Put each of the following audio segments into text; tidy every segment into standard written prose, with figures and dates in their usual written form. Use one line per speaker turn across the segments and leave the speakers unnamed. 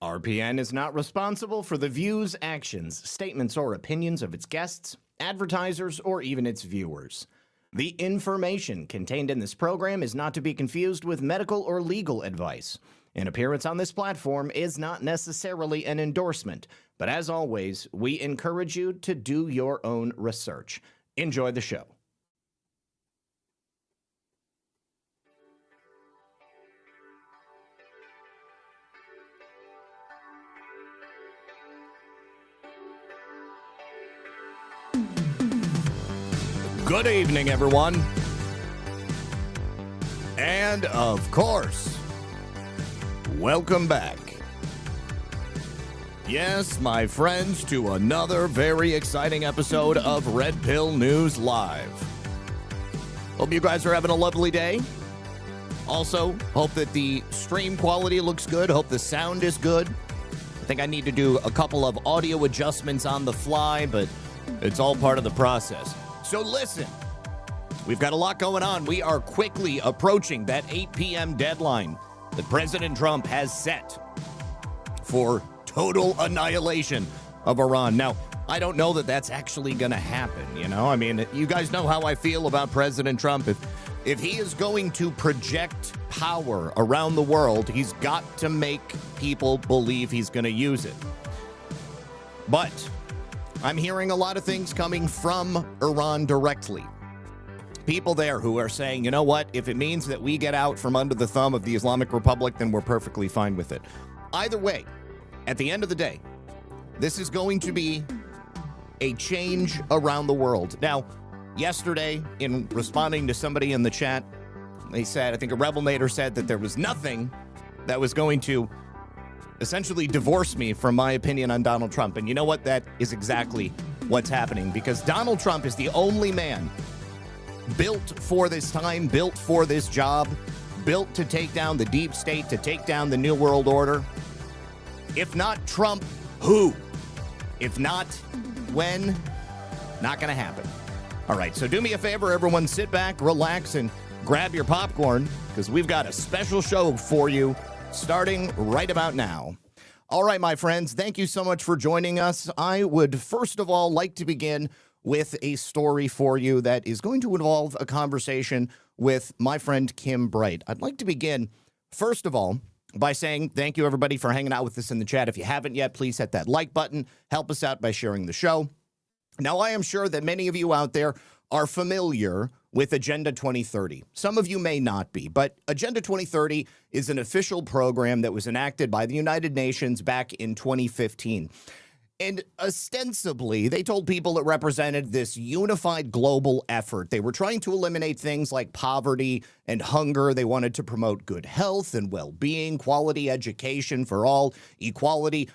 RPN is not responsible for the views, actions, statements, or opinions of its guests, advertisers, or even its viewers. The information contained in this program is not to be confused with medical or legal advice. An appearance on this platform is not necessarily an endorsement, but as always, we encourage you to do your own research. Enjoy the show. Good evening, everyone. And of course, welcome back. Yes, my friends, to another very exciting episode of Red Pill News Live. Hope you guys are having a lovely day. Also, hope that the stream quality looks good. Hope the sound is good. I think I need to do a couple of audio adjustments on the fly, but it's all part of the process. So listen, we've got a lot going on. We are quickly approaching that 8 p.m. deadline that President Trump has set for total annihilation of Iran. Now, I don't know that that's actually going to happen, you know? I mean, you guys know how I feel about President Trump. If he is going to project power around the world, he's got to make people believe he's going to use it. But I'm hearing a lot of things coming from Iran directly. People there who are saying, you know what, if it means that we get out from under the thumb of the Islamic Republic, then we're perfectly fine with it. Either way, at the end of the day, this is going to be a change around the world. Now, yesterday, in responding to somebody in the chat, they said, I think a Rebel Nader said that there was nothing that was going to essentially divorce me from my opinion on Donald Trump. And you know what? That is exactly what's happening, because Donald Trump is the only man built for this time, built for this job, built to take down the deep state, to take down the New World Order. If not Trump, who? If not, when? Not going to happen. All right, so do me a favor, everyone, sit back, relax, and grab your popcorn, because we've got a special show for you starting right about now. All right, my friends, thank you so much for joining us. I would first of all like to begin with a story for you that is going to involve a conversation with my friend Kim Bright. I'd like to begin, first of all, by saying thank you, everybody, for hanging out with us in the chat. If you haven't yet, please hit that like button. Help us out by sharing the show. Now, I am sure that many of you out there are familiar with Agenda 2030. Some of you may not be, but Agenda 2030 is an official program that was enacted by the United Nations back in 2015. And ostensibly, they told people it represented this unified global effort. They were trying to eliminate things like poverty and hunger. They wanted to promote good health and well-being, quality education for all, equality,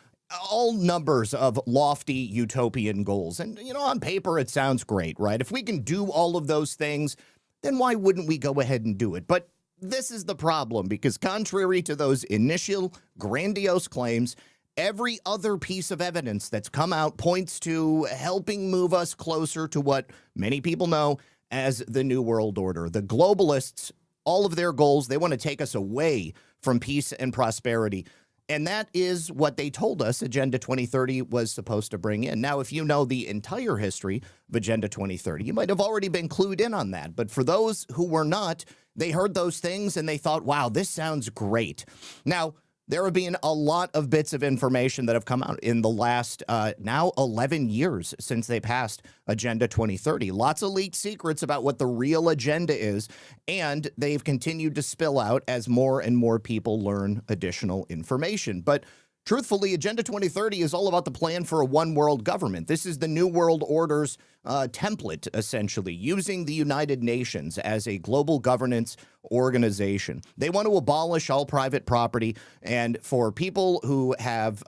all numbers of lofty utopian goals. And, you know, on paper, it sounds great, right? If we can do all of those things, then why wouldn't we go ahead and do it? But this is the problem, because contrary to those initial grandiose claims, every other piece of evidence that's come out points to helping move us closer to what many people know as the New World Order. The globalists, all of their goals, they want to take us away from peace and prosperity. And that is what they told us Agenda 2030 was supposed to bring in. Now, if you know the entire history of Agenda 2030, you might have already been clued in on that. But for those who were not, they heard those things and they thought, wow, this sounds great. Now, there have been a lot of bits of information that have come out in the last now 11 years since they passed Agenda 2030. Lots of leaked secrets about what the real agenda is, and they've continued to spill out as more and more people learn additional information. But truthfully, Agenda 2030 is all about the plan for a one-world government. This is the New World Order's template, essentially, using the United Nations as a global governance organization. They want to abolish all private property, and for people who have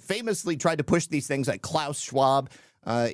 famously tried to push these things like Klaus Schwab,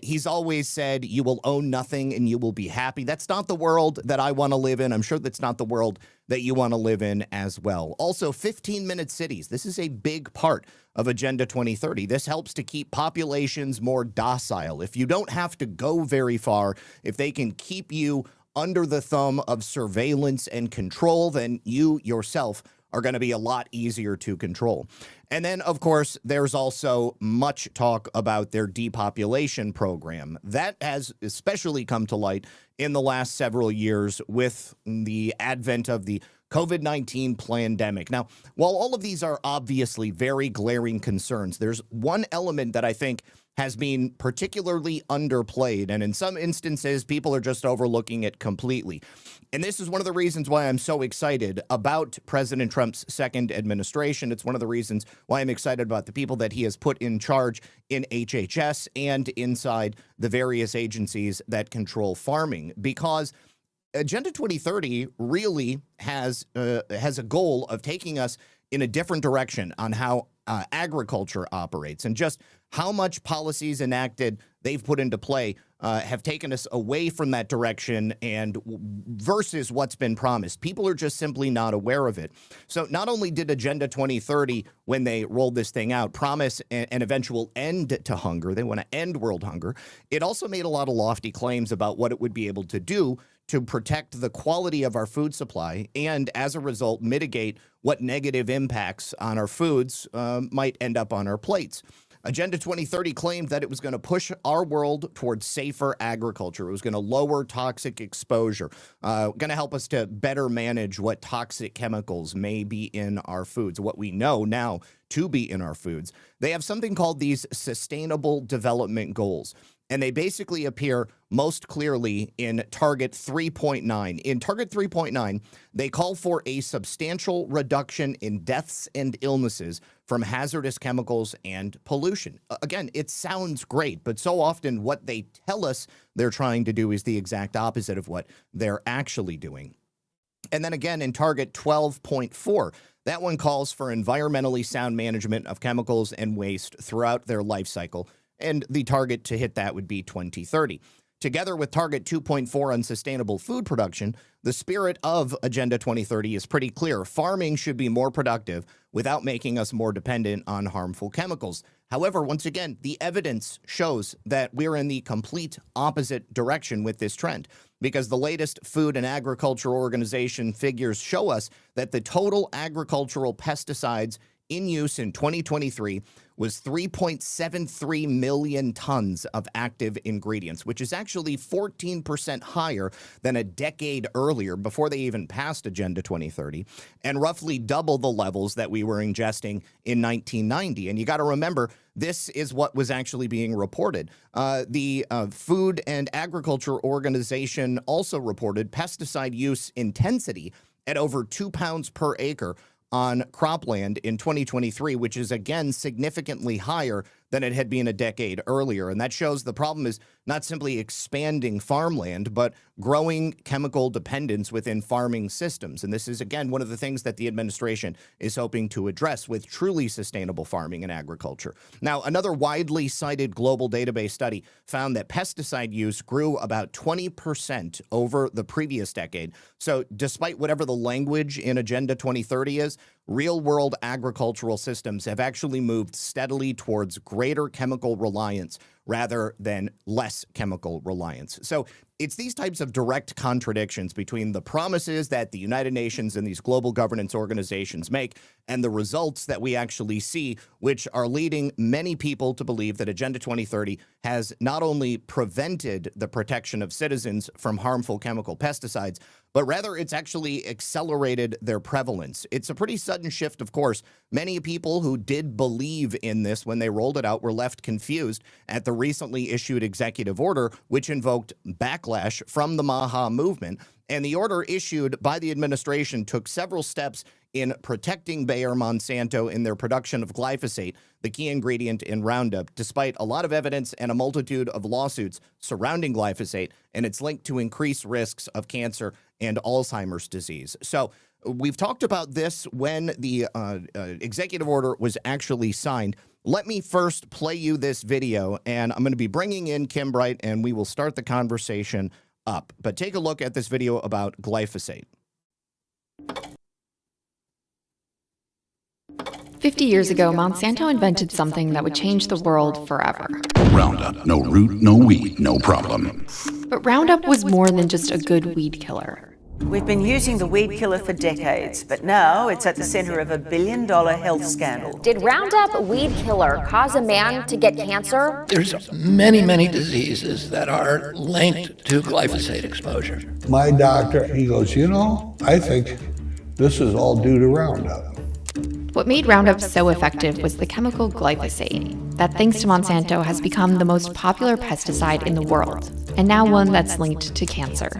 he's always said, you will own nothing and you will be happy. That's not the world that I want to live in. I'm sure that's not the world that you want to live in as well. Also, 15-minute cities. This is a big part of Agenda 2030. This helps to keep populations more docile. If you don't have to go very far, if they can keep you under the thumb of surveillance and control, then you yourself are going to be a lot easier to control. And then, of course, there's also much talk about their depopulation program. That has especially come to light in the last several years with the advent of the COVID-19 pandemic. Now, while all of these are obviously very glaring concerns, there's one element that I think has been particularly underplayed, and in some instances, people are just overlooking it completely. And this is one of the reasons why I'm so excited about President Trump's second administration. It's one of the reasons why I'm excited about the people that he has put in charge in HHS and inside the various agencies that control farming, because Agenda 2030 really has a goal of taking us in a different direction on how agriculture operates, and just how much policies enacted they've put into play have taken us away from that direction and versus what's been promised. People are just simply not aware of it. So not only did Agenda 2030, when they rolled this thing out, promise an eventual end to hunger, they want to end world hunger, it also made a lot of lofty claims about what it would be able to do to protect the quality of our food supply and, as a result, mitigate what negative impacts on our foods might end up on our plates. Agenda 2030 claimed that it was going to push our world towards safer agriculture. It was going to lower toxic exposure, going to help us to better manage what toxic chemicals may be in our foods, what we know now to be in our foods. They have something called these Sustainable Development Goals, and they basically appear most clearly in Target 3.9. In Target 3.9, they call for a substantial reduction in deaths and illnesses from hazardous chemicals and pollution. Again, it sounds great, but so often what they tell us they're trying to do is the exact opposite of what they're actually doing. And then again, in Target 12.4, that one calls for environmentally sound management of chemicals and waste throughout their life cycle, and the target to hit that would be 2030. Together with Target 2.4 on sustainable food production, the spirit of Agenda 2030 is pretty clear. Farming should be more productive without making us more dependent on harmful chemicals. However, once again, the evidence shows that we're in the complete opposite direction with this trend, because the latest Food and Agriculture Organization figures show us that the total agricultural pesticides in use in 2023 was 3.73 million tons of active ingredients, which is actually 14% higher than a decade earlier, before they even passed Agenda 2030, and roughly double the levels that we were ingesting in 1990. And you got to remember, this is what was actually being reported. The Food and Agriculture Organization also reported pesticide use intensity at over 2 pounds per acre on cropland in 2023, which is, again, significantly higher than it had been a decade earlier. And that shows the problem is not simply expanding farmland, but growing chemical dependence within farming systems. And this is, again, one of the things that the administration is hoping to address with truly sustainable farming and agriculture. Now, another widely cited global database study found that pesticide use grew about 20% over the previous decade. So despite whatever the language in Agenda 2030 is, real-world agricultural systems have actually moved steadily towards greater chemical reliance rather than less chemical reliance. So it's these types of direct contradictions between the promises that the United Nations and these global governance organizations make and the results that we actually see, which are leading many people to believe that Agenda 2030 has not only prevented the protection of citizens from harmful chemical pesticides, but rather it's actually accelerated their prevalence. It's a pretty sudden shift, of course. Many people who did believe in this when they rolled it out were left confused at the recently issued executive order, which invoked backlash from the MAHA movement. And the order issued by the administration took several steps in protecting Bayer Monsanto in their production of glyphosate, the key ingredient in Roundup, despite a lot of evidence and a multitude of lawsuits surrounding glyphosate and its link to increased risks of cancer and Alzheimer's disease. So we've talked about this when the executive order was actually signed. Let me first play you this video, and I'm going to be bringing in Kim Bright, and we will start the conversation up. But take a look at this video about glyphosate.
50 years ago, Monsanto invented something that would change the world forever.
Roundup, no root, no weed, no problem.
But Roundup was more than just a good weed killer.
We've been using the weed killer for decades, but now it's at the center of a billion-dollar health scandal.
Did Roundup weed killer cause a man to get cancer?
There's many diseases that are linked to glyphosate exposure.
My doctor, he goes, you know, I think this is all due to Roundup.
What made Roundup so effective was the chemical glyphosate, that thanks to Monsanto has become the most popular pesticide in the world, and now one that's linked to cancer.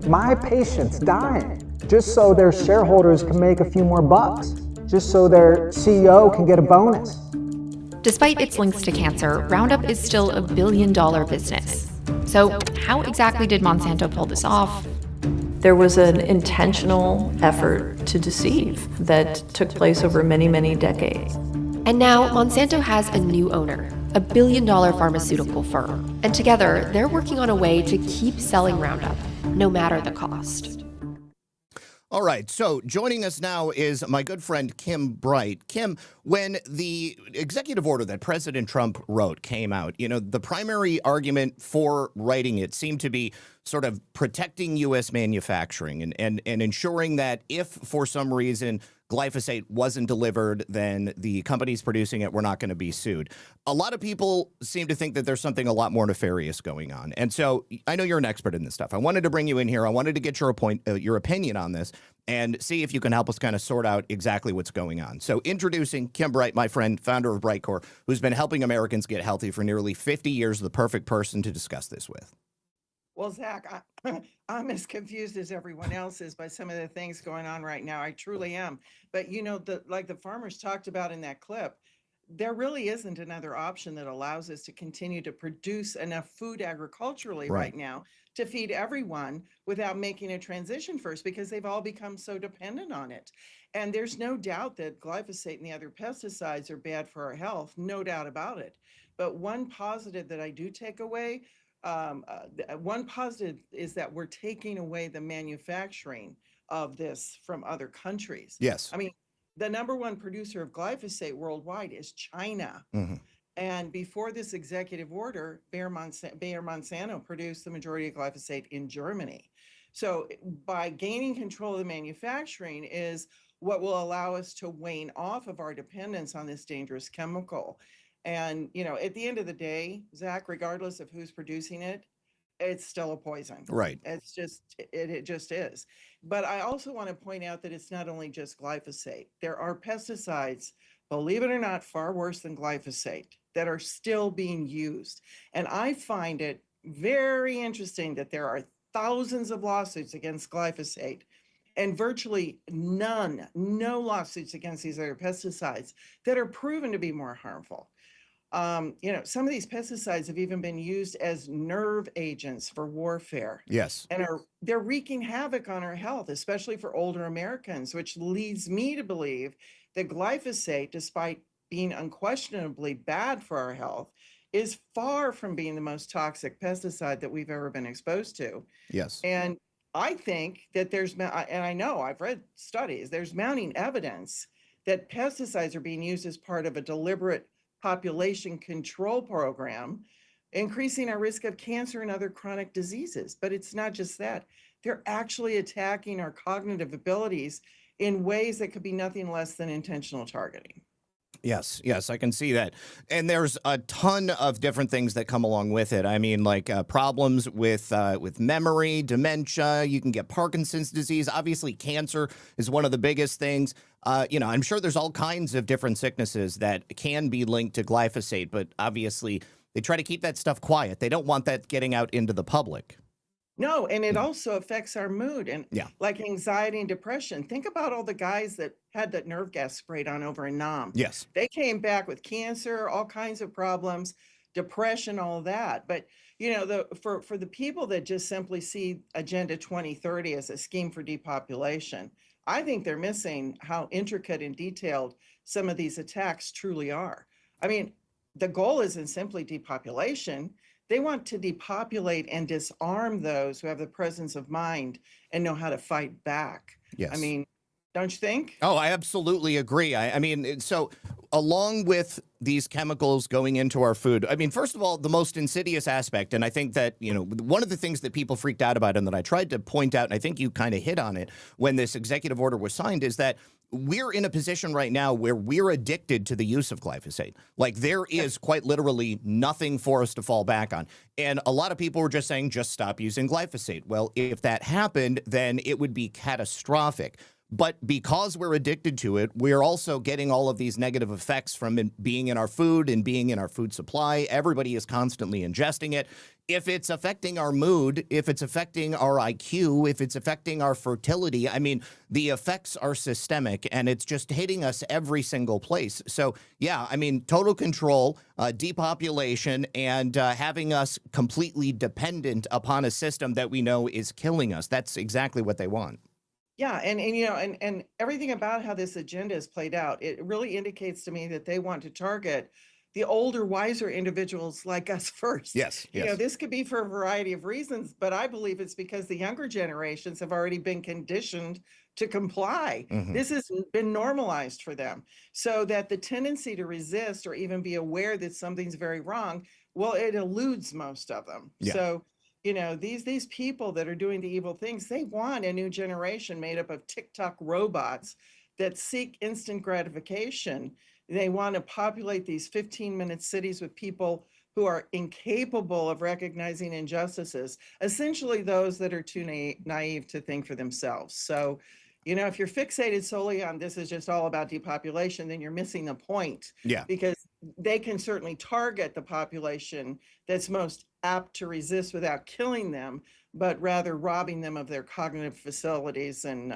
My patient's dying just so their shareholders can make a few more bucks, just so their CEO can get a bonus.
Despite its links to cancer, Roundup is still a billion-dollar business. So how exactly did Monsanto pull this off?
There was an intentional effort to deceive that took place over many decades.
And now Monsanto has a new owner, a billion-dollar pharmaceutical firm. And together, they're working on a way to keep selling Roundup, no matter the cost.
All right, so joining us now is my good friend Kim Bright. Kim, when the executive order that President Trump wrote came out, you know, the primary argument for writing it seemed to be sort of protecting U.S. manufacturing and ensuring that if for some reason glyphosate wasn't delivered, then the companies producing it were not going to be sued. A lot of people seem to think that there's something a lot more nefarious going on. And so I know you're an expert in this stuff. I wanted to bring you in here. I wanted to get your opinion on this and see if you can help us kind of sort out exactly what's going on. So introducing Kim Bright, my friend, founder of Brightcore, who's been helping Americans get healthy for nearly 50 years, the perfect person to discuss this with.
Well, Zach, I'm as confused as everyone else is by some of the things going on right now. I truly am. But, you know, like the farmers talked about in that clip, there really isn't another option that allows us to continue to produce enough food agriculturally right now to feed everyone without making a transition first, because they've all become so dependent on it. And there's no doubt that glyphosate and the other pesticides are bad for our health, no doubt about it. But one positive that I do take away, one positive is that we're taking away the manufacturing of this from other countries.
Yes.
I mean, the #1 producer of glyphosate worldwide is China.
Mm-hmm.
And before this executive order, Bayer Monsanto produced the majority of glyphosate in Germany. So by gaining control of the manufacturing is what will allow us to wane off of our dependence on this dangerous chemical. And, you know, at the end of the day, Zach, regardless of who's producing it, it's still a poison.
Right.
It's just, it just is. But I also want to point out that it's not only just glyphosate. There are pesticides, believe it or not, far worse than glyphosate that are still being used. And I find it very interesting that there are thousands of lawsuits against glyphosate and virtually no lawsuits against these other pesticides that are proven to be more harmful. You know, some of these pesticides have even been used as nerve agents for warfare.
Yes.
And they're wreaking havoc on our health, especially for older Americans, which leads me to believe that glyphosate, despite being unquestionably bad for our health, is far from being the most toxic pesticide that we've ever been exposed to.
Yes.
And I think that and I know I've read studies, there's mounting evidence that pesticides are being used as part of a deliberate population control program, increasing our risk of cancer and other chronic diseases. But it's not just that. They're actually attacking our cognitive abilities in ways that could be nothing less than intentional targeting.
Yes, I can see that. And there's a ton of different things that come along with it. I mean, like problems with memory, dementia. You can get Parkinson's disease. Obviously, cancer is one of the biggest things. You know, I'm sure there's all kinds of different sicknesses that can be linked to glyphosate, but obviously they try to keep that stuff quiet. They don't want that getting out into the public.
No, and it also affects our mood and like anxiety and depression. Think about all the guys that had that nerve gas sprayed on over in Nam.
Yes.
They came back with cancer, all kinds of problems, depression, all that. But, you know, for the people that just simply see Agenda 2030 as a scheme for depopulation, I think they're missing how intricate and detailed some of these attacks truly are. I mean, the goal isn't simply depopulation. They want to depopulate and disarm those who have the presence of mind and know how to fight back.
Yes.
I mean, don't you think?
Oh, I absolutely agree. I mean, so along with these chemicals going into our food, I mean, first of all, the most insidious aspect, and I think that, you know, one of the things that people freaked out about and that I tried to point out, and I think you kind of hit on it when this executive order was signed, is that we're in a position right now where we're addicted to the use of glyphosate. Like, there is quite literally nothing for us to fall back on. And a lot of people were just saying, just stop using glyphosate. Well, if that happened, then it would be catastrophic. But because we're addicted to it, we're also getting all of these negative effects from it being in our food and being in our food supply. Everybody is constantly ingesting it. If it's affecting our mood, if it's affecting our IQ, if it's affecting our fertility, I mean, the effects are systemic and it's just hitting us every single place. So, yeah, I mean, total control, depopulation, and having us completely dependent upon a system that we know is killing us. That's exactly what they want.
Yeah, and you know, and everything about how this agenda is played out, it really indicates to me that they want to target the older, wiser individuals like us first.
Yes,
You know, this could be for a variety of reasons, but I believe it's because the younger generations have already been conditioned to comply. This has been normalized for them, so that the tendency to resist or even be aware that something's very wrong, well, it eludes most of them.
Yeah.
So, you know, these people that are doing the evil things, they want a new generation made up of TikTok robots that seek instant gratification. They want to populate these 15-minute cities with people who are incapable of recognizing injustices, essentially those that are too naive to think for themselves. So, you know, if you're fixated solely on this is just all about depopulation, then you're missing the point.
Yeah.
Because they can certainly target the population that's most apt to resist without killing them, but rather robbing them of their cognitive facilities and,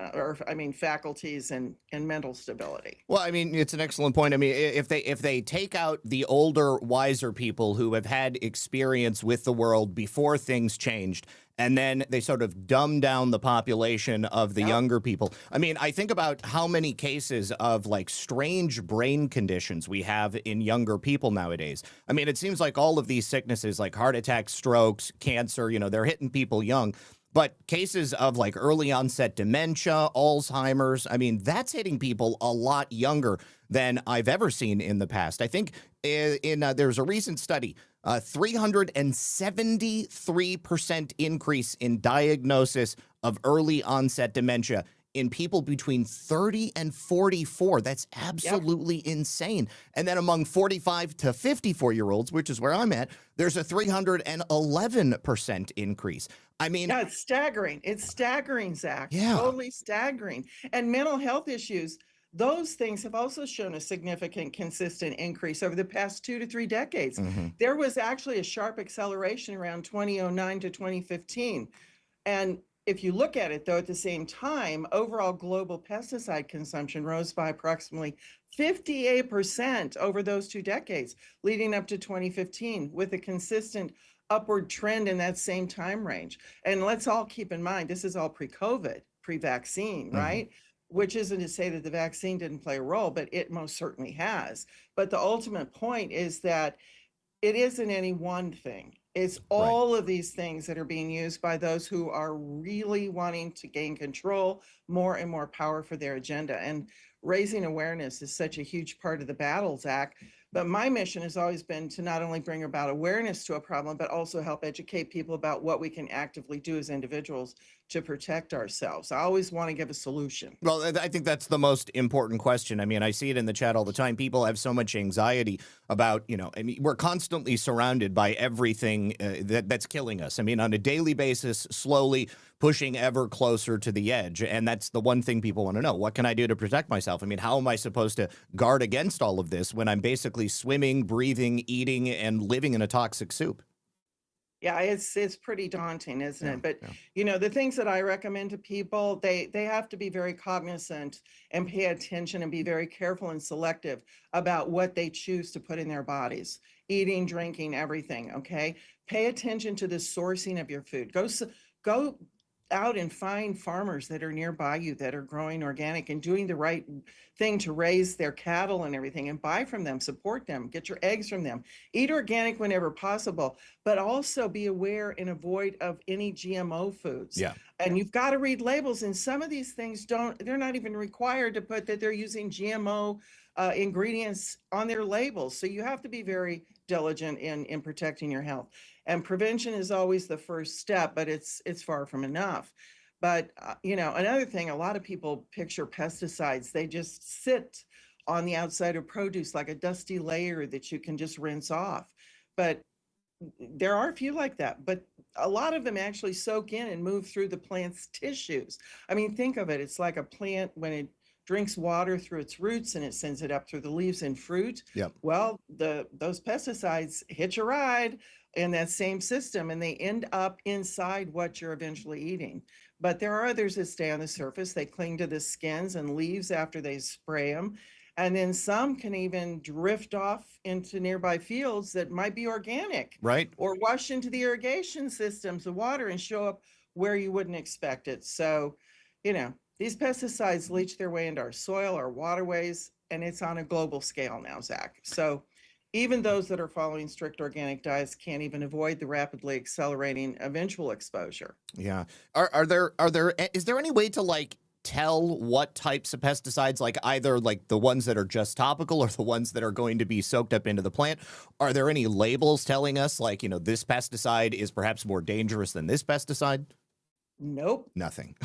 faculties and mental stability.
Well, I mean, it's an excellent point. I mean, if they take out the older, wiser people who have had experience with the world before things changed, and then they sort of dumb down the population of the younger people. I mean, I think about how many cases of like strange brain conditions we have in younger people nowadays. I mean, it seems like all of these sicknesses like heart attacks, strokes, cancer, you know, they're hitting people young. But cases of like early onset dementia, Alzheimer's, I mean, that's hitting people a lot younger than I've ever seen in the past. I think there's a recent study, 373% increase in diagnosis of early onset dementia in people between 30 and 44. That's absolutely insane. And then among 45 to 54-year-olds, which is where I'm at, there's a 311% increase. I mean,
yeah, it's staggering. It's staggering, Zach.
Yeah.
Totally staggering. And mental health issues, those things have also shown a significant, consistent increase over the past 2 to 3 decades. There was actually a sharp acceleration around 2009 to 2015. And if you look at it, though, at the same time, overall global pesticide consumption rose by approximately 58% over those 2 decades, leading up to 2015, with a consistent upward trend in that same time range. And let's all keep in mind, this is all pre-COVID, pre-vaccine, right? Which isn't to say that the vaccine didn't play a role, but it most certainly has. But the ultimate point is that it isn't any one thing. It's all of these things that are being used by those who are really wanting to gain control, more and more power for their agenda. And raising awareness is such a huge part of the battle, Zach. But my mission has always been to not only bring about awareness to a problem, but also help educate people about what we can actively do as individuals to protect ourselves. I always want to give a solution.
Well, I think that's the most important question. I mean, I see it in the chat all the time. People have so much anxiety about, you know, I mean, we're constantly surrounded by everything that's killing us. I mean, on a daily basis, slowly pushing ever closer to the edge. And that's the one thing people want to know. What can I do to protect myself? I mean, how am I supposed to guard against all of this when I'm basically swimming, breathing, eating, and living in a toxic soup?
Yeah, it's pretty daunting, isn't it? But, you know, the things that I recommend to people, they have to be very cognizant and pay attention and be very careful and selective about what they choose to put in their bodies, eating, drinking, everything, okay? Pay attention to the sourcing of your food. Go out and find farmers that are nearby you that are growing organic and doing the right thing to raise their cattle and everything, and buy from them, support them, get your eggs from them, eat organic whenever possible, but also be aware and avoid of any GMO foods.
Yeah.
And you've got to read labels, and some of these things they're not even required to put that they're using GMO ingredients on their labels. So you have to be very diligent in protecting your health. And prevention is always the first step, but it's far from enough. But, another thing, a lot of people picture pesticides. They just sit on the outside of produce like a dusty layer that you can just rinse off. But there are a few like that, but a lot of them actually soak in and move through the plant's tissues. I mean, think of it. It's like a plant when it drinks water through its roots and it sends it up through the leaves and fruit.
Yep.
Well, those pesticides hitch a ride in that same system and they end up inside what you're eventually eating. But there are others that stay on the surface. They cling to the skins and leaves after they spray them. And then some can even drift off into nearby fields that might be organic.
Right.
Or wash into the irrigation systems of water and show up where you wouldn't expect it. So, these pesticides leach their way into our soil, our waterways, and it's on a global scale now, Zach. So even those that are following strict organic diets can't even avoid the rapidly accelerating eventual exposure.
Yeah. Is there any way to tell what types of pesticides, either the ones that are just topical or the ones that are going to be soaked up into the plant? Are there any labels telling us this pesticide is perhaps more dangerous than this pesticide?
Nope.
Nothing.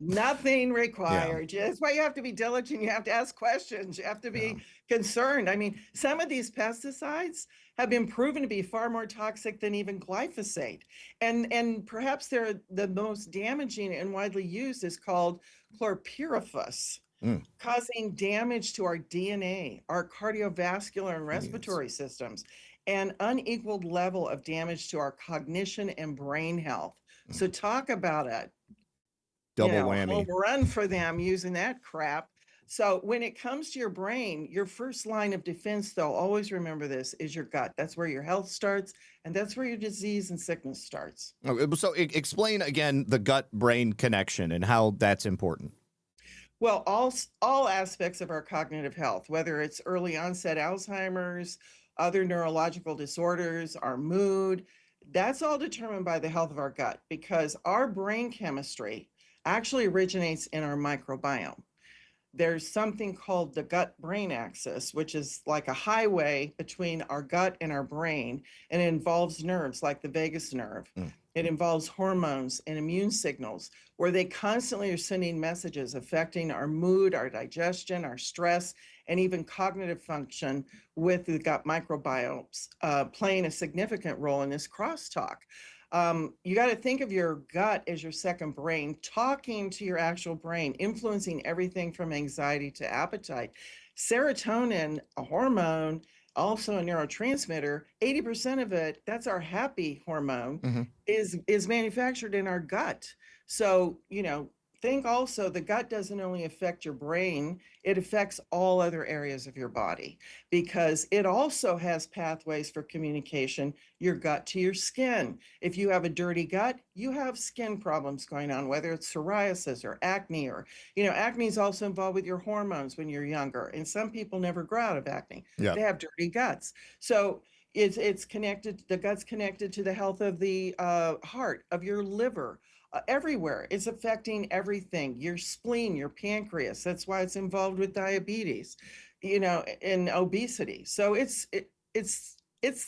Nothing required. Yeah. That's why you have to be diligent. You have to ask questions. You have to be concerned. I mean, some of these pesticides have been proven to be far more toxic than even glyphosate. And perhaps they're the most damaging and widely used is called chlorpyrifos, causing damage to our DNA, our cardiovascular and respiratory systems, and unequaled level of damage to our cognition and brain health. So talk about it.
Double whammy.
Run for them using that crap. So when it comes to your brain, your first line of defense, though, always remember this, is your gut. That's where your health starts, and that's where your disease and sickness starts.
So explain again the gut-brain connection and how that's important.
Well, all aspects of our cognitive health, whether it's early onset Alzheimer's, other neurological disorders, our mood, that's all determined by the health of our gut, because our brain chemistry actually originates in our microbiome. There's something called the gut-brain axis, which is like a highway between our gut and our brain, and it involves nerves like the vagus nerve. It involves hormones and immune signals, where they constantly are sending messages affecting our mood, our digestion, our stress, and even cognitive function, with the gut microbiomes playing a significant role in this crosstalk. You got to think of your gut as your second brain, talking to your actual brain, influencing everything from anxiety to appetite. Serotonin, a hormone, also a neurotransmitter, 80% of it, that's our happy hormone, is manufactured in our gut. So, think also the gut doesn't only affect your brain, it affects all other areas of your body, because it also has pathways for communication, your gut to your skin. If you have a dirty gut, you have skin problems going on, whether it's psoriasis or acne, or, acne is also involved with your hormones when you're younger. And some people never grow out of acne.
Yeah.
They have dirty guts. So it's connected, the gut's connected to the health of the heart, of your liver, everywhere. It's affecting everything, your spleen, your pancreas. That's why it's involved with diabetes, and obesity. So it's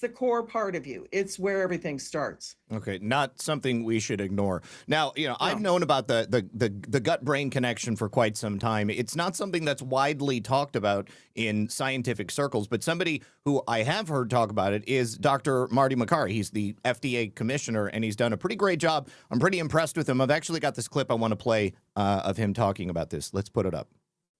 the core part of you. It's where everything starts.
Okay, not something we should ignore. Now, I've known about the gut-brain connection for quite some time. It's not something that's widely talked about in scientific circles, but somebody who I have heard talk about it is Dr. Marty Makary. He's the FDA commissioner, and he's done a pretty great job. I'm pretty impressed with him. I've actually got this clip I want to play of him talking about this. Let's put it up.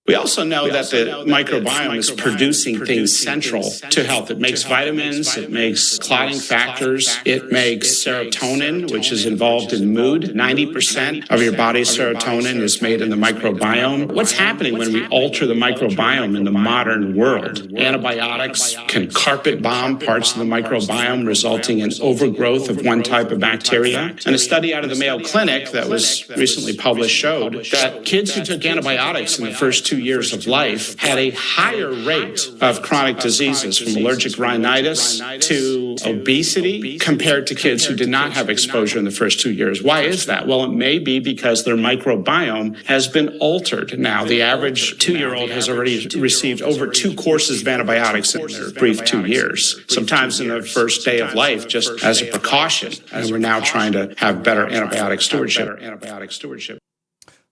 We also know that the microbiome is producing things central to health. It makes vitamins, it makes clotting factors, it makes serotonin, which is involved in mood. 90% of your body's serotonin is made in the microbiome. What's happening when we alter the microbiome in the modern world? Antibiotics can carpet bomb parts of the microbiome, resulting in overgrowth of one type of bacteria. And a study out of the Mayo Clinic that was recently published showed that kids who took antibiotics in the first 2 2 years of life had a higher rate of chronic diseases, from allergic rhinitis to obesity, compared to kids who did not have exposure in the first 2 years. Why is that? Well, it may be because their microbiome has been altered. Now, the average 2-year-old has already received over 2 courses of antibiotics in their brief 2 years, sometimes in the first day of life, just as a precaution. And we're now trying to have better antibiotic stewardship.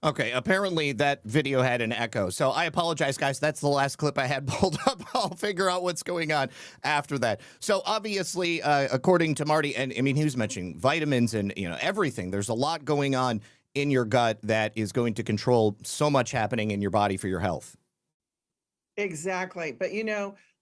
Okay, apparently that video had an echo. So I apologize, guys. That's the last clip I had pulled up. I'll figure out what's going on after that. So obviously, according to Marty, and I mean, he was mentioning vitamins and, everything. There's a lot going on in your gut that is going to control so much happening in your body for your health.
Exactly. But,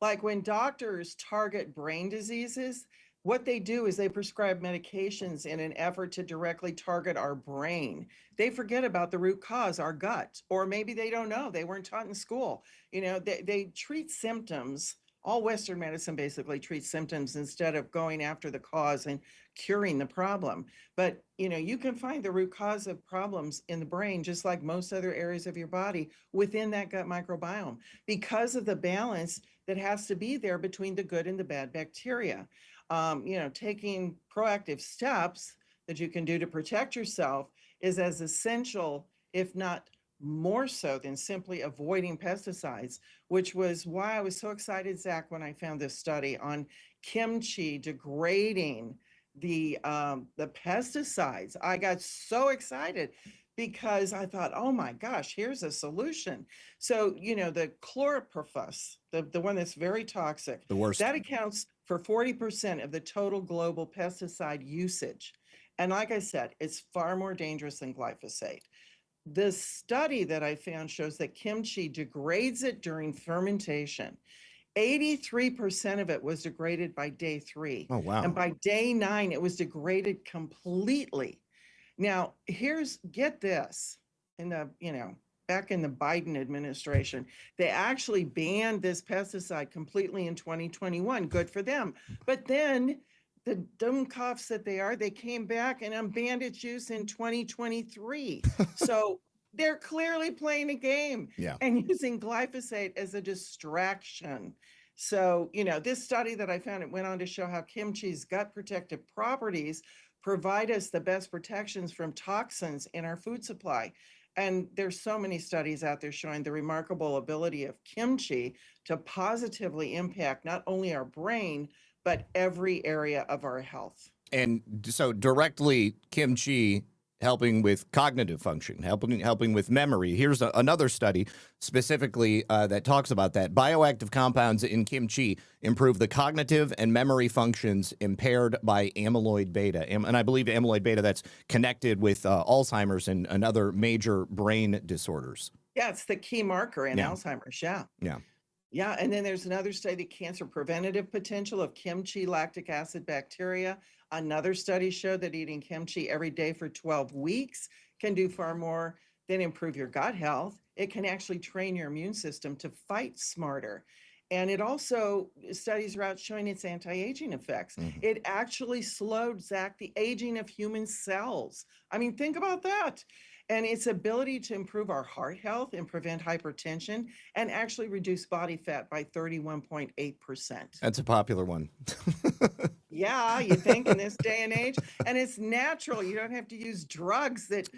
like when doctors target brain diseases, what they do is they prescribe medications in an effort to directly target our brain. They forget about the root cause, our gut, or maybe they don't know. They weren't taught in school. They treat symptoms. All Western medicine basically treats symptoms instead of going after the cause and curing the problem. But, you can find the root cause of problems in the brain, just like most other areas of your body, within that gut microbiome, because of the balance that has to be there between the good and the bad bacteria. Taking proactive steps that you can do to protect yourself is as essential, if not more so, than simply avoiding pesticides, which was why I was so excited, Zach, when I found this study on kimchi degrading the pesticides. I got so excited because I thought, oh my gosh, here's a solution. So, the chlorpyrifos, the one that's very toxic,
the worst,
that accounts for 40% of the total global pesticide usage. And like I said, it's far more dangerous than glyphosate. The study that I found shows that kimchi degrades it during fermentation. 83% of it was degraded by day 3.
Oh, wow.
And by day 9, it was degraded completely. Now, get this, back in the Biden administration, they actually banned this pesticide completely in 2021. Good for them. But then the dummkopfs that they are, they came back and unbanned its use in 2023. So they're clearly playing a game and using glyphosate as a distraction. So, this study that I found, it went on to show how kimchi's gut protective properties provide us the best protections from toxins in our food supply. And there's so many studies out there showing the remarkable ability of kimchi to positively impact not only our brain, but every area of our health.
And so directly kimchi helping with cognitive function, helping with memory. Here's another study specifically that talks about that. Bioactive compounds in kimchi improve the cognitive and memory functions impaired by amyloid beta. And I believe amyloid beta, that's connected with Alzheimer's and other major brain disorders.
Yeah, it's the key marker in Alzheimer's. Yeah, and then there's another study, cancer preventative potential of kimchi lactic acid bacteria. Another study showed that eating kimchi every day for 12 weeks can do far more than improve your gut health. It can actually train your immune system to fight smarter. And it also, studies are out showing its anti-aging effects. It actually slowed, Zach, the aging of human cells. I mean, think about that. And its ability to improve our heart health and prevent hypertension and actually reduce body fat by 31.8%.
That's a popular one.
Yeah, you think in this day and age, and it's natural. You don't have to use drugs that,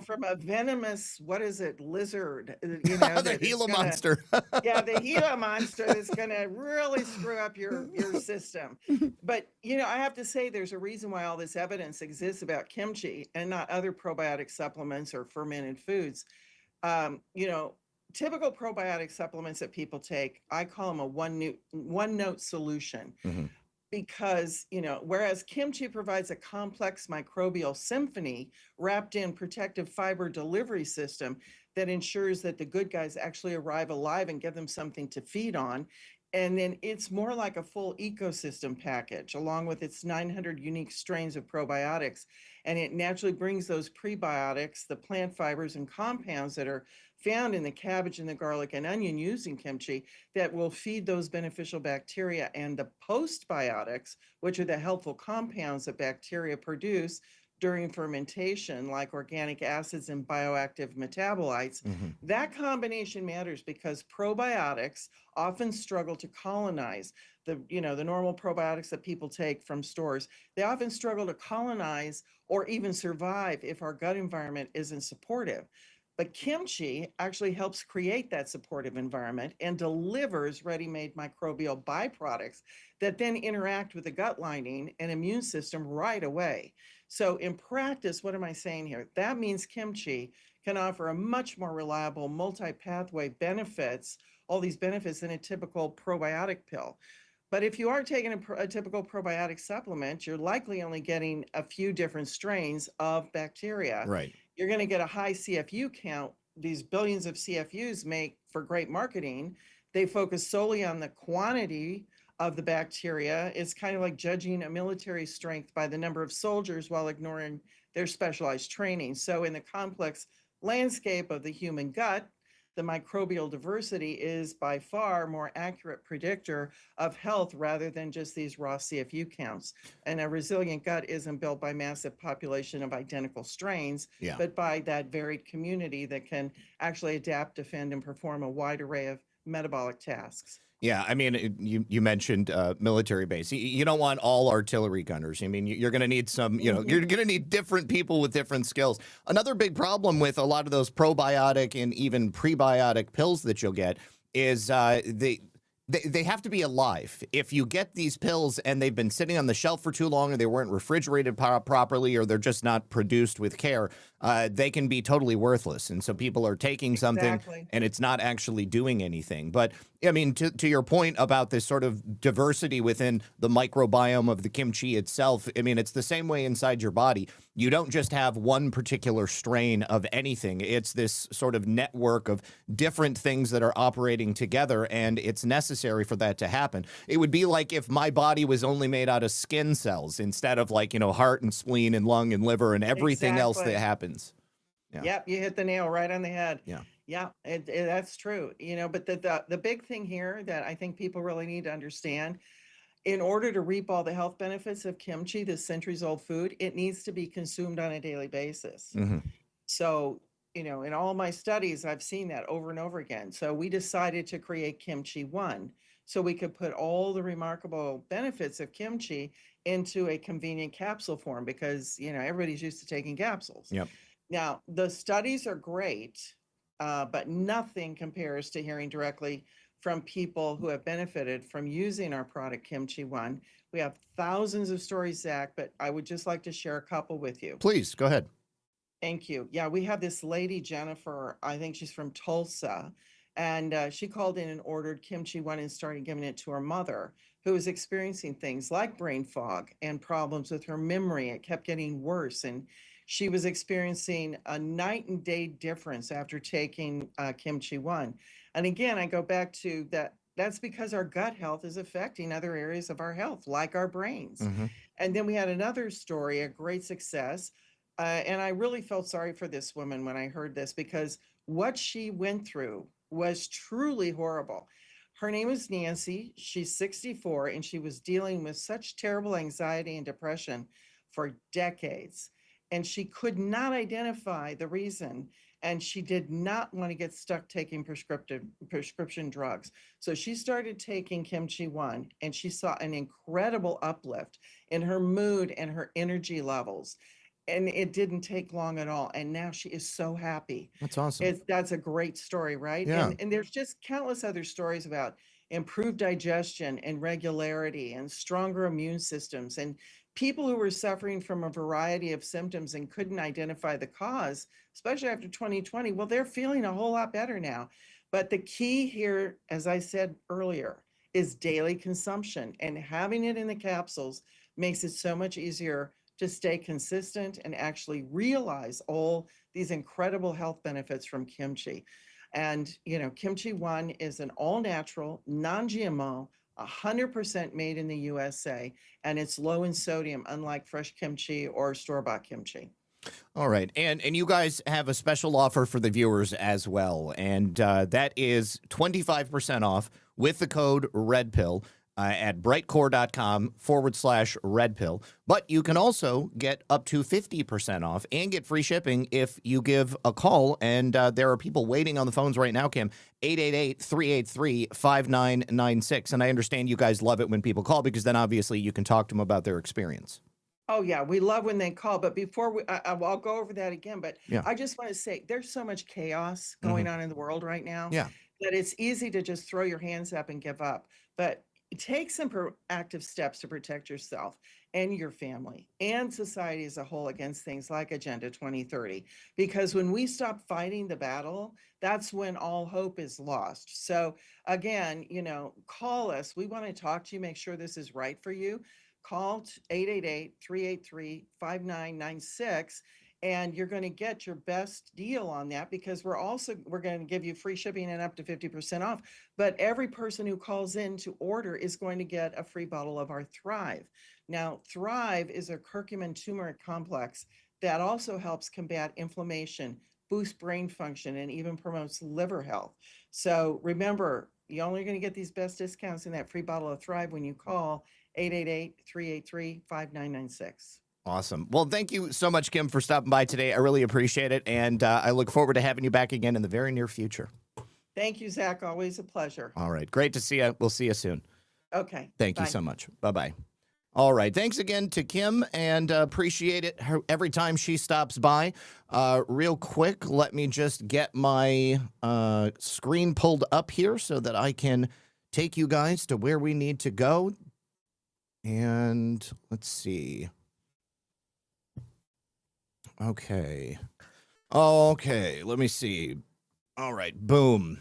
from a venomous, lizard,
the Gila monster.
The Gila monster that's going to really screw up your system. But, I have to say there's a reason why all this evidence exists about kimchi and not other probiotic supplements or fermented foods. Typical probiotic supplements that people take, I call them a one-note solution. Because, whereas kimchi provides a complex microbial symphony wrapped in protective fiber delivery system that ensures that the good guys actually arrive alive and give them something to feed on. And then it's more like a full ecosystem package, along with its 900 unique strains of probiotics. And it naturally brings those prebiotics, the plant fibers and compounds that are found in the cabbage and the garlic and onion used in kimchi that will feed those beneficial bacteria, and the postbiotics, which are the helpful compounds that bacteria produce during fermentation, like organic acids and bioactive metabolites, that combination matters because probiotics often struggle to colonize the normal probiotics that people take from stores. They often struggle to colonize or even survive if our gut environment isn't supportive. But kimchi actually helps create that supportive environment and delivers ready-made microbial byproducts that then interact with the gut lining and immune system right away. So in practice, what am I saying here? That means kimchi can offer a much more reliable multi-pathway benefits, all these benefits than a typical probiotic pill. But if you are taking a typical probiotic supplement, you're likely only getting a few different strains of bacteria.
Right.
You're going to get a high CFU count. These billions of CFUs make for great marketing. They focus solely on the quantity of the bacteria. It's kind of like judging a military strength by the number of soldiers while ignoring their specialized training. So in the complex landscape of the human gut, the microbial diversity is by far more accurate predictor of health rather than just these raw CFU counts. And a resilient gut isn't built by massive population of identical strains, but by that varied community that can actually adapt, defend, and perform a wide array of metabolic tasks.
Yeah, I mean, you mentioned military base. You don't want all artillery gunners. I mean, you're going to need some, you're going to need different people with different skills. Another big problem with a lot of those probiotic and even prebiotic pills that you'll get is they have to be alive. If you get these pills and they've been sitting on the shelf for too long or they weren't refrigerated properly or they're just not produced with care, they can be totally worthless. And so people are taking something and it's not actually doing anything. But I mean, to your point about this sort of diversity within the microbiome of the kimchi itself, I mean, it's the same way inside your body. You don't just have one particular strain of anything. It's this sort of network of different things that are operating together, and it's necessary for that to happen. It would be like if my body was only made out of skin cells instead of like, heart and spleen and lung and liver and everything else that happens. Yeah.
Yep, you hit the nail right on the head.
Yeah,
that's true. But the big thing here that I think people really need to understand, in order to reap all the health benefits of kimchi, this centuries-old food, it needs to be consumed on a daily basis. So, in all my studies, I've seen that over and over again. So we decided to create Kimchi 1 so we could put all the remarkable benefits of kimchi into a convenient capsule form because, everybody's used to taking capsules.
Yep.
Now, the studies are great, but nothing compares to hearing directly from people who have benefited from using our product Kimchi 1. We have thousands of stories, Zach, but I would just like to share a couple with you.
Please, go ahead.
Thank you. Yeah, we have this lady, Jennifer, I think she's from Tulsa, and she called in and ordered Kimchi 1 and started giving it to her mother, who was experiencing things like brain fog and problems with her memory. It kept getting worse, and she was experiencing a night and day difference after taking Kimchi 1. And again, I go back to that. That's because our gut health is affecting other areas of our health, like our brains. And then we had another story, a great success. And I really felt sorry for this woman when I heard this because what she went through was truly horrible. Her name is Nancy. She's 64, and she was dealing with such terrible anxiety and depression for decades. And she could not identify the reason. And she did not want to get stuck taking prescription drugs. So she started taking Kimchi 1, and she saw an incredible uplift in her mood and her energy levels. And it didn't take long at all. And now she is so happy.
That's awesome.
That's a great story, right?
Yeah.
And there's just countless other stories about improved digestion and regularity and stronger immune systems. And people who were suffering from a variety of symptoms and couldn't identify the cause, especially after 2020, well, they're feeling a whole lot better now. But the key here, as I said earlier, is daily consumption. And having it in the capsules makes it so much easier to stay consistent and actually realize all these incredible health benefits from kimchi. And, Kimchi 1 is an all-natural, non-GMO, 100% made in the USA, and it's low in sodium, unlike fresh kimchi or store-bought kimchi.
All right. And you guys have a special offer for the viewers as well. And that is 25% off with the code REDPILL. at brightcore.com/redpill. But you can also get up to 50% off and get free shipping if you give a call. And there are people waiting on the phones right now, Kim, 888-383-5996. And I understand you guys love it when people call because then obviously you can talk to them about their experience.
Oh, yeah, we love when they call. But before I'll go over that again. But
Yeah.
I just want to say there's so much chaos going on in the world right now
Yeah.
that it's easy to just throw your hands up and give up. But take some proactive steps to protect yourself and your family and society as a whole against things like Agenda 2030. Because when we stop fighting the battle, that's when all hope is lost. So again, call us. We want to talk to you, make sure this is right for you. Call 888-383-5996. And you're going to get your best deal on that because we're going to give you free shipping and up to 50% off. But every person who calls in to order is going to get a free bottle of our Thrive. Now, Thrive is a curcumin turmeric complex that also helps combat inflammation, boosts brain function, and even promotes liver health. So remember, you're only going to get these best discounts in that free bottle of Thrive when you call 888-383-5996.
Awesome. Well, thank you so much, Kim, for stopping by today. I really appreciate it. And I look forward to having you back again in the very near future.
Thank you, Zach. Always a pleasure.
All right. Great to see you. We'll see you soon.
Okay.
Thank you so much. Bye-bye. All right. Thanks again to Kim, and appreciate it every time she stops by. Real quick, let me just get my screen pulled up here so that I can take you guys to where we need to go. And let's see. Okay, let me see. All right, boom.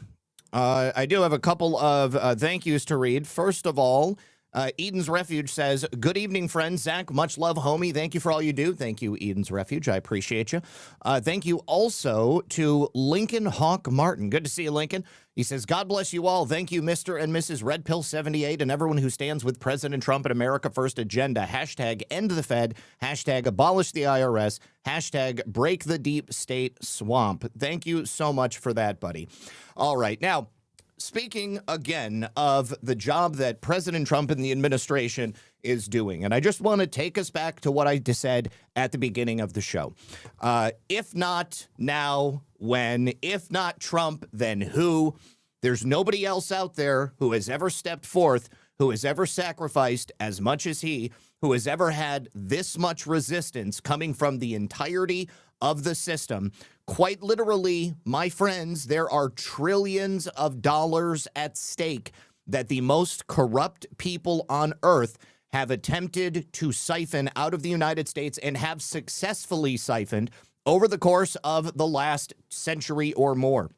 I do have a couple of thank yous to read. First of all, Eden's Refuge says, good evening, friends. Zach, much love, homie. Thank you for all you do. Thank you, Eden's Refuge. I appreciate you. Thank you also to Lincoln Hawk Martin. Good to see you, Lincoln. He says, God bless you all. Thank you, Mr. and Mrs. Red Pill 78 and everyone who stands with President Trump and America First agenda. Hashtag end the Fed. Hashtag abolish the IRS. Hashtag break the deep state swamp. Thank you so much for that, buddy. All right. Now, speaking again of the job that President Trump and the administration is doing, and I just want to take us back to what I just said at the beginning of the show. If not now, when? If not Trump, then who? There's nobody else out there who has ever stepped forth, who has ever sacrificed as much as he, who has ever had this much resistance coming from the entirety of the system. Quite literally, my friends, there are trillions of dollars at stake that the most corrupt people on earth have attempted to siphon out of the United States and have successfully siphoned over the course of the last century or more.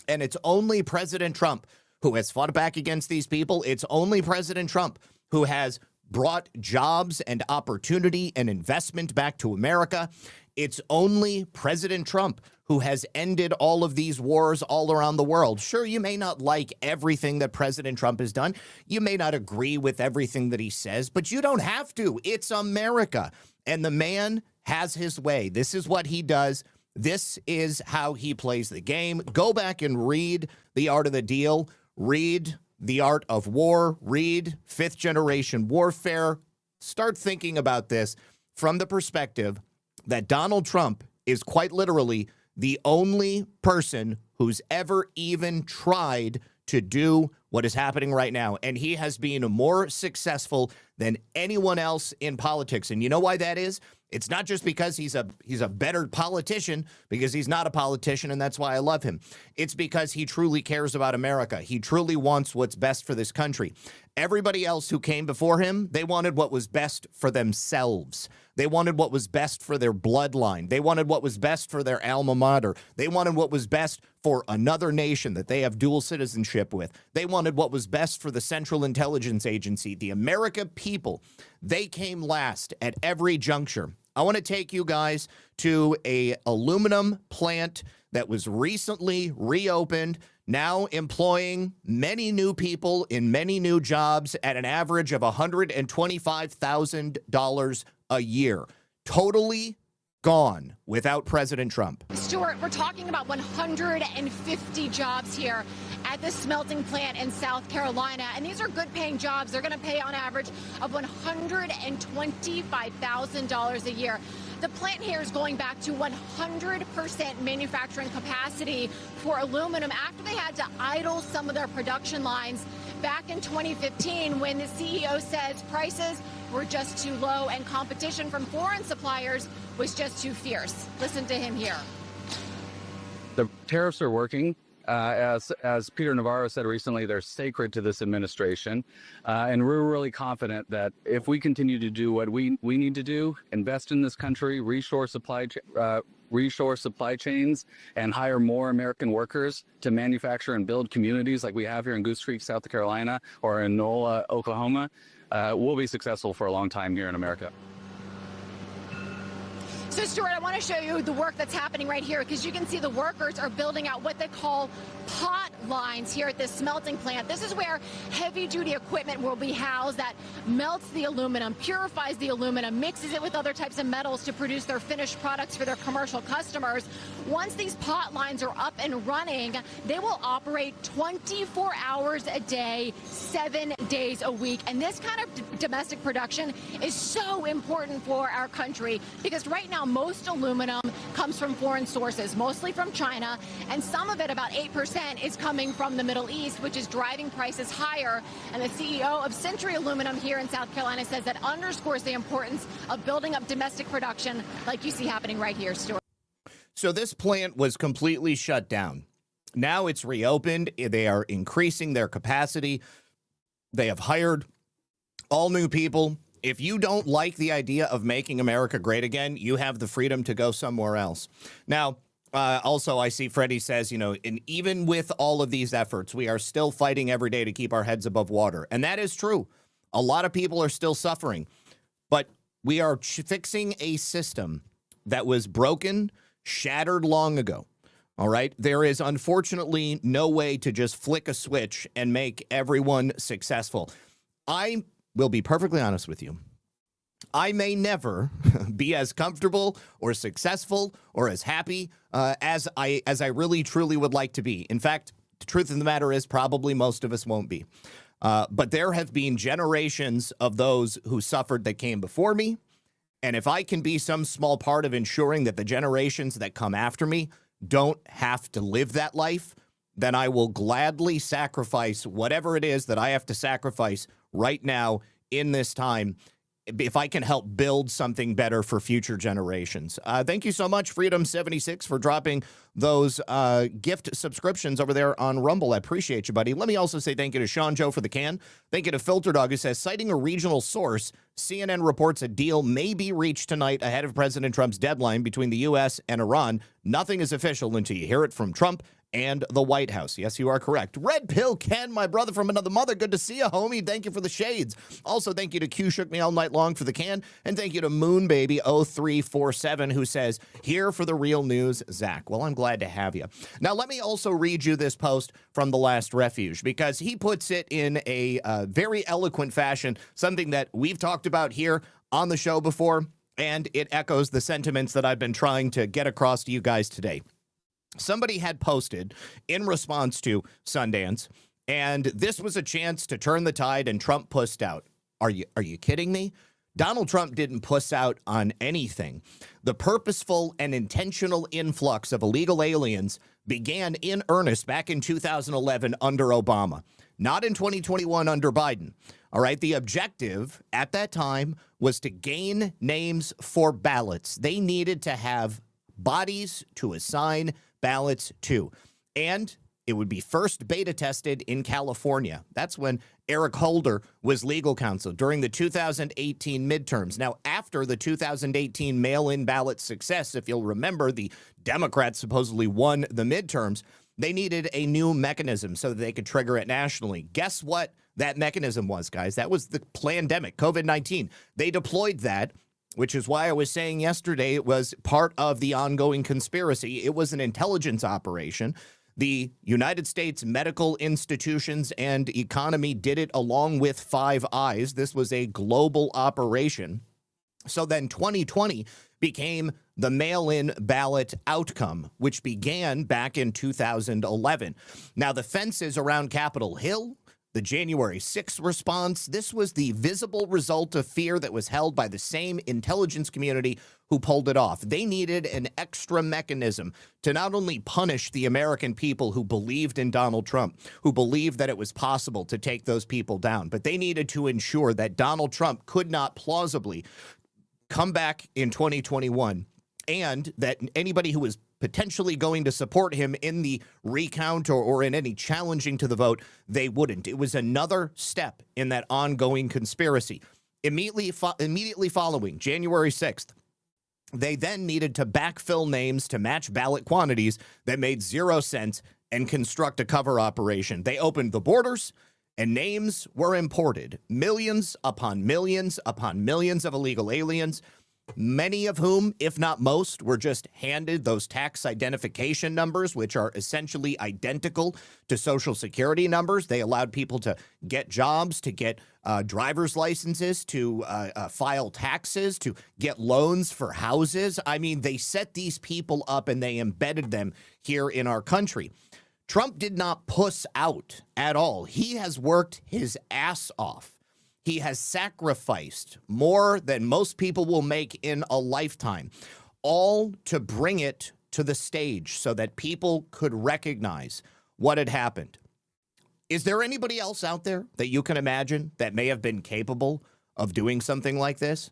And it's only President Trump who has fought back against these people. It's only President Trump who has brought jobs and opportunity and investment back to America. It's only President Trump who has ended all of these wars all around the world. Sure, you may not like everything that President Trump has done. You may not agree with everything that he says, but you don't have to. It's America. And the man has his way. This is what he does. This is how he plays the game. Go back and read The Art of the Deal. Read The Art of War. Read Fifth Generation Warfare. Start thinking about this from the perspective that Donald Trump is quite literally the only person who's ever even tried to do what is happening right now. And he has been more successful than anyone else in politics. And you know why that is? It's not just because he's a better politician, because he's not a politician, and that's why I love him. It's because he truly cares about America. He truly wants what's best for this country. Everybody else who came before him, they wanted what was best for themselves. They wanted what was best for their bloodline. They wanted what was best for their alma mater. They wanted what was best for another nation that they have dual citizenship with. They wanted what was best for the Central Intelligence Agency. The American people, they came last at every juncture. I want to take you guys to an aluminum plant that was recently reopened, now employing many new people in many new jobs at an average of $125,000 a year. Totally gone without President Trump.
Stuart, we're talking about 150 jobs here at the smelting plant in South Carolina. And these are good paying jobs. They're going to pay on average of $125,000 a year. The plant here is going back to 100% manufacturing capacity for aluminum after they had to idle some of their production lines back in 2015 when the CEO says prices were just too low and competition from foreign suppliers was just too fierce. Listen to him here.
The tariffs are working. As Peter Navarro said recently, they're sacred to this administration. And we're really confident that if we continue to do what we need to do, invest in this country, reshore supply chains, and hire more American workers to manufacture and build communities like we have here in Goose Creek, South Carolina, or in NOLA, Oklahoma, we'll be successful for a long time here in America.
So, Stuart, I want to show you the work that's happening right here because you can see the workers are building out what they call pot lines here at this smelting plant. This is where heavy-duty equipment will be housed that melts the aluminum, purifies the aluminum, mixes it with other types of metals to produce their finished products for their commercial customers. Once these pot lines are up and running, they will operate 24 hours a day, 7 days a week. And this kind of domestic production is so important for our country because right now most aluminum comes from foreign sources, mostly from China, and some of it, about 8%, is coming from the Middle East, which is driving prices higher. And the CEO of Century Aluminum here in South Carolina says that underscores the importance of building up domestic production like you see happening right here, Stuart.
So this plant was completely shut down. Now it's reopened. They are increasing their capacity. They have hired all new people. If you don't like the idea of making America great again, you have the freedom to go somewhere else. Now, also, I see Freddie says, and even with all of these efforts, we are still fighting every day to keep our heads above water. And that is true. A lot of people are still suffering. But we are fixing a system that was broken, shattered long ago. All right. There is unfortunately no way to just flick a switch and make everyone successful. I will be perfectly honest with you. I may never be as comfortable or successful or as happy as I really truly would like to be. In fact, the truth of the matter is probably most of us won't be. But there have been generations of those who suffered that came before me. And if I can be some small part of ensuring that the generations that come after me don't have to live that life, then I will gladly sacrifice whatever it is that I have to sacrifice right now in this time if I can help build something better for future generations. Thank you so much, Freedom76, for dropping those gift subscriptions over there on Rumble. I appreciate you, buddy. Let me also say thank you to Sean Joe for the can. Thank you to Filter Dog, who says, citing a regional source, CNN reports a deal may be reached tonight ahead of President Trump's deadline between the U.S. and Iran. Nothing is official until you hear it from Trump and the White House. Yes, you are correct. Red Pill Ken, my brother from another mother. Good to see you, homie. Thank you for the shades. Also, thank you to Q Shook Me All Night Long for the can. And thank you to Moonbaby0347, who says, here for the real news, Zach. Well, I'm glad to have you. Now, let me also read you this post from The Last Refuge, because he puts it in a very eloquent fashion, something that we've talked about here on the show before, and it echoes the sentiments that I've been trying to get across to you guys today. Somebody had posted in response to Sundance, and this was a chance to turn the tide, and Trump pussed out. Are you kidding me? Donald Trump didn't puss out on anything. The purposeful and intentional influx of illegal aliens began in earnest back in 2011 under Obama, not in 2021 under Biden. All right, the objective at that time was to gain names for ballots. They needed to have bodies to assign ballots to, and it would be first beta tested in California. That's when Eric Holder was legal counsel during the 2018 midterms. Now, after the 2018 mail-in ballot success, if you'll remember, the Democrats supposedly won the midterms. They needed a new mechanism so that they could trigger it nationally. Guess what that mechanism was, guys? That was the pandemic, COVID-19. They deployed that, which is why I was saying yesterday it was part of the ongoing conspiracy. It was an intelligence operation. The United States medical institutions and economy did it along with Five Eyes. This was a global operation. So then 2020 became the mail-in ballot outcome, which began back in 2011. Now, the fences around Capitol Hill, the January 6th response, this was the visible result of fear that was held by the same intelligence community who pulled it off. They needed an extra mechanism to not only punish the American people who believed in Donald Trump, who believed that it was possible to take those people down, but they needed to ensure that Donald Trump could not plausibly come back in 2021 and that anybody who was potentially going to support him in the recount or in any challenging to the vote, they wouldn't. It was another step in that ongoing conspiracy. Immediately following January 6th, they then needed to backfill names to match ballot quantities that made 0 sense and construct a cover operation. They opened the borders and names were imported. Millions upon millions upon millions of illegal aliens, many of whom, if not most, were just handed those tax identification numbers, which are essentially identical to Social Security numbers. They allowed people to get jobs, to get driver's licenses, to file taxes, to get loans for houses. I mean, they set these people up and they embedded them here in our country. Trump did not puss out at all. He has worked his ass off. He has sacrificed more than most people will make in a lifetime, all to bring it to the stage so that people could recognize what had happened. Is there anybody else out there that you can imagine that may have been capable of doing something like this?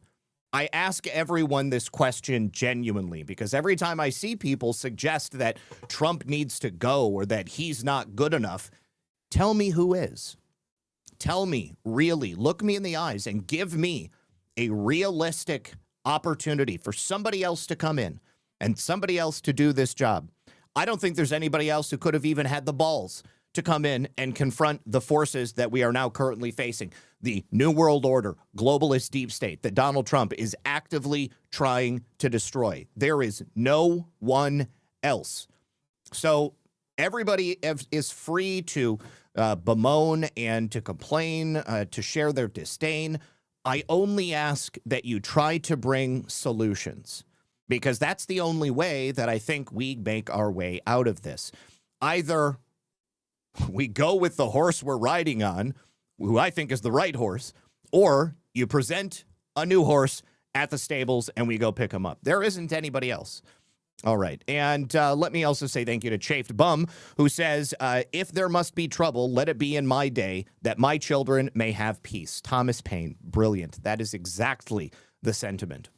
I ask everyone this question genuinely because every time I see people suggest that Trump needs to go or that he's not good enough, tell me who is. Tell me, really, look me in the eyes and give me a realistic opportunity for somebody else to come in and somebody else to do this job. I don't think there's anybody else who could have even had the balls to come in and confront the forces that we are now currently facing. The New World Order, globalist deep state that Donald Trump is actively trying to destroy. There is no one else. So everybody is free to bemoan and to complain, to share their disdain. I only ask that you try to bring solutions because that's the only way that I think we make our way out of this. Either we go with the horse we're riding on, who I think is the right horse, or you present a new horse at the stables and we go pick him up. There isn't anybody else. All right. And let me also say thank you to Chafed Bum, who says, if there must be trouble, let it be in my day that my children may have peace. Thomas Paine. Brilliant. That is exactly the sentiment.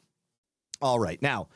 All right. Now,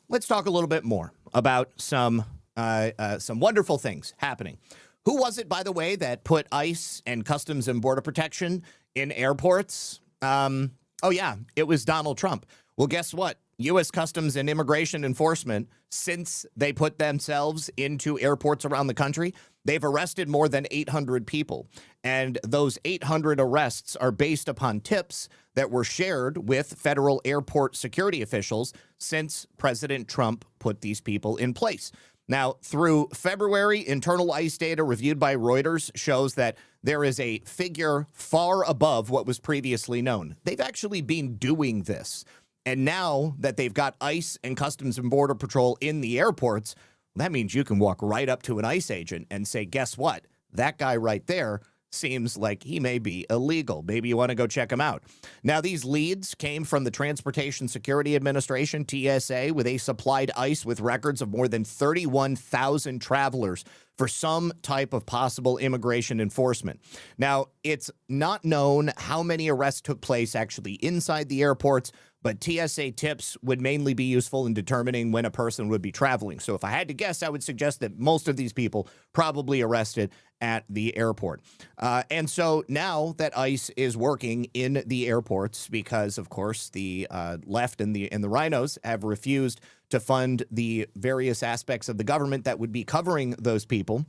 let's talk a little bit more about some wonderful things happening. Who was it, by the way, that put ICE and Customs and Border Protection in airports? Oh, yeah, it was Donald Trump. Well, guess what? U.S. Customs and Immigration Enforcement, since they put themselves into airports around the country, they've arrested more than 800 people. And those 800 arrests are based upon tips that were shared with federal airport security officials since President Trump put these people in place. Now, through February, internal ICE data reviewed by Reuters shows that there is a figure far above what was previously known. They've actually been doing this. And now that they've got ICE and Customs and Border Patrol in the airports, that means you can walk right up to an ICE agent and say, guess what? That guy right there seems like he may be illegal. Maybe you want to go check him out. Now, these leads came from the Transportation Security Administration, TSA, where they supplied ICE with records of more than 31,000 travelers for some type of possible immigration enforcement. Now, it's not known how many arrests took place actually inside the airports, but TSA tips would mainly be useful in determining when a person would be traveling. So if I had to guess, I would suggest that most of these people probably arrested at the airport. And so now that ICE is working in the airports because, of course, the left and the rhinos have refused to fund the various aspects of the government that would be covering those people,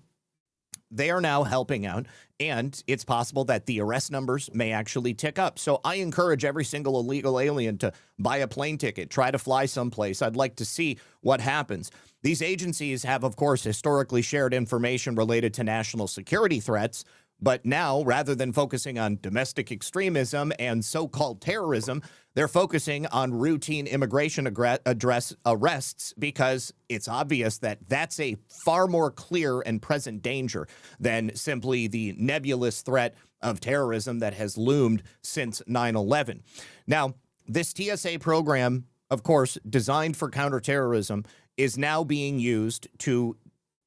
they are now helping out, and it's possible that the arrest numbers may actually tick up. So I encourage every single illegal alien to buy a plane ticket, try to fly someplace. I'd like to see what happens. These agencies have, of course, historically shared information related to national security threats, But now, rather than focusing on domestic extremism and so-called terrorism, they're focusing on routine immigration arrests because it's obvious that that's a far more clear and present danger than simply the nebulous threat of terrorism that has loomed since 9/11. Now, this TSA program, of course, designed for counterterrorism, is now being used to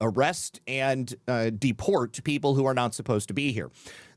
arrest and deport people who are not supposed to be here.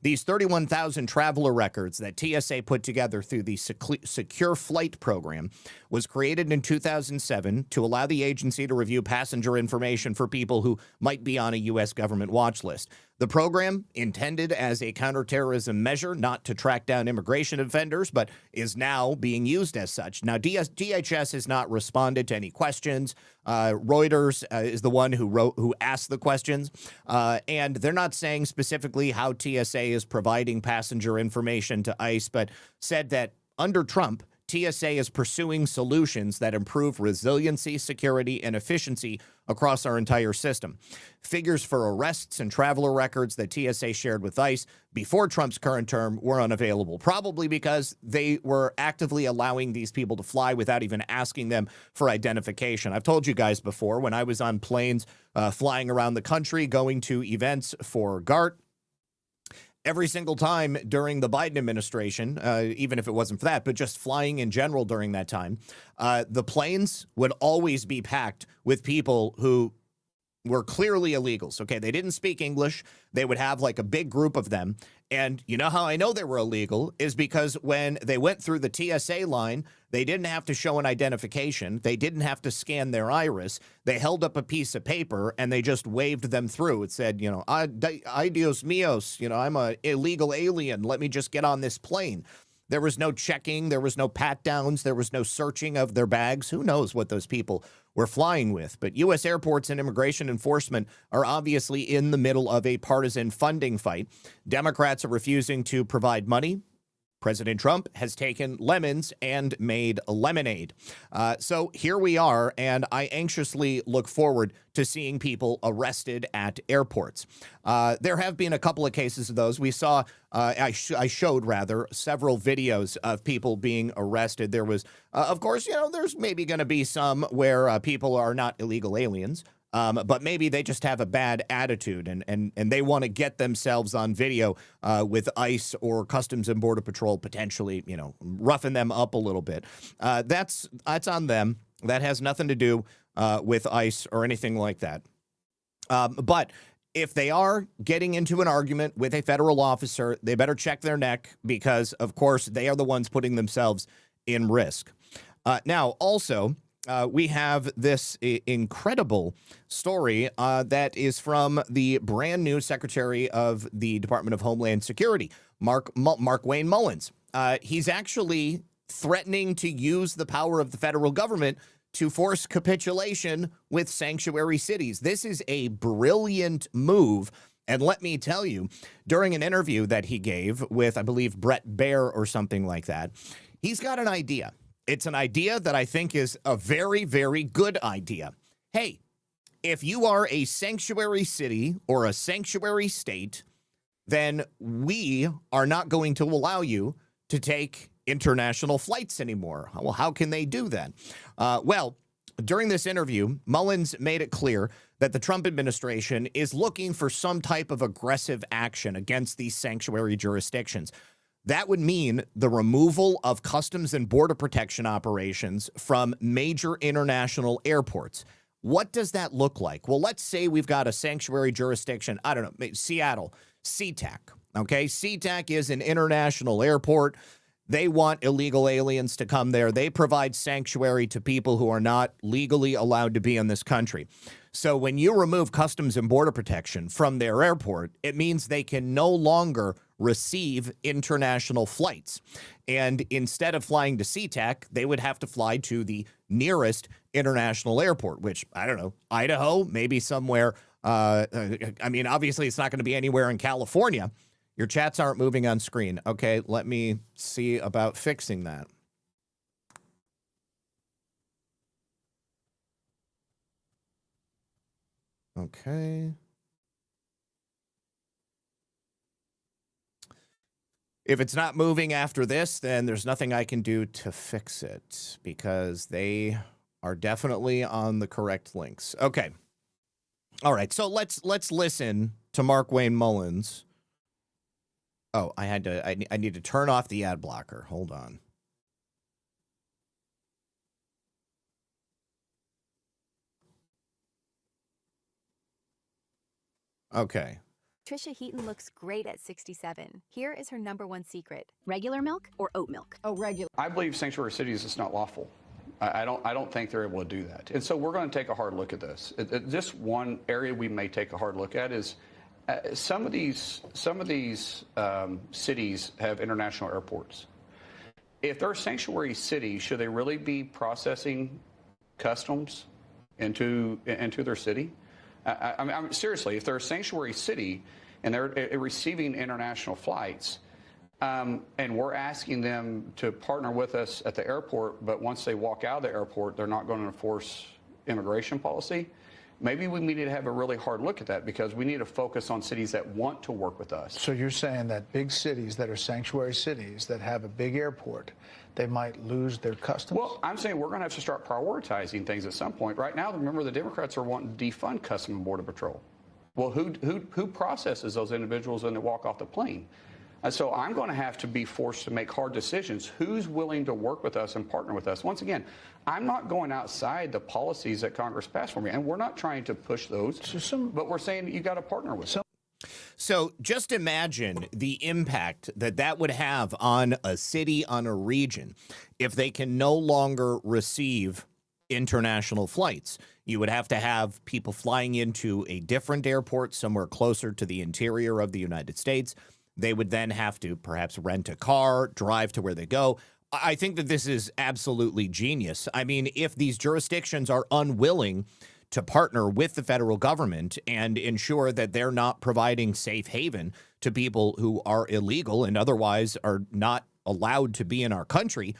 These 31,000 traveler records that TSA put together through the Secure Flight Program was created in 2007 to allow the agency to review passenger information for people who might be on a U.S. government watch list. The program, intended as a counterterrorism measure, not to track down immigration offenders, but is now being used as such. Now, DHS has not responded to any questions. Reuters is the one who asked the questions, and they're not saying specifically how TSA is providing passenger information to ICE, but said that under Trump, TSA is pursuing solutions that improve resiliency, security, and efficiency across our entire system. Figures for arrests and traveler records that TSA shared with ICE before Trump's current term were unavailable, probably because they were actively allowing these people to fly without even asking them for identification. I've told you guys before, when I was on planes flying around the country, going to events for GART, every single time during the Biden administration, even if it wasn't for that, but just flying in general during that time, the planes would always be packed with people who were clearly illegals. Okay, they didn't speak English. They would have like a big group of them. And you know how I know they were illegal is because when they went through the TSA line, they didn't have to show an identification. They didn't have to scan their iris. They held up a piece of paper and they just waved them through. It said, you know, ay Dios míos, you know, I'm an illegal alien. Let me just get on this plane. There was no checking. There was no pat downs. There was no searching of their bags. Who knows what those people were flying with? But U.S. airports and immigration enforcement are obviously in the middle of a partisan funding fight. Democrats are refusing to provide money. President Trump has taken lemons and made lemonade. So here we are, and I anxiously look forward to seeing people arrested at airports. There have been a couple of cases of those. We saw, I showed rather, several videos of people being arrested. There was, of course, you know, there's maybe going to be some where people are not illegal aliens. But maybe they just have a bad attitude and they want to get themselves on video with ICE or Customs and Border Patrol potentially, you know, roughing them up a little bit. That's on them. That has nothing to do with ICE or anything like that. But if they are getting into an argument with a federal officer, they better check their neck because, of course, they are the ones putting themselves in risk. Now, also, we have this incredible story that is from the brand new Secretary of the Department of Homeland Security, Markwayne Mullins. He's actually threatening to use the power of the federal government to force capitulation with sanctuary cities. This is a brilliant move. And let me tell you, during an interview that he gave with, I believe, Brett Baier or something like that, he's got an idea. It's an idea that I think is a very, very good idea. Hey, if you are a sanctuary city or a sanctuary state, then we are not going to allow you to take international flights anymore. Well, how can they do that? Well, during this interview, Mullins made it clear that the Trump administration is looking for some type of aggressive action against these sanctuary jurisdictions. That would mean the removal of customs and border protection operations from major international airports. What does that look like? Well, let's say we've got a sanctuary jurisdiction, I don't know, maybe Seattle, SeaTac, okay? SeaTac is an international airport. They want illegal aliens to come there. They provide sanctuary to people who are not legally allowed to be in this country. So when you remove customs and border protection from their airport, it means they can no longer receive international flights. And instead of flying to SeaTac, they would have to fly to the nearest international airport, which, I don't know, Idaho, maybe somewhere. I mean, obviously, it's not going to be anywhere in California. Your chats aren't moving on screen. Okay, let me see about fixing that. Okay. If it's not moving after this, then there's nothing I can do to fix it because they are definitely on the correct links. Okay. All right. So let's listen to Mark Wayne Mullins. Oh, I need to turn off the ad blocker. Hold on. Okay.
Trisha Heaton looks great at 67. Here is her #1 secret. Regular milk or oat milk?
Oh, regular.
I believe sanctuary cities is not lawful. I don't think they're able to do that. And so we're going to take a hard look at this. Just one area we may take a hard look at is some of these cities have international airports. If they're a sanctuary city, should they really be processing customs into their city? I mean, seriously, if they're a sanctuary city and they're receiving international flights, and we're asking them to partner with us at the airport, but once they walk out of the airport, they're not going to enforce immigration policy, maybe we need to have a really hard look at that because we need to focus on cities that want to work with us.
So you're saying that big cities that are sanctuary cities that have a big airport, they might lose their customs?
Well, I'm saying we're going to have to start prioritizing things at some point. Right now, remember, the Democrats are wanting to defund Customs and Border Patrol. Well, who processes those individuals when they walk off the plane? And so I'm going to have to be forced to make hard decisions. Who's willing to work with us and partner with us? Once again, I'm not going outside the policies that Congress passed for me, and we're not trying to push those, but we're saying you got to partner with them.
So just imagine the impact that would have on a city, on a region, if they can no longer receive international flights. You would have to have people flying into a different airport somewhere closer to the interior of the United States. They would then have to perhaps rent a car, drive to where they go. I think that this is absolutely genius. I mean, if these jurisdictions are unwilling to partner with the federal government and ensure that they're not providing safe haven to people who are illegal and otherwise are not allowed to be in our country,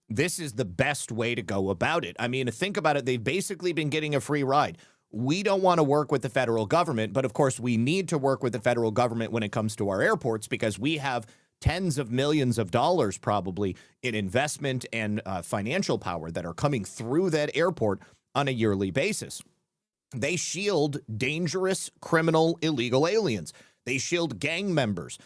this is the best way to go about it. I mean, think about it. They've basically been getting a free ride. We don't want to work with the federal government, but of course we need to work with the federal government when it comes to our airports because we have tens of millions of dollars probably in investment and financial power that are coming through that airport on a yearly basis. They shield dangerous, criminal, illegal aliens. They shield gang members.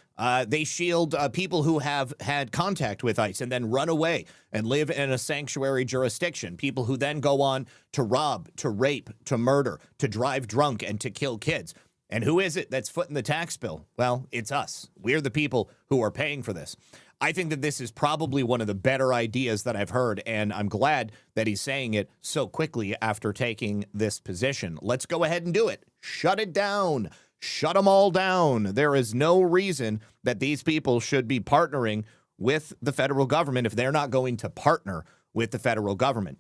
They shield people who have had contact with ICE and then run away and live in a sanctuary jurisdiction. People who then go on to rob, to rape, to murder, to drive drunk, and to kill kids. And who is it that's footing the tax bill? Well, it's us. We're the people who are paying for this. I think that this is probably one of the better ideas that I've heard, and I'm glad that he's saying it so quickly after taking this position. Let's go ahead and do it. Shut it down. Shut them all down. There is no reason that these people should be partnering with the federal government if they're not going to partner with the federal government.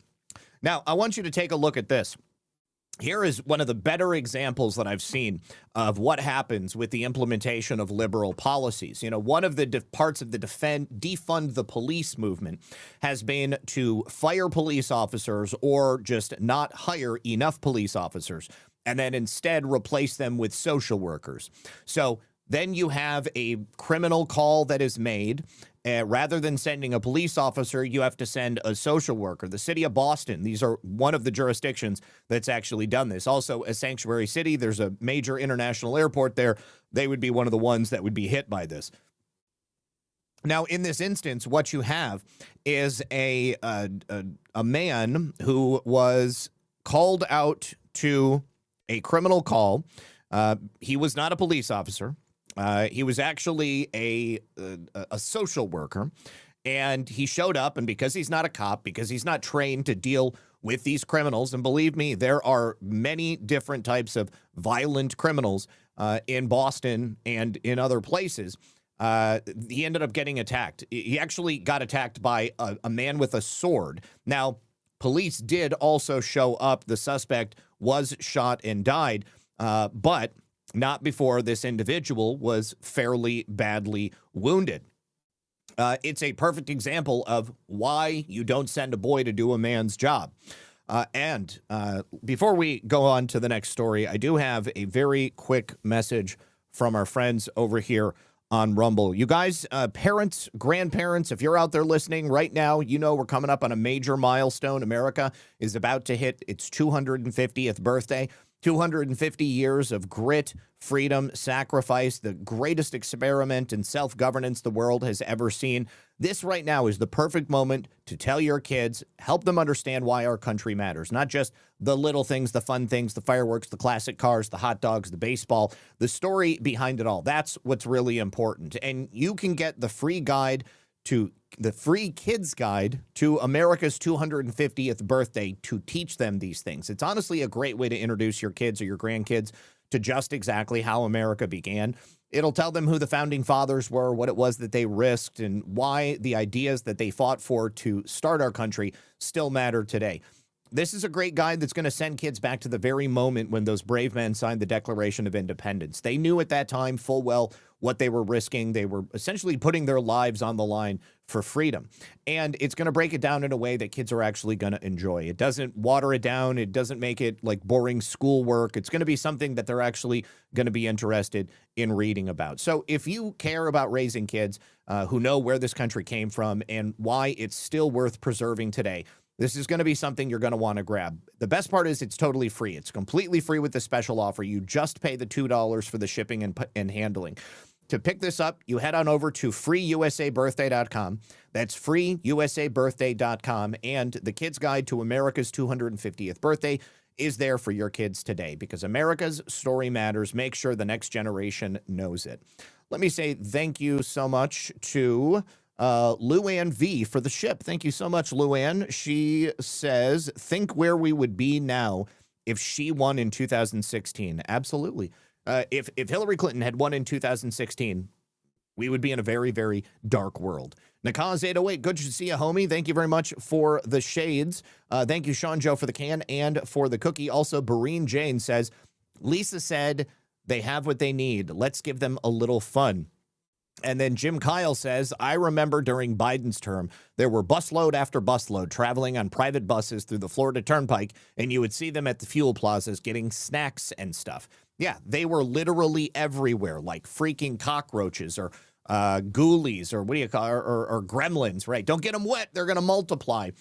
Now, I want you to take a look at this. Here is one of the better examples that I've seen of what happens with the implementation of liberal policies. You know, one of the parts of the defund the police movement has been to fire police officers or just not hire enough police officers and then instead replace them with social workers. So then you have a criminal call that is made. Rather than sending a police officer, you have to send a social worker. The city of Boston, these are one of the jurisdictions that's actually done this. Also, a sanctuary city, there's a major international airport there. They would be one of the ones that would be hit by this. Now, in this instance, what you have is a man who was called out to a criminal call. He was not a police officer. He was actually a social worker, and he showed up, and because he's not a cop, because he's not trained to deal with these criminals, and believe me, there are many different types of violent criminals in Boston and in other places, he ended up getting attacked. He actually got attacked by a man with a sword. Now, police did also show up. The suspect was shot and died, but not before this individual was fairly badly wounded. It's a perfect example of why you don't send a boy to do a man's job. And before we go on to the next story, I do have a very quick message from our friends over here on Rumble. You guys, parents, grandparents, if you're out there listening right now, you know we're coming up on a major milestone. America is about to hit its 250th birthday. 250 years of grit, freedom, sacrifice, the greatest experiment in self-governance the world has ever seen. This right now is the perfect moment to tell your kids, help them understand why our country matters. Not just the little things, the fun things, the fireworks, the classic cars, the hot dogs, the baseball, the story behind it all. That's what's really important. And you can get the free guide to the free kids guide to America's 250th birthday to teach them these things. It's honestly a great way to introduce your kids or your grandkids to just exactly how America began. It'll tell them who the founding fathers were, what it was that they risked, and why the ideas that they fought for to start our country still matter today. This is a great guide that's going to send kids back to the very moment when those brave men signed the Declaration of Independence. They knew at that time full well what they were risking. They were essentially putting their lives on the line for freedom. And it's going to break it down in a way that kids are actually going to enjoy. It doesn't water it down. It doesn't make it like boring schoolwork. It's going to be something that they're actually going to be interested in reading about. So if you care about raising kids who know where this country came from and why it's still worth preserving today, this is going to be something you're going to want to grab. The best part is it's totally free. It's completely free with the special offer. You just pay the $2 for the shipping and handling. To pick this up, you head on over to freeusabirthday.com. That's freeusabirthday.com. And the Kids Guide to America's 250th birthday is there for your kids today, because America's story matters. Make sure the next generation knows it. Let me say thank you so much to Luann V for the ship. Thank you so much, Luann. She says, think where we would be now if she won in 2016. Absolutely. If Hillary Clinton had won in 2016, we would be in a very, very dark world. Nakaz 808, good to see you, homie. Thank you very much for the shades. Thank you, Sean Joe, for the can and for the cookie. Also, Bareen Jane says, Lisa said they have what they need. Let's give them a little fun. And then Jim Kyle says, I remember during Biden's term, there were busload after busload traveling on private buses through the Florida Turnpike, and you would see them at the fuel plazas getting snacks and stuff. Yeah, they were literally everywhere, like freaking cockroaches or ghoulies or what do you call it, or gremlins, right? Don't get them wet. They're going to multiply.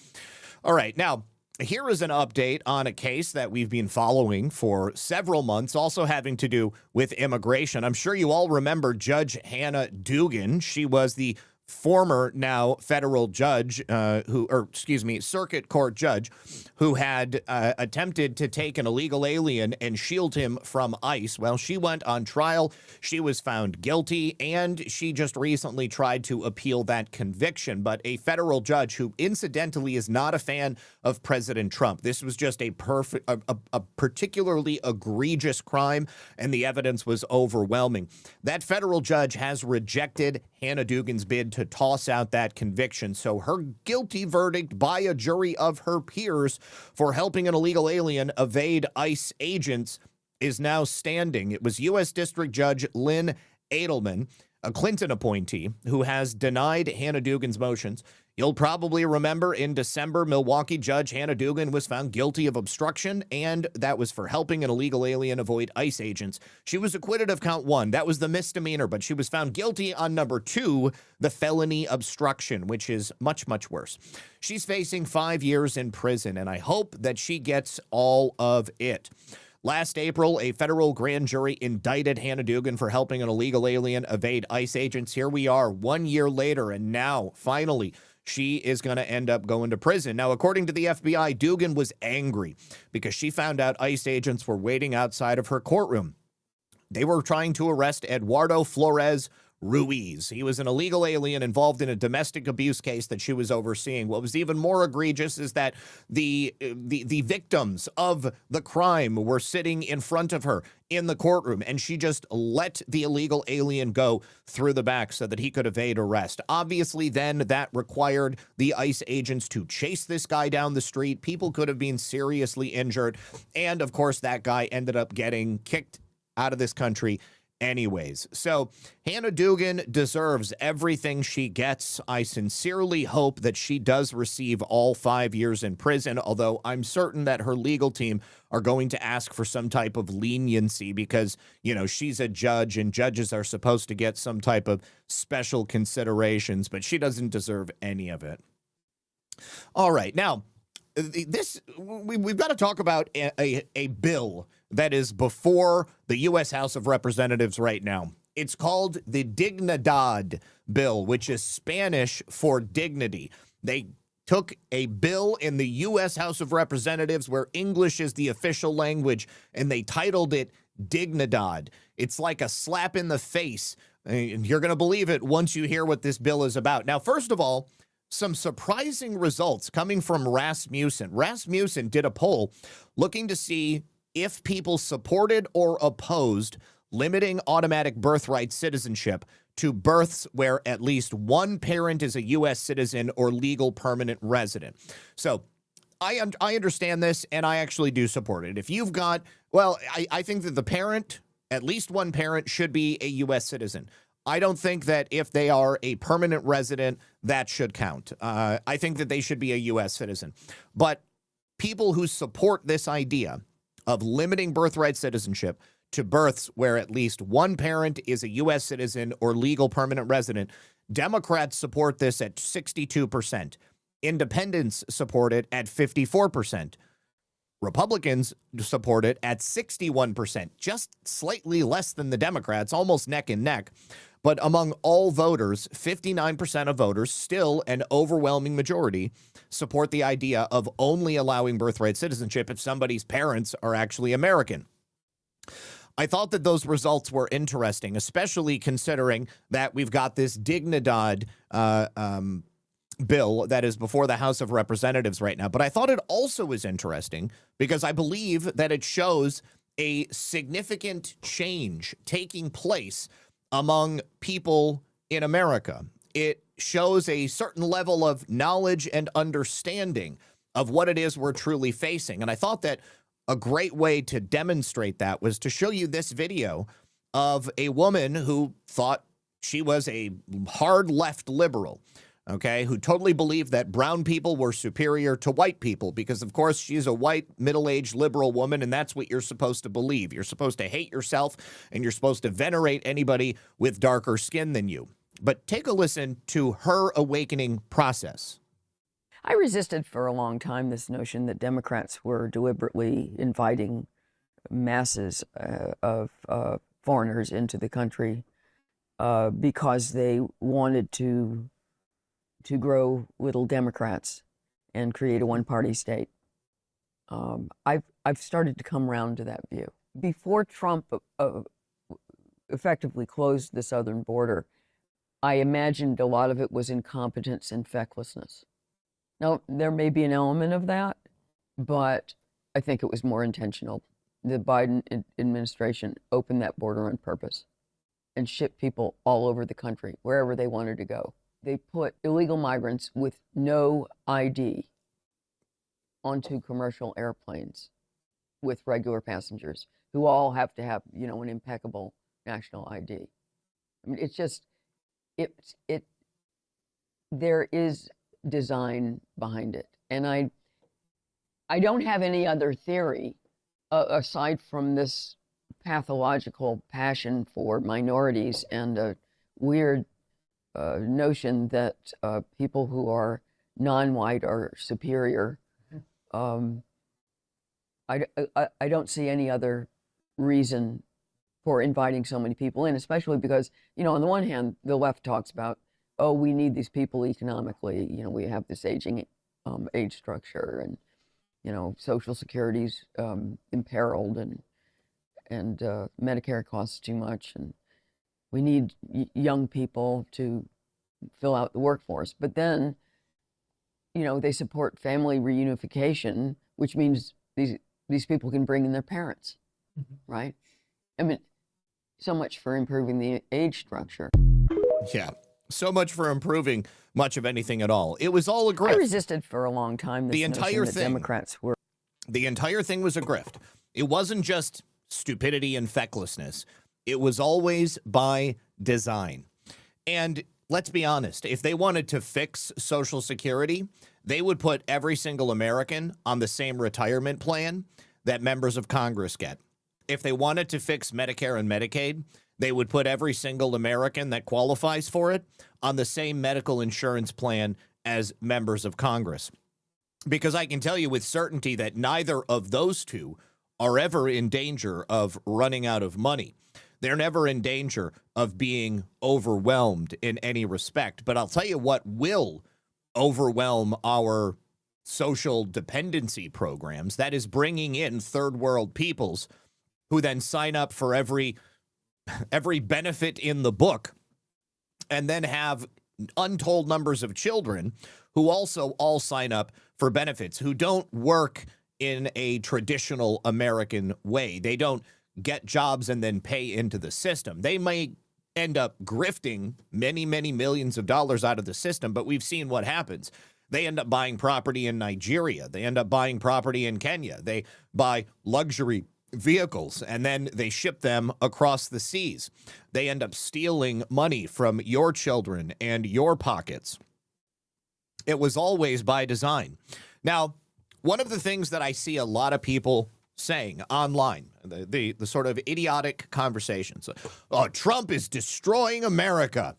All right, now, here is an update on a case that we've been following for several months, also having to do with immigration. I'm sure you all remember Judge Hannah Dugan. She was the former now federal judge circuit court judge who had attempted to take an illegal alien and shield him from ICE. Well, she went on trial. She was found guilty, and she just recently tried to appeal that conviction. But a federal judge who incidentally is not a fan of President Trump. This was just a particularly egregious crime, and the evidence was overwhelming. That federal judge has rejected Hannah Dugan's bid to toss out that conviction. So her guilty verdict by a jury of her peers for helping an illegal alien evade ICE agents is now standing. It was U.S. District Judge Lynn Edelman, a Clinton appointee, who has denied Hannah Dugan's motions. You'll probably remember in December, Milwaukee Judge Hannah Dugan was found guilty of obstruction, and that was for helping an illegal alien avoid ICE agents. She was acquitted of count 1. That was the misdemeanor, but she was found guilty on number 2, the felony obstruction, which is much, much worse. She's facing 5 years in prison, and I hope that she gets all of it. Last April, a federal grand jury indicted Hannah Dugan for helping an illegal alien evade ICE agents. Here we are 1 year later, and now, finally, she is going to end up going to prison. Now, according to the FBI, Dugan was angry because she found out ICE agents were waiting outside of her courtroom. They were trying to arrest Eduardo Flores Ruiz. He was an illegal alien involved in a domestic abuse case that she was overseeing. What was even more egregious is that the victims of the crime were sitting in front of her in the courtroom, and she just let the illegal alien go through the back so that he could evade arrest. Obviously, then that required the ICE agents to chase this guy down the street. People could have been seriously injured. And of course, that guy ended up getting kicked out of this country anyways. So Hannah Dugan deserves everything she gets. I sincerely hope that she does receive all 5 years in prison, although I'm certain that her legal team are going to ask for some type of leniency because, you know, she's a judge and judges are supposed to get some type of special considerations, but she doesn't deserve any of it. All right. Now, we've got to talk about a bill that is before the U.S. House of Representatives right now. It's called the Dignidad bill, which is Spanish for dignity. They took a bill in the U.S. House of Representatives where English is the official language, and they titled it Dignidad. It's like a slap in the face, and you're going to believe it once you hear what this bill is about. Now, first of all, some surprising results coming from Rasmussen. Rasmussen did a poll looking to see if people supported or opposed limiting automatic birthright citizenship to births where at least one parent is a U.S. citizen or legal permanent resident. So I understand this, and I actually do support it. If you've got, well, I think that the parent, at least one parent, should be a U.S. citizen. I don't think that if they are a permanent resident, that should count. I think that they should be a U.S. citizen. But people who support this idea of limiting birthright citizenship to births where at least one parent is a U.S. citizen or legal permanent resident, Democrats support this at 62%. Independents support it at 54%. Republicans support it at 61%, just slightly less than the Democrats, almost neck and neck. But among all voters, 59% of voters, still an overwhelming majority, support the idea of only allowing birthright citizenship if somebody's parents are actually American. I thought that those results were interesting, especially considering that we've got this Dignidad bill that is before the House of Representatives right now. But I thought it also was interesting because I believe that it shows a significant change taking place among people in America. It shows a certain level of knowledge and understanding of what it is we're truly facing. And I thought that a great way to demonstrate that was to show you this video of a woman who thought she was a hard left liberal, okay, who totally believed that brown people were superior to white people because, of course, she's a white, middle-aged liberal woman, and that's what you're supposed to believe. You're supposed to hate yourself, and you're supposed to venerate anybody with darker skin than you. But take a listen to her awakening process.
I resisted for a long time this notion that Democrats were deliberately inviting masses of foreigners into the country because they wanted to grow little Democrats and create a one-party state. I've started to come around to that view. Before Trump effectively closed the southern border, I imagined a lot of it was incompetence and fecklessness. Now, there may be an element of that, but I think it was more intentional. The Biden administration opened that border on purpose and shipped people all over the country, wherever they wanted to go. They put illegal migrants with no ID onto commercial airplanes with regular passengers who all have to have, you know, an impeccable national ID. I mean, it's just, there is design behind it. And I don't have any other theory aside from this pathological passion for minorities and a weird notion that people who are non-white are superior. I don't see any other reason for inviting so many people in, especially because, you know, on the one hand, the left talks about, oh, we need these people economically. You know, we have this aging age structure, and, you know, Social Security's imperiled, and Medicare costs too much, and we need young people to fill out the workforce. But then, you know, they support family reunification, which means these people can bring in their parents, right? I mean, so much for improving the age structure.
Yeah, so much for improving much of anything at all. It was all a grift.
I resisted for a long time this notion that Democrats were.
The entire thing was a grift. It wasn't just stupidity and fecklessness. It was always by design. And let's be honest, if they wanted to fix Social Security, they would put every single American on the same retirement plan that members of Congress get. If they wanted to fix Medicare and Medicaid, they would put every single American that qualifies for it on the same medical insurance plan as members of Congress. Because I can tell you with certainty that neither of those two are ever in danger of running out of money. They're never in danger of being overwhelmed in any respect. But I'll tell you what will overwhelm our social dependency programs. That is bringing in third world peoples who then sign up for every benefit in the book and then have untold numbers of children who also all sign up for benefits, who don't work in a traditional American way. They don't get jobs and then pay into the system. They may end up grifting many, many millions of dollars out of the system, but we've seen what happens. They end up buying property in Nigeria. They end up buying property in Kenya. They buy luxury vehicles and then they ship them across the seas. They end up stealing money from your children and your pockets. It was always by design. Now, one of the things that I see a lot of people saying online, the sort of idiotic conversations, oh, Trump is destroying America.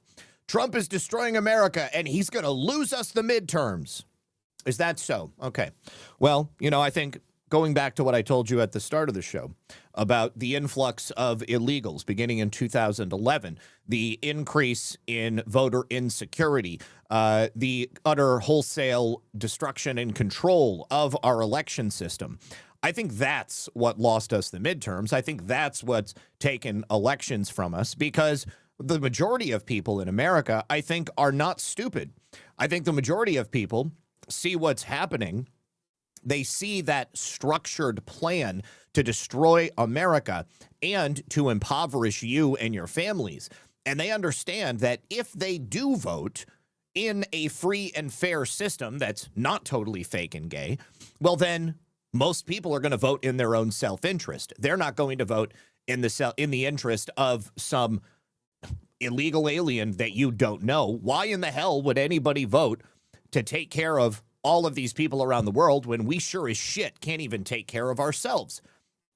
Trump is destroying America, and he's going to lose us the midterms. Is that so? Okay. Well, I think going back to what I told you at the start of the show about the influx of illegals beginning in 2011, the increase in voter insecurity, the utter wholesale destruction and control of our election system. I think that's what lost us the midterms. I think that's what's taken elections from us, because the majority of people in America, I think, are not stupid. I think the majority of people see what's happening. They see that structured plan to destroy America and to impoverish you and your families. And they understand that if they do vote in a free and fair system that's not totally fake and gay, well, then most people are going to vote in their own self-interest. They're not going to vote in the interest of some illegal alien that you don't know. Why in the hell would anybody vote to take care of all of these people around the world when we sure as shit can't even take care of ourselves?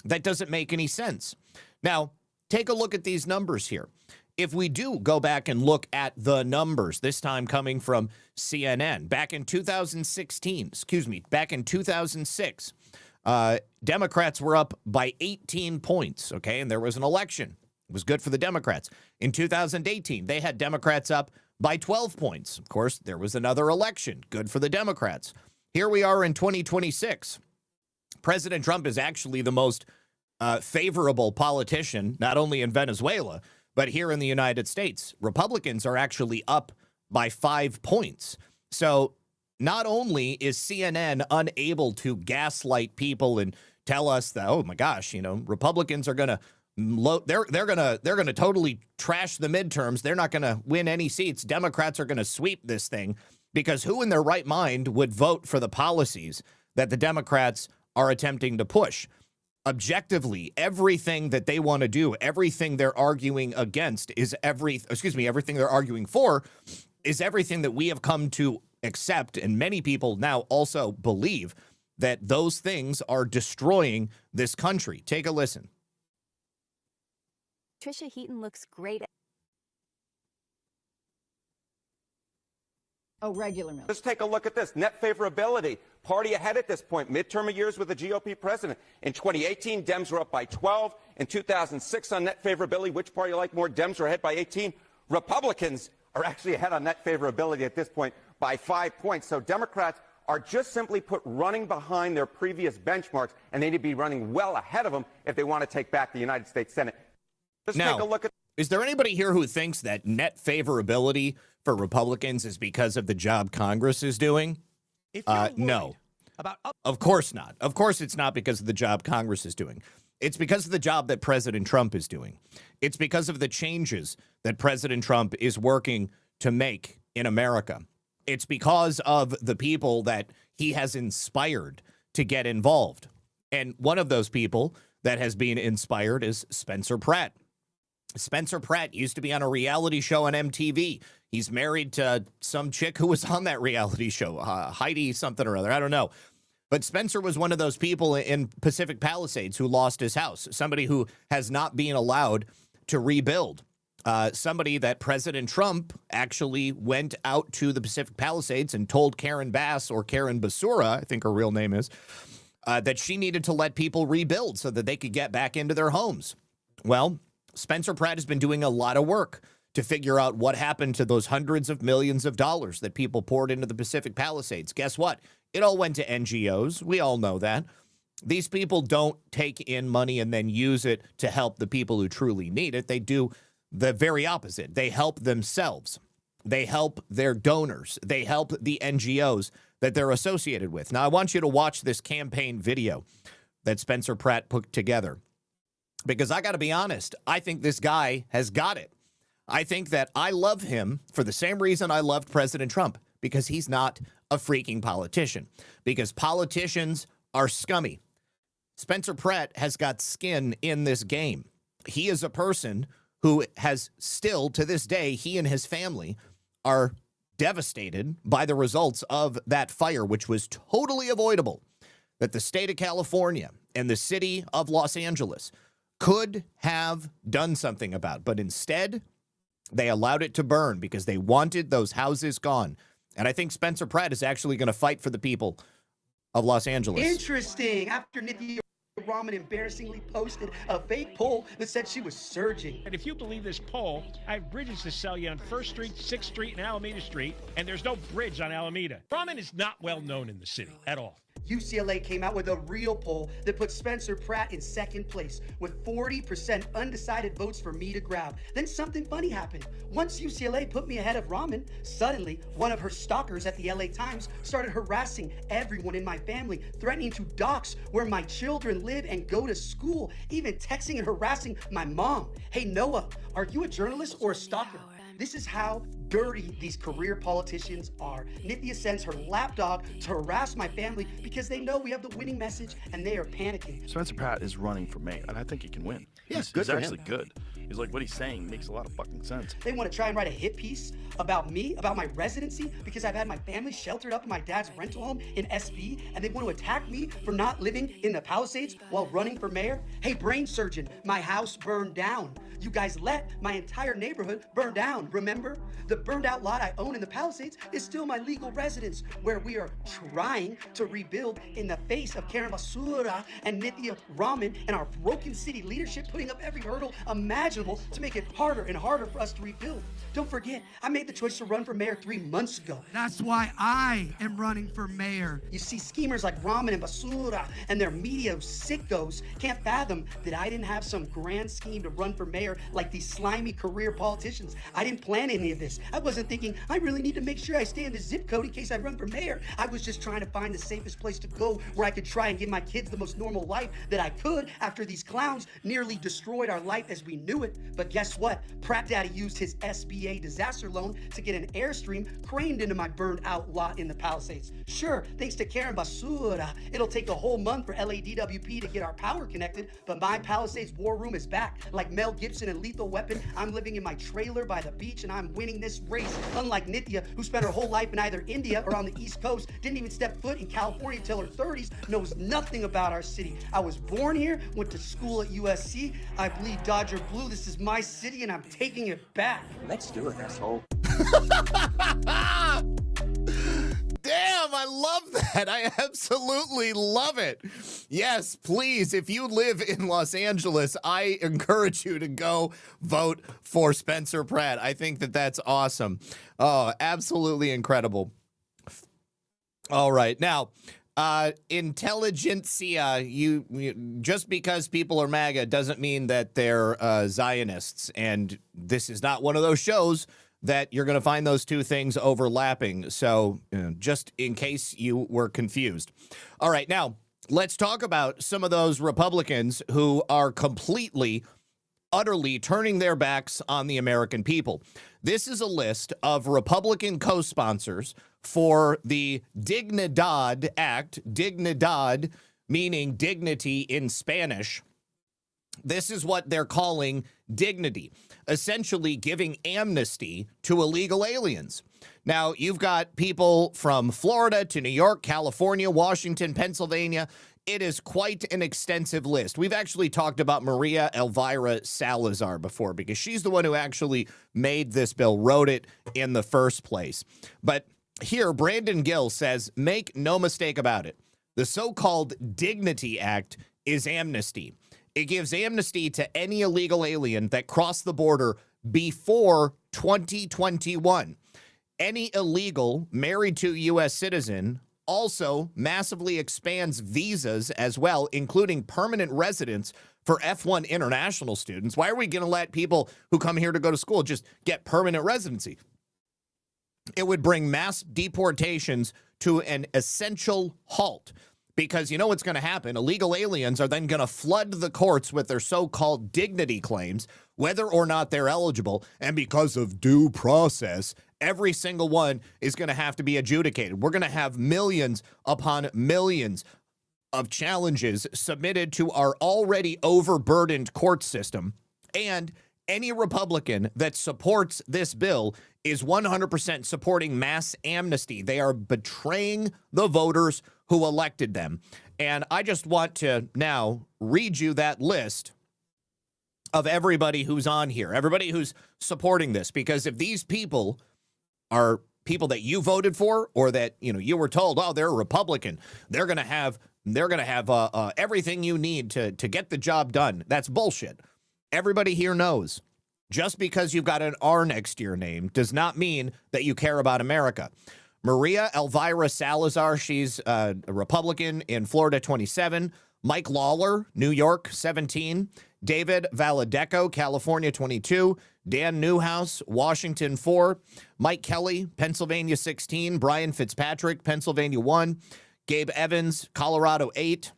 That doesn't make any sense. Now, take a look at these numbers here. If we do go back and look at the numbers, this time coming from CNN, back in 2006, Democrats were up by 18 points, okay? And there was an election. It was good for the Democrats. In 2018, they had Democrats up by 12 points. Of course, there was another election. Good for the Democrats. Here we are in 2026. President Trump is actually the most favorable politician, not only in Venezuela, but here in the United States. Republicans are actually up by 5 points. So not only is CNN unable to gaslight people and tell us that, oh my gosh, Republicans are going to they're going to totally trash the midterms. They're not going to win any seats. Democrats are going to sweep this thing, because who in their right mind would vote for the policies that the Democrats are attempting to push? Objectively, everything that they want to do, everything they're arguing against everything they're arguing for is everything that we have come to accept. And many people now also believe that those things are destroying this country. Take a listen.
Trisha Heaton looks great.
Oh, regular milk. Let's take a look at this. Net favorability. Party ahead at this point. Midterm years with the GOP president. In 2018, Dems were up by 12. In 2006 on net favorability, which party you like more? Dems are ahead by 18. Republicans are actually ahead on net favorability at this point by 5 points. So Democrats are just simply running behind their previous benchmarks, and they need to be running well ahead of them if they want to take back the United States Senate. Let's take a look at.
Is there anybody here who thinks that net favorability for Republicans is because of the job Congress is doing? No. Of course not. Of course it's not because of the job Congress is doing. It's because of the job that President Trump is doing. It's because of the changes that President Trump is working to make in America. It's because of the people that he has inspired to get involved. And one of those people that has been inspired is Spencer Pratt. Spencer Pratt used to be on a reality show on MTV. He's married to some chick who was on that reality show, Heidi something or other. I don't know. But Spencer was one of those people in Pacific Palisades who lost his house, somebody who has not been allowed to rebuild. Somebody that President Trump actually went out to the Pacific Palisades and told Karen Bass, or Karen Basura, I think her real name is, that she needed to let people rebuild so that they could get back into their homes. Well, Spencer Pratt has been doing a lot of work to figure out what happened to those hundreds of millions of dollars that people poured into the Pacific Palisades. Guess what? It all went to NGOs. We all know that. These people don't take in money and then use it to help the people who truly need it. They do the very opposite. They help themselves. They help their donors. They help the NGOs that they're associated with. Now, I want you to watch this campaign video that Spencer Pratt put together, because I got to be honest, I think this guy has got it. I think that I love him for the same reason I loved President Trump, because he's not a freaking politician, because politicians are scummy. Spencer Pratt has got skin in this game. He is a person who has still, to this day, he and his family are devastated by the results of that fire, which was totally avoidable, that the state of California and the city of Los Angeles could have done something about. But instead, they allowed it to burn because they wanted those houses gone. And I think Spencer Pratt is actually going to fight for the people of Los Angeles.
Interesting. After Nithya Raman embarrassingly posted a fake poll that said she was surging.
And if you believe this poll, I have bridges to sell you on 1st Street, 6th Street, and Alameda Street, and there's no bridge on Alameda. Raman is not well known in the city at all.
UCLA came out with a real poll that put Spencer Pratt in second place with 40% undecided votes for me to grab. Then something funny happened. Once UCLA put me ahead of Raman, suddenly one of her stalkers at the LA Times started harassing everyone in my family, threatening to dox where my children live and go to school, even texting and harassing my mom. Hey Noah, are you a journalist or a stalker? This is how dirty these career politicians are. Nithya sends her lapdog to harass my family because they know we have the winning message and they are panicking.
Spencer Pratt is running for mayor, and I think he can win.
Yeah,
he's
good for
actually
him.
good. He's like, what he's saying makes a lot of fucking sense.
They want to try and write a hit piece about me, about my residency, because I've had my family sheltered up in my dad's rental home in SB, and they want to attack me for not living in the Palisades while running for mayor. Hey, brain surgeon, my house burned down. You guys let my entire neighborhood burn down, remember? The burned out lot I own in the Palisades is still my legal residence, where we are trying to rebuild in the face of Karen Basura and Nithya Raman and our broken city leadership putting up every hurdle imaginable to make it harder and harder for us to rebuild. Don't forget, I made the choice to run for mayor 3 months ago.
That's why I am running for mayor.
You see, schemers like Raman and Basura and their media sickos can't fathom that I didn't have some grand scheme to run for mayor like these slimy career politicians. I didn't plan any of this. I wasn't thinking, I really need to make sure I stay in the zip code in case I run for mayor. I was just trying to find the safest place to go where I could try and give my kids the most normal life that I could after these clowns nearly destroyed our life as we knew it. But guess what? Pratt Daddy used his SBA disaster loan to get an Airstream craned into my burned out lot in the Palisades. Sure, thanks to Karen Basura, it'll take a whole month for LADWP to get our power connected, but my Palisades war room is back. Like Mel Gibson and Lethal Weapon, I'm living in my trailer by the beach and I'm winning this race. Unlike Nithya, who spent her whole life in either India or on the East Coast, didn't even step foot in California until her 30s, knows nothing about our city. I was born here, went to school at USC, I bleed Dodger blue, this is my city and I'm taking it back.
Let's do it, asshole.
Damn, I love that. I absolutely love it. Yes, please, if you live in Los Angeles, I encourage you to go vote for Spencer Pratt. I think that that's awesome. Oh, absolutely incredible. All right. Now, intelligentsia, you just because people are MAGA doesn't mean that they're Zionists. And this is not one of those shows that you're going to find those two things overlapping. So just in case you were confused. All right, now let's talk about some of those Republicans who are completely, utterly turning their backs on the American people. This is a list of Republican co-sponsors for the Dignidad Act, Dignidad meaning dignity in Spanish. This is what they're calling dignity, essentially giving amnesty to illegal aliens. Now, you've got people from Florida to New York, California, Washington, Pennsylvania. It is quite an extensive list. We've actually talked about Maria Elvira Salazar before because she's the one who actually made this bill, wrote it in the first place. But here, Brandon Gill says, make no mistake about it. The so-called Dignity Act is amnesty. It gives amnesty to any illegal alien that crossed the border before 2021. Any illegal married to a U.S. citizen also massively expands visas as well, including permanent residence for F1 international students. Why are we going to let people who come here to go to school just get permanent residency? It would bring mass deportations to an essential halt. Because you know what's going to happen? Illegal aliens are then going to flood the courts with their so-called dignity claims, whether or not they're eligible. And because of due process, every single one is going to have to be adjudicated. We're going to have millions upon millions of challenges submitted to our already overburdened court system. And any Republican that supports this bill is 100% supporting mass amnesty. They are betraying the voters who elected them. And I just want to now read you that list of everybody who's on here, everybody who's supporting this, because if these people are people that you voted for, or that, you know, you were told, oh, they're a Republican, they're going to have everything you need to get the job done. That's bullshit. Everybody here knows just because you've got an R next to your name does not mean that you care about America. Maria Elvira Salazar, she's a Republican in Florida, 27. Mike Lawler, New York, 17. David Valadeco, California, 22. Dan Newhouse, Washington, 4. Mike Kelly, Pennsylvania, 16. Brian Fitzpatrick, Pennsylvania, 1. Gabe Evans, Colorado, 8.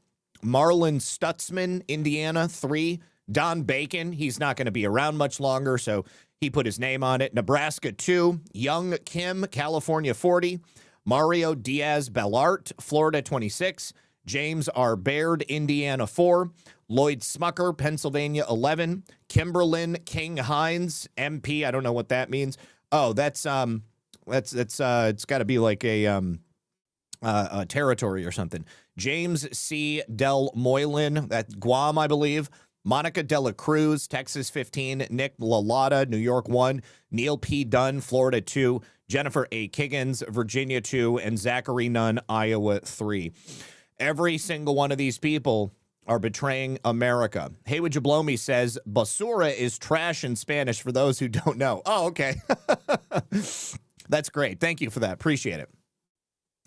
Marlon Stutzman, Indiana, 3. Don Bacon, he's not going to be around much longer, so he put his name on it. Nebraska, 2. Young Kim, California, 40. Mario Diaz-Balart, Florida, 26. James R. Baird, Indiana, 4. Lloyd Smucker, Pennsylvania, 11. Kimberlyn King Hines, MP. I don't know what that means. Oh, it's got to be like a territory or something. James C. Del Moylan, that's Guam, I believe. Monica Dela Cruz, Texas, 15. Nick Lalata, New York, 1. Neil P. Dunn, Florida, 2. Jennifer A. Kiggins, Virginia, 2. And Zachary Nunn, Iowa, 3. Every single one of these people are betraying America. Hey, Would You Blow Me says, basura is trash in Spanish for those who don't know. Oh, okay. That's great. Thank you for that. Appreciate it.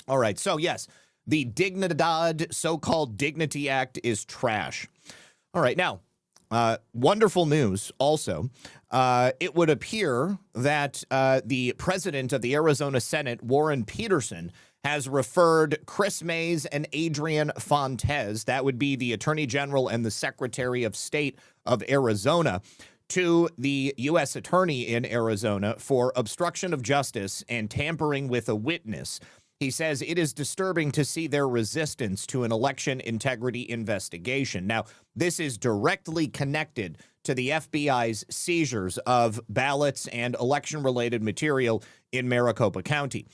All right. So, yes, the Dignidad, so-called Dignity Act is trash. All right. Now, wonderful news also. It would appear that the president of the Arizona Senate, Warren Peterson, has referred Chris Mays and Adrian Fontes, that would be the Attorney General and the Secretary of State of Arizona, to the U.S. Attorney in Arizona for obstruction of justice and tampering with a witness. He says it is disturbing to see their resistance to an election integrity investigation. Now, this is directly connected to the FBI's seizures of ballots and election-related material in Maricopa County.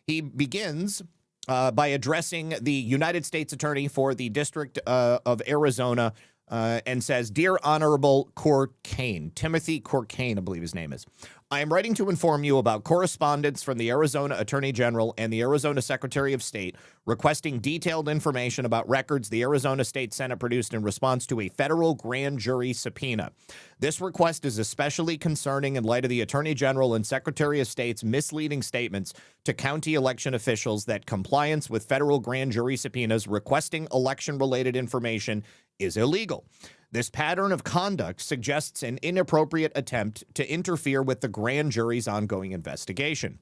He begins by addressing the United States Attorney for the District of Arizona and says, Dear Honorable Courcaine, Timothy Courcaine, I believe his name is, I am writing to inform you about correspondence from the Arizona Attorney General and the Arizona Secretary of State requesting detailed information about records the Arizona State Senate produced in response to a federal grand jury subpoena. This request is especially concerning in light of the Attorney General and Secretary of State's misleading statements to county election officials that compliance with federal grand jury subpoenas requesting election-related information is illegal. This pattern of conduct suggests an inappropriate attempt to interfere with the grand jury's ongoing investigation.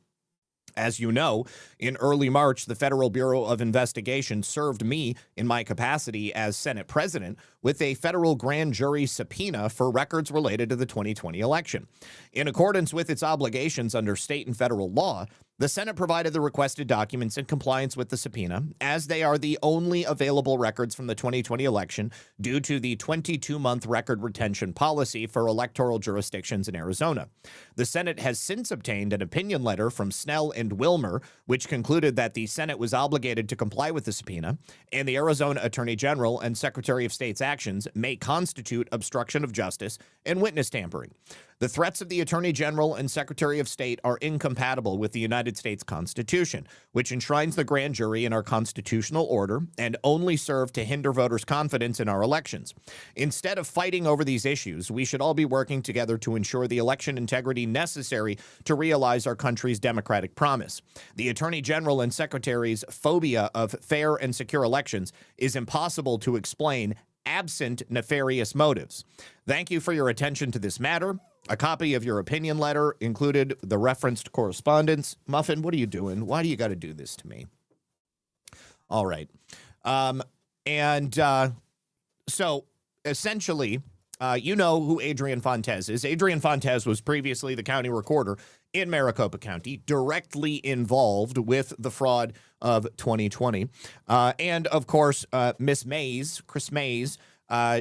As you know, in early March, the Federal Bureau of Investigation served me in my capacity as Senate President with a federal grand jury subpoena for records related to the 2020 election. In accordance with its obligations under state and federal law, The Senate provided the requested documents in compliance with the subpoena, as they are the only available records from the 2020 election due to the 22-month record retention policy for electoral jurisdictions in Arizona. The Senate has since obtained an opinion letter from Snell and Wilmer, which concluded that the Senate was obligated to comply with the subpoena, and the Arizona Attorney General and Secretary of State's actions may constitute obstruction of justice and witness tampering. The threats of the Attorney General and Secretary of State are incompatible with the United States Constitution, which enshrines the grand jury in our constitutional order and only serve to hinder voters' confidence in our elections. Instead of fighting over these issues, we should all be working together to ensure the election integrity necessary to realize our country's democratic promise. The Attorney General and Secretary's phobia of fair and secure elections is impossible to explain absent nefarious motives. Thank you for your attention to this matter. A copy of your opinion letter included the referenced correspondence. Muffin, what are you doing? Why do you got to do this to me? All right. So essentially, you know who Adrian Fontes is. Adrian Fontes was previously the county recorder in Maricopa County, directly involved with the fraud of 2020. And of course, Miss Mays, Chris Mays,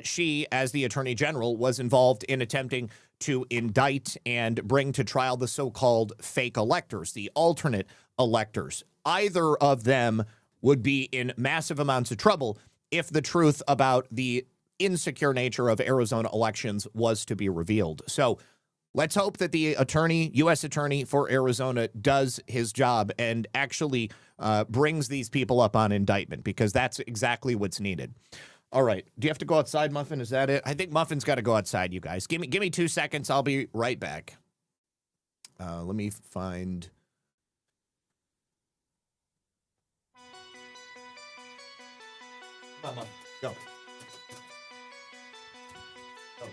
she, as the Attorney General, was involved in attempting to indict and bring to trial the so-called fake electors, the alternate electors. Either of them would be in massive amounts of trouble if the truth about the insecure nature of Arizona elections was to be revealed. So let's hope that the U.S. Attorney for Arizona does his job and actually brings these people up on indictment, because that's exactly what's needed. All right. Do you have to go outside, Muffin? Is that it? I think Muffin's got to go outside, you guys. Give me 2 seconds. I'll be right back. Let me find... Come on, Muffin. Go. Go.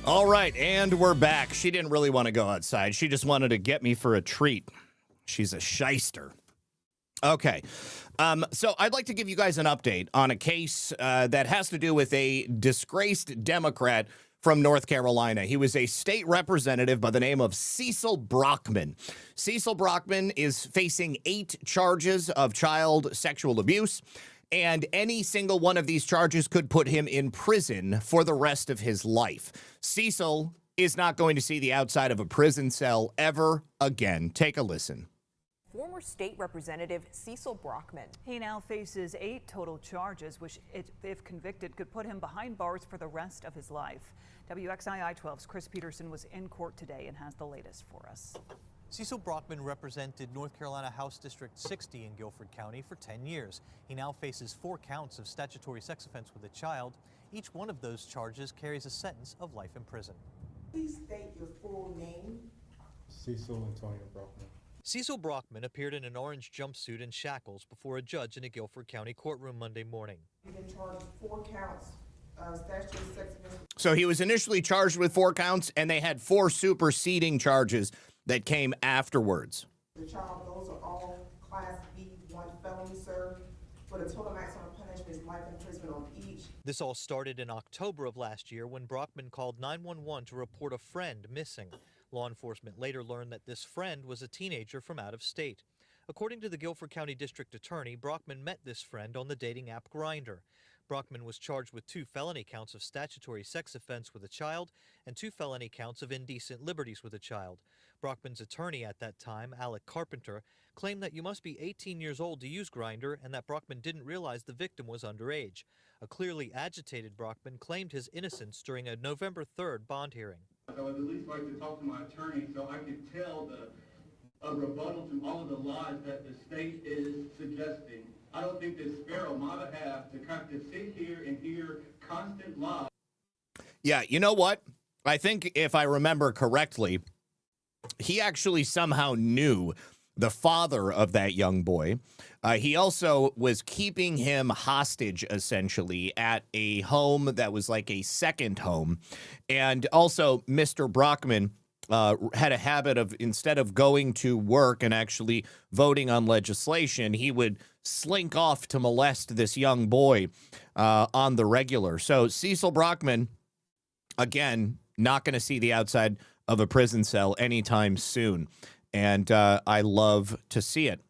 All right, and we're back. She didn't really want to go outside. She just wanted to get me for a treat. She's a shyster. Okay, so I'd like to give you guys an update on a case that has to do with a disgraced Democrat from North Carolina. He was a state representative by the name of Cecil Brockman. Cecil Brockman is facing 8 charges of child sexual abuse, and any single one of these charges could put him in prison for the rest of his life. Cecil is not going to see the outside of a prison cell ever again. Take a listen.
Former state representative Cecil Brockman.
He now faces 8 total charges, which, if convicted, could put him behind bars for the rest of his life. WXII 12's Chris Peterson was in court today and has the latest for us.
Cecil Brockman represented North Carolina House District 60 in Guilford County for 10 years. He now faces 4 counts of statutory sex offense with a child. Each one of those charges carries a sentence of life in prison.
Please state your full name.
Cecil Antonio Brockman. Cecil Brockman appeared in an orange jumpsuit and shackles before a judge in a Guilford County courtroom Monday morning.
You've been charged 4 counts of statutory sex offense.
So he was initially charged with 4 counts, and they had 4 superseding charges that came afterwards.
The child, those are all Class B1 felonies, sir. For the total maximum punishment is life imprisonment on each.
This all started in October of last year when Brockman called 911 to report a friend missing. Law enforcement later learned that this friend was a teenager from out of state. According to the Guilford County District Attorney, Brockman met this friend on the dating app Grindr. Brockman was charged with 2 felony counts of statutory sex offense with a child and 2 felony counts of indecent liberties with a child. Brockman's attorney at that time, Alec Carpenter, claimed that you must be 18 years old to use Grindr and that Brockman didn't realize the victim was underage. A clearly agitated Brockman claimed his innocence during a November 3rd bond hearing.
I would at least like to talk to my attorney so I could tell a rebuttal to all of the lies that the state is suggesting. I don't think it's fair on my behalf to sit here and hear constant lies.
Yeah, you know what? I think if I remember correctly, he actually somehow knew the father of that young boy. He also was keeping him hostage, essentially, at a home that was like a second home. And also, Mr. Brockman had a habit of, instead of going to work and actually voting on legislation, he would slink off to molest this young boy on the regular. So Cecil Brockman, again, not going to see the outside of a prison cell anytime soon. And I love to see it.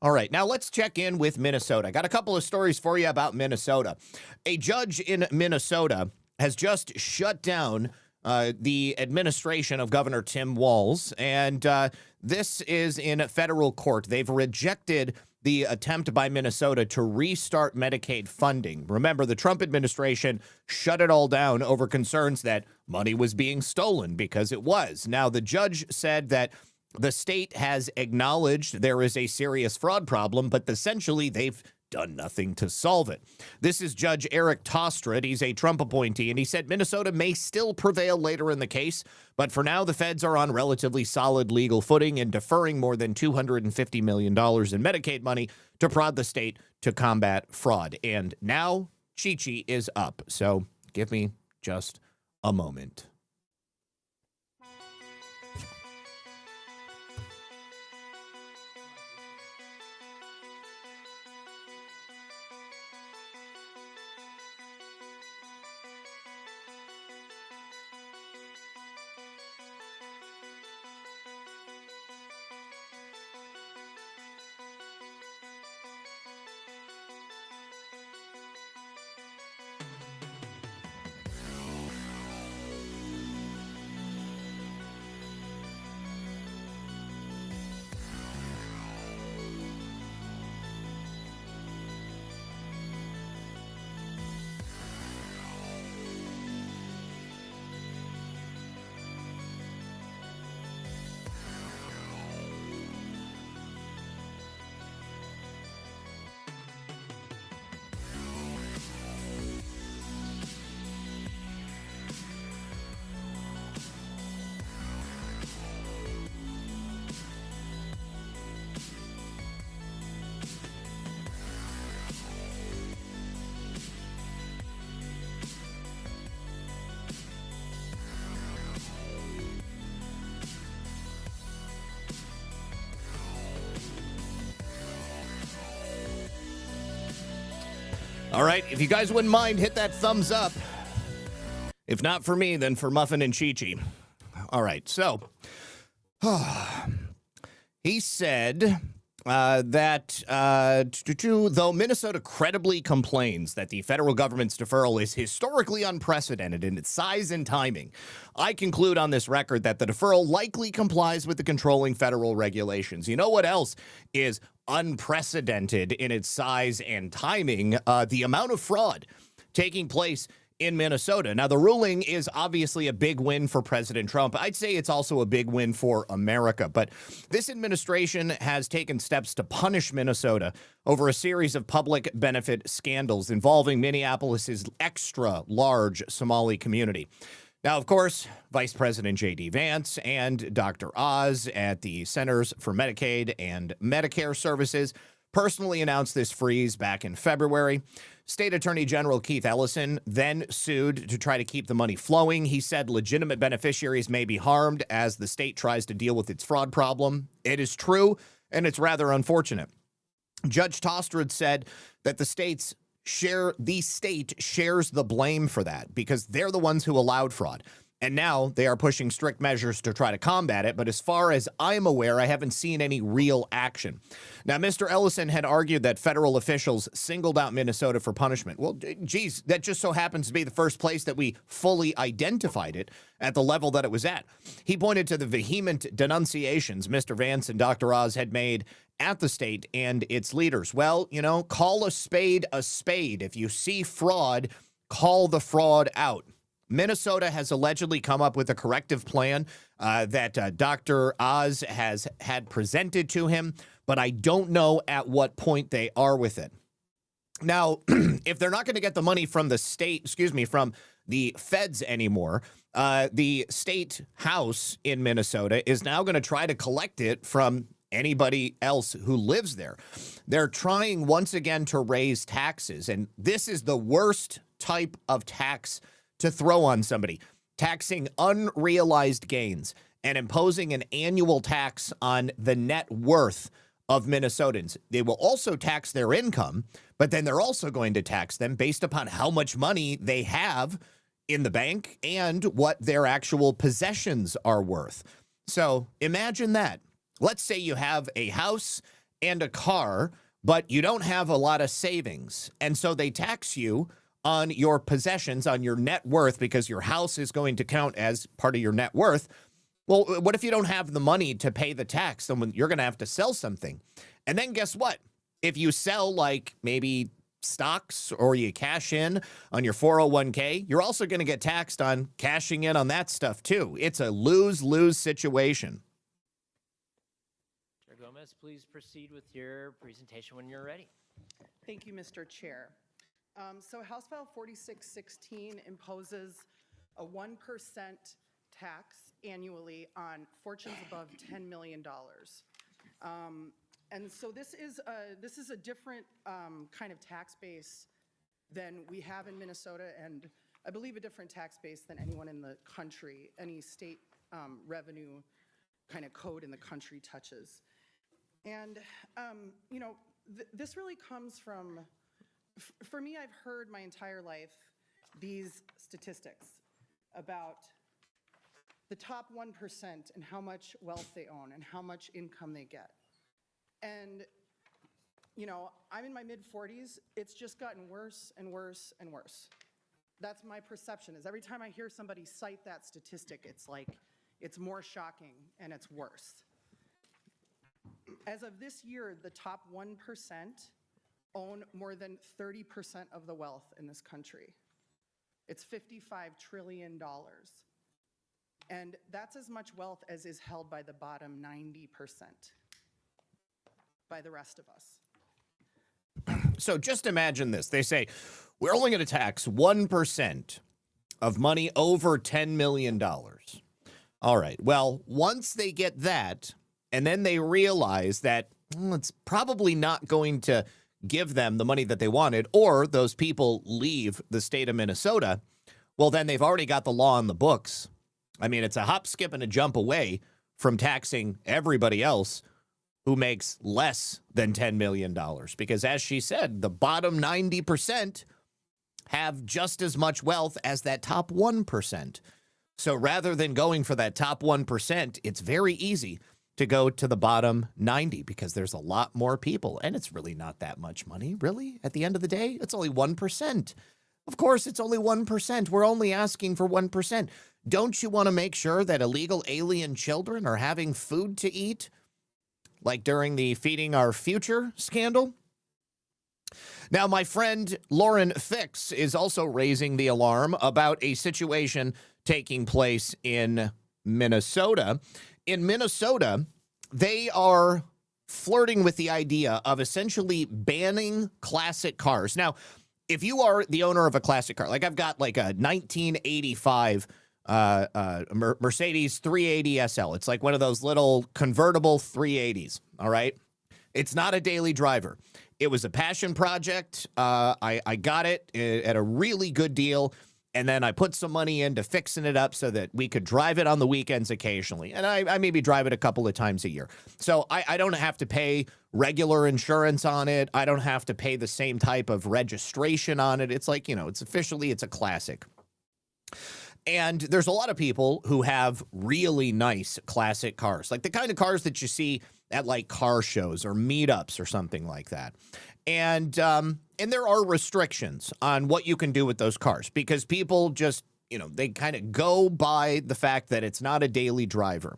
All right, now let's check in with Minnesota. I got a couple of stories for you about Minnesota. A judge in Minnesota has just shut down the administration of Governor Tim Walz, and this is in federal court. They've rejected the attempt by Minnesota to restart Medicaid funding. Remember, the Trump administration shut it all down over concerns that money was being stolen, because it was. Now, the judge said that the state has acknowledged there is a serious fraud problem, but essentially they've done nothing to solve it. This is Judge Eric Tostrad. He's a Trump appointee, and he said Minnesota may still prevail later in the case, but for now the feds are on relatively solid legal footing and deferring more than $250 million in Medicaid money to prod the state to combat fraud. And now Chi-Chi is up, so give me just a moment. All right, if you guys wouldn't mind, hit that thumbs up. If not for me, then for Muffin and Chi-Chi. All right, so he said that though Minnesota credibly complains that the federal government's deferral is historically unprecedented in its size and timing, I conclude on this record that the deferral likely complies with the controlling federal regulations. You know what else is unprecedented in its size and timing? The amount of fraud taking place in Minnesota. Now, the ruling is obviously a big win for President Trump. I'd say it's also a big win for America. But this administration has taken steps to punish Minnesota over a series of public benefit scandals involving Minneapolis's extra large Somali community. Now, of course, Vice President J.D. Vance and Dr. Oz at the Centers for Medicaid and Medicare Services personally announced this freeze back in February. State Attorney General Keith Ellison then sued to try to keep the money flowing. He said legitimate beneficiaries may be harmed as the state tries to deal with its fraud problem. It is true, and it's rather unfortunate. Judge Tostrad said that the state shares the blame for that because they're the ones who allowed fraud. And now they are pushing strict measures to try to combat it. But as far as I'm aware, I haven't seen any real action. Now, Mr. Ellison had argued that federal officials singled out Minnesota for punishment. Well, geez, that just so happens to be the first place that we fully identified it at the level that it was at. He pointed to the vehement denunciations Mr. Vance and Dr. Oz had made at the state and its leaders. Well, you know, call a spade a spade. If you see fraud, call the fraud out. Minnesota has allegedly come up with a corrective plan that Dr. Oz has had presented to him, but I don't know at what point they are with it. Now, if they're not going to get the money from the state, from the feds anymore, the state house in Minnesota is now going to try to collect it from anybody else who lives there. They're trying once again to raise taxes, and this is the worst type of tax to throw on somebody. Taxing unrealized gains and imposing an annual tax on the net worth of Minnesotans. They will also tax their income, but then they're also going to tax them based upon how much money they have in the bank and what their actual possessions are worth. So imagine that. Let's say you have a house and a car, but you don't have a lot of savings. And so they tax you on your possessions, on your net worth, because your house is going to count as part of your net worth. Well, what if you don't have the money to pay the tax? Then you're going to have to sell something. And then guess what? If you sell like maybe stocks or you cash in on your 401k, you're also going to get taxed on cashing in on that stuff too. It's a lose-lose situation.
Chair Gomez, please proceed with your presentation when you're ready.
Thank you, Mr. Chair. So House File 4616 imposes a 1% tax annually on fortunes above $10 million. And so this is a different kind of tax base than we have in Minnesota, and I believe a different tax base than anyone in the country, any state revenue kind of code in the country touches. And, you know, this really comes from, for me, I've heard my entire life these statistics about the top 1% and how much wealth they own and how much income they get. And, you know, I'm in my mid-40s. It's just gotten worse and worse and worse. That's my perception, is every time I hear somebody cite that statistic, it's like, it's more shocking and it's worse. As of this year, the top 1% own more than 30% of the wealth in this country. It's $55 trillion. And that's as much wealth as is held by the bottom 90%, by the rest of us.
So just imagine this. They say, we're only going to tax 1% of money over $10 million. All right. Well, once they get that, and then they realize that it's probably not going to give them the money that they wanted, or those people leave the state of Minnesota, well, then they've already got the law in the books. I mean, it's a hop, skip, and a jump away from taxing everybody else who makes less than $10 million. Because as she said, the bottom 90% have just as much wealth as that top 1%. So rather than going for that top 1%, it's very easy to go to the bottom 90 because there's a lot more people. And it's really not that much money, really. At the end of the day, it's only 1%. Of course, it's only 1%. We're only asking for 1%. Don't you want to make sure that illegal alien children are having food to eat? Like during the Feeding Our Future scandal? Now, my friend Lauren Fix is also raising the alarm about a situation taking place in Minnesota. In Minnesota, they are flirting with the idea of essentially banning classic cars. Now, if you are the owner of a classic car, like I've got like a 1985 Mercedes 380 SL. It's like one of those little convertible 380s, all right? It's not a daily driver. It was a passion project. I got it at a really good deal, and then I put some money into fixing it up so that we could drive it on the weekends occasionally, and I maybe drive it a couple of times a year. So I don't have to pay regular insurance on it. I don't have to pay the same type of registration on it. It's like, you know, it's a classic. And there's a lot of people who have really nice classic cars, like the kind of cars that you see at like car shows or meetups or something like that. And there are restrictions on what you can do with those cars because people just, you know, they kind of go by the fact that it's not a daily driver.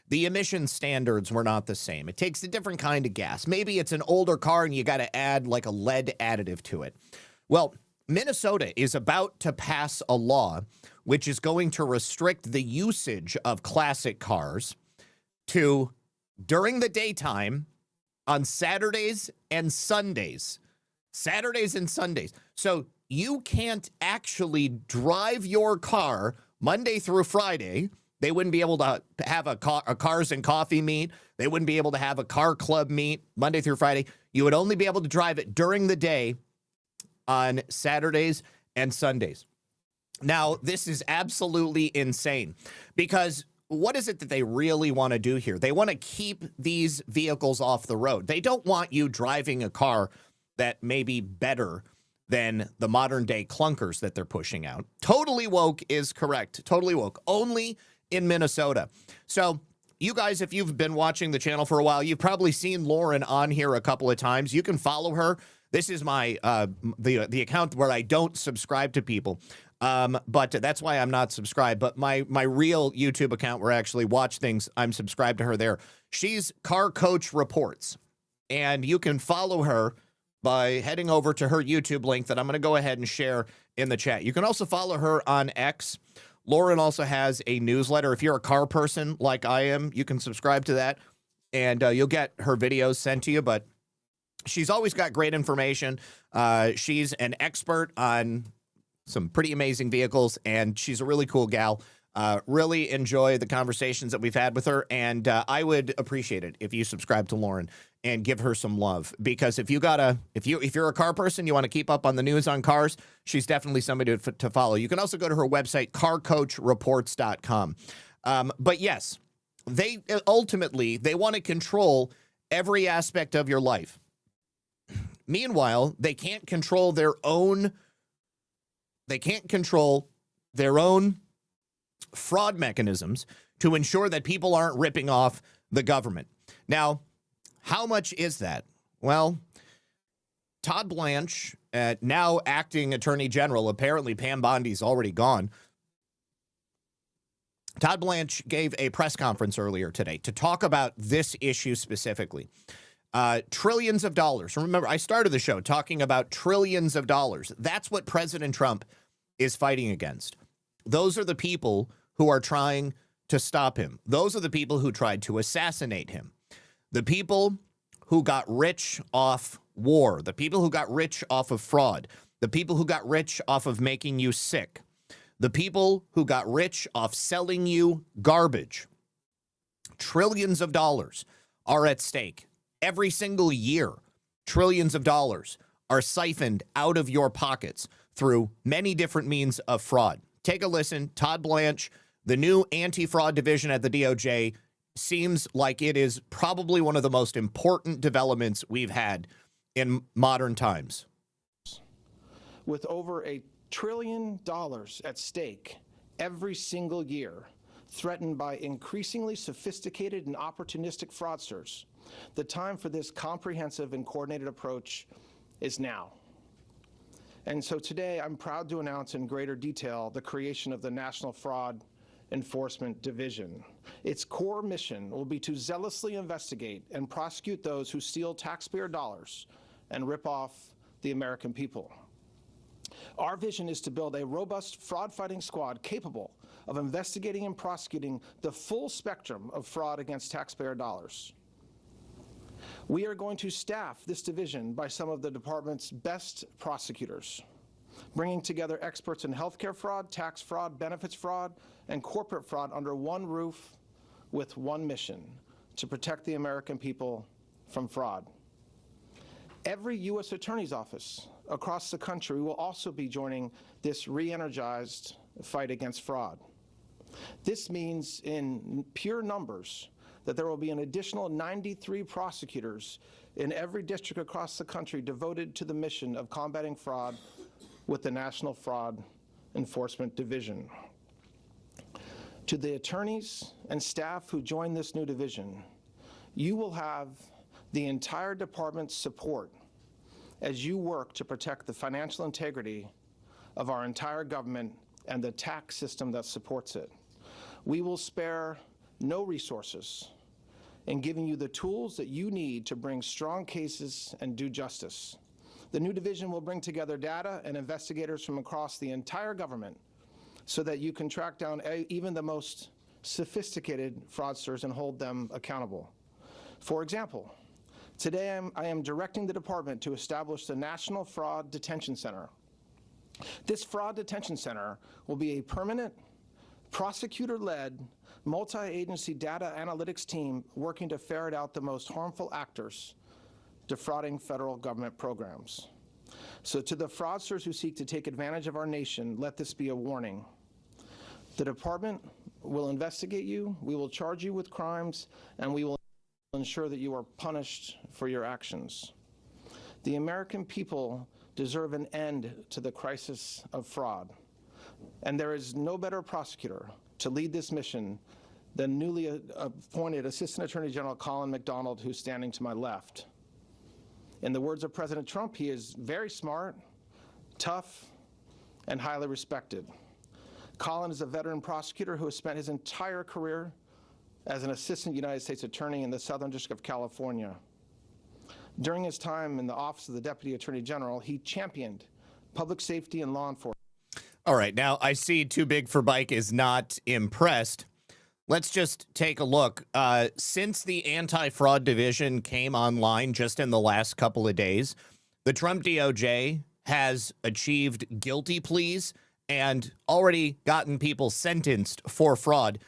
the emission standards were not the same. It takes a different kind of gas. Maybe it's an older car and you got to add like a lead additive to it. Well, Minnesota is about to pass a law which is going to restrict the usage of classic cars to during the daytime on Saturdays and Sundays. Saturdays and Sundays. So you can't actually drive your car Monday through Friday. They wouldn't be able to have a cars and coffee meet. They wouldn't be able to have a car club meet Monday through Friday. You would only be able to drive it during the day on Saturdays and Sundays. Now, this is absolutely insane because what is it that they really want to do here? They want to keep these vehicles off the road. They don't want you driving a car that may be better than the modern day clunkers that they're pushing out. Totally woke is correct. Totally woke. Only in Minnesota. So you guys, if you've been watching the channel for a while, you've probably seen Lauren on here a couple of times. You can follow her. This is my the account where I don't subscribe to people. But that's why I'm not subscribed. But my real YouTube account where I actually watch things, I'm subscribed to her there. She's Car Coach Reports. And you can follow her by heading over to her YouTube link that I'm going to go ahead and share in the chat. You can also follow her on X. Lauren also has a newsletter. If you're a car person like I am, you can subscribe to that, and you'll get her videos sent to you. But she's always got great information. She's an expert on some pretty amazing vehicles, and she's a really cool gal. Really enjoy the conversations that we've had with her, and I would appreciate it if you subscribe to Lauren and give her some love, because if you're a car person, you want to keep up on the news on cars, she's definitely somebody to follow. You can also go to her website, carcoachreports.com. But yes, they ultimately want to control every aspect of your life. Meanwhile, they can't control their own fraud mechanisms to ensure that people aren't ripping off the government. Now, how much is that? Well, Todd Blanche, now acting Attorney General, apparently Pam Bondi's already gone. Todd Blanche gave a press conference earlier today to talk about this issue specifically. Trillions of dollars. Remember, I started the show talking about trillions of dollars. That's what President Trump is fighting against. Those are the people who are trying to stop him. Those are the people who tried to assassinate him. The people who got rich off war, the people who got rich off of fraud, the people who got rich off of making you sick, the people who got rich off selling you garbage. Trillions of dollars are at stake. Every single year, trillions of dollars are siphoned out of your pockets through many different means of fraud. Take a listen. Todd Blanche, the new anti-fraud division at the DOJ, seems like it is probably one of the most important developments we've had in modern times.
With over $1 trillion at stake every single year, threatened by increasingly sophisticated and opportunistic fraudsters, the time for this comprehensive and coordinated approach is now. And so today, I'm proud to announce in greater detail the creation of the National Fraud Enforcement Division. Its core mission will be to zealously investigate and prosecute those who steal taxpayer dollars and rip off the American people. Our vision is to build a robust fraud-fighting squad capable of investigating and prosecuting the full spectrum of fraud against taxpayer dollars. We are going to staff this division by some of the department's best prosecutors, bringing together experts in healthcare fraud, tax fraud, benefits fraud, and corporate fraud under one roof with one mission: to protect the American people from fraud. Every U.S. Attorney's Office across the country will also be joining this re-energized fight against fraud. This means, in pure numbers, that there will be an additional 93 prosecutors in every district across the country devoted to the mission of combating fraud with the National Fraud Enforcement Division. To the attorneys and staff who join this new division, you will have the entire department's support as you work to protect the financial integrity of our entire government and the tax system that supports it. We will spare no resources in giving you the tools that you need to bring strong cases and do justice. The new division will bring together data and investigators from across the entire government so that you can track down even the most sophisticated fraudsters and hold them accountable. For example, today I am directing the department to establish the National Fraud Detention Center. This Fraud Detention Center will be a permanent, prosecutor-led, multi-agency data analytics team working to ferret out the most harmful actors defrauding federal government programs. So to the fraudsters who seek to take advantage of our nation, let this be a warning. The department will investigate you, we will charge you with crimes, and we will ensure that you are punished for your actions. The American people deserve an end to the crisis of fraud, and there is no better prosecutor to lead this mission than newly appointed Assistant Attorney General Colin McDonald, who's standing to my left. In the words of President Trump, he is very smart, tough, and highly respected. Colin is a veteran prosecutor who has spent his entire career as an assistant United States attorney in the Southern District of California. During his time in the Office of the Deputy Attorney General, he championed public safety and law enforcement.
All right, now I see Too Big for Bike is not impressed. Let's just take a look. Since the anti-fraud division came online just in the last couple of days, the Trump DOJ has achieved guilty pleas and already gotten people sentenced for fraud.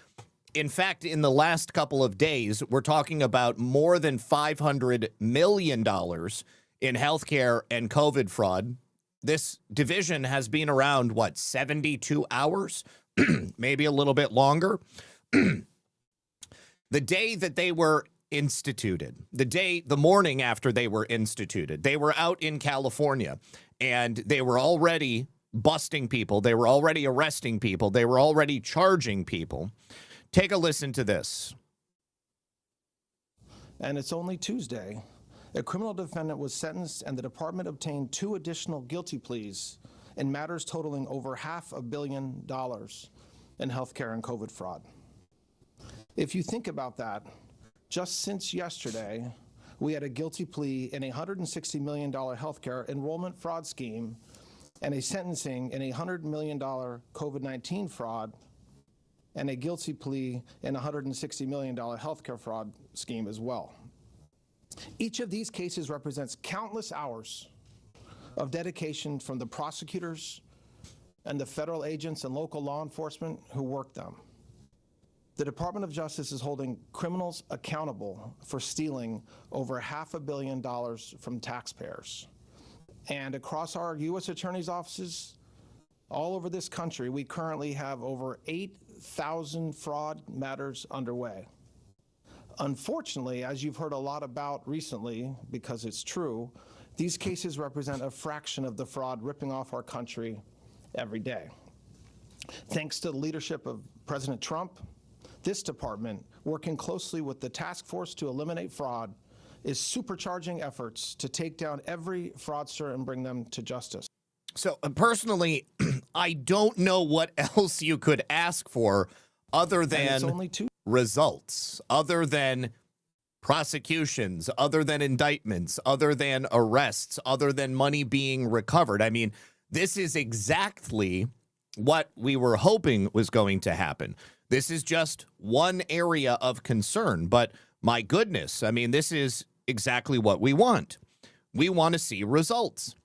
In fact, in the last couple of days, we're talking about more than $500 million in healthcare and COVID fraud. This division has been around, what, 72 hours? Maybe a little bit longer. The day that they were instituted, the morning after they were instituted, they were out in California and they were already busting people. They were already arresting people. They were already charging people. Take a listen to this.
And it's only Tuesday. A criminal defendant was sentenced and the department obtained 2 additional guilty pleas in matters totaling over $500 million in healthcare and COVID fraud. If you think about that, just since yesterday, we had a guilty plea in a $160 million healthcare enrollment fraud scheme and a sentencing in a $100 million COVID-19 fraud and a guilty plea in a $160 million healthcare fraud scheme as well. Each of these cases represents countless hours of dedication from the prosecutors and the federal agents and local law enforcement who work them. The Department of Justice is holding criminals accountable for stealing over $500 million from taxpayers. And across our U.S. attorney's offices all over this country, we currently have over 8,000 fraud matters underway. Unfortunately, as you've heard a lot about recently, because it's true, these cases represent a fraction of the fraud ripping off our country every day. Thanks to the leadership of President Trump, this department, working closely with the task force to eliminate fraud, is supercharging efforts to take down every fraudster and bring them to justice.
So personally, I don't know what else you could ask for other than results, other than prosecutions, other than indictments, other than arrests, other than money being recovered. I mean, this is exactly what we were hoping was going to happen. This is just one area of concern, but my goodness, I mean, this is exactly what we want. We want to see results.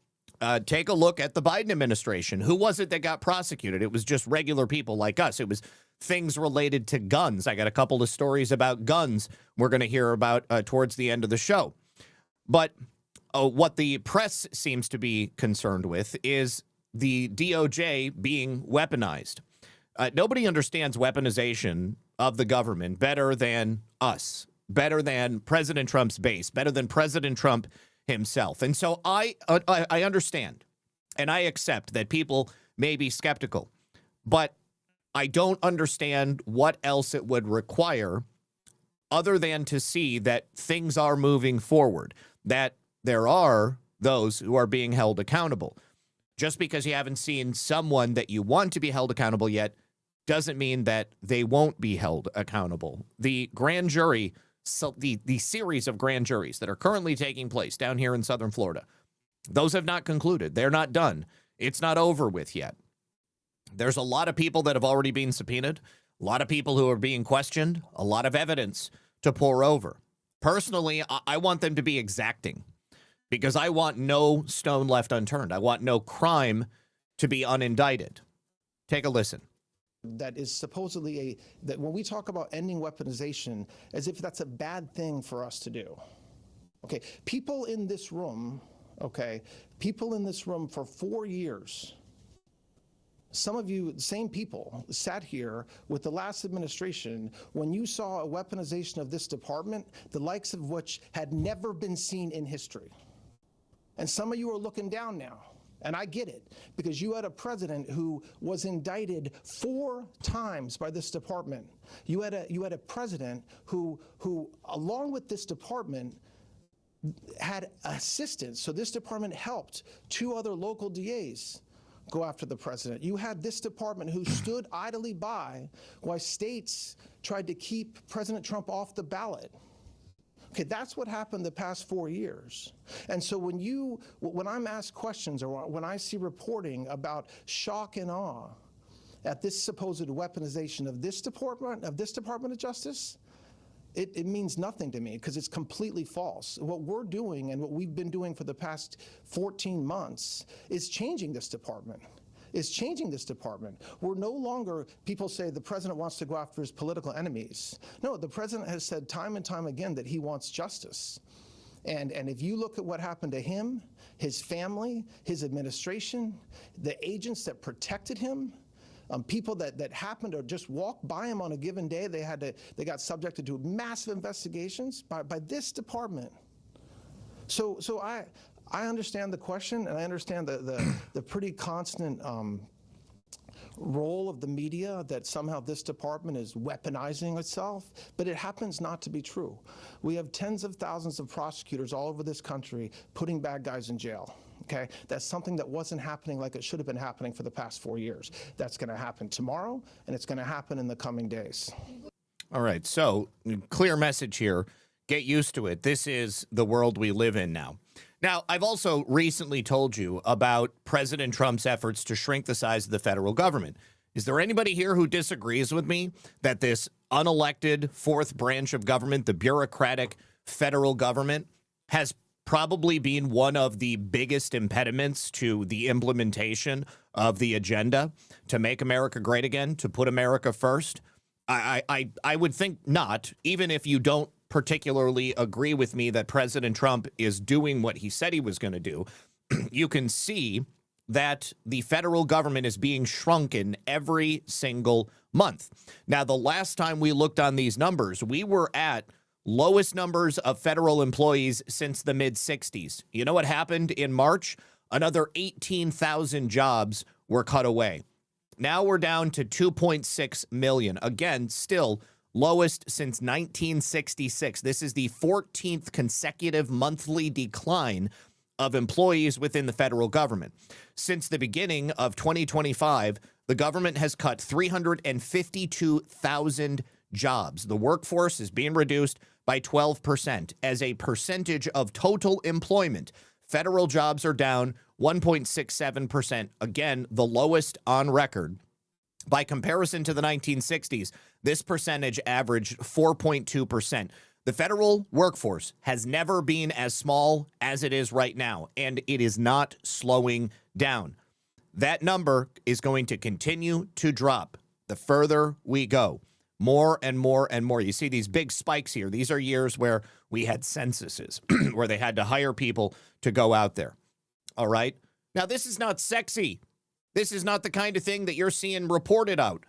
Take a look at the Biden administration. Who was it that got prosecuted? It was just regular people like us. It was things related to guns. I got a couple of stories about guns we're going to hear about towards the end of the show. But what the press seems to be concerned with is the DOJ being weaponized. Nobody understands weaponization of the government better than us, better than President Trump's base, better than President Trump himself. And so I understand and I accept that people may be skeptical, but I don't understand what else it would require other than to see that things are moving forward, that there are those who are being held accountable. Just because you haven't seen someone that you want to be held accountable yet doesn't mean that they won't be held accountable. The grand jury, so the series of grand juries that are currently taking place down here in Southern Florida, those have not concluded. They're not done. It's not over with yet. There's a lot of people that have already been subpoenaed, a lot of people who are being questioned, a lot of evidence to pour over. Personally, I want them to be exacting because I want no stone left unturned. I want no crime to be unindicted. Take a listen.
That is supposedly that when we talk about ending weaponization, as if that's a bad thing for us to do. Okay, people in this room, for 4 years, some of you, same people, sat here with the last administration when you saw a weaponization of this department, the likes of which had never been seen in history. And some of you are looking down now. And I get it, because you had a president who was indicted 4 times by this department. You had a president who, along with this department, had assistance. So this department helped 2 other local DAs go after the president. You had this department who stood idly by while states tried to keep President Trump off the ballot. Okay, that's what happened the past 4 years. And so when I'm asked questions or when I see reporting about shock and awe at this supposed weaponization of this Department of Justice, it means nothing to me because it's completely false. What we're doing and what we've been doing for the past 14 months is changing this department. We're no longer, people say the president wants to go after his political enemies. No, the president has said time and time again that he wants justice. And if you look at what happened to him, his family, his administration, the agents that protected him, people that happened to just walk by him on a given day, they got subjected to massive investigations by this department. So I understand the question, and I understand the pretty constant role of the media that somehow this department is weaponizing itself, but it happens not to be true. We have tens of thousands of prosecutors all over this country putting bad guys in jail. Okay, that's something that wasn't happening like it should have been happening for the past 4 years. That's going to happen tomorrow, and it's going to happen in the coming days.
All right, so clear message here. Get used to it. This is the world we live in now. Now, I've also recently told you about President Trump's efforts to shrink the size of the federal government. Is there anybody here who disagrees with me that this unelected fourth branch of government, the bureaucratic federal government, has probably been one of the biggest impediments to the implementation of the agenda to make America great again, to put America first? I would think not, even if you don't particularly agree with me that President Trump is doing what he said he was going to do. You can see that the federal government is being shrunken every single month. Now, the last time we looked on these numbers, we were at lowest numbers of federal employees since the mid-60s. You know what happened in March? Another 18,000 jobs were cut away. Now we're down to 2.6 million. Again, still lowest since 1966. This is the 14th consecutive monthly decline of employees within the federal government. Since the beginning of 2025, the government has cut 352,000 jobs. The workforce is being reduced by 12%. As a percentage of total employment, federal jobs are down 1.67%. Again, the lowest on record. By comparison to the 1960s, this percentage averaged 4.2%. The federal workforce has never been as small as it is right now, and it is not slowing down. That number is going to continue to drop the further we go. More and more and more. You see these big spikes here. These are years where we had censuses, where they had to hire people to go out there. All right? Now, this is not sexy. This is not the kind of thing that you're seeing reported out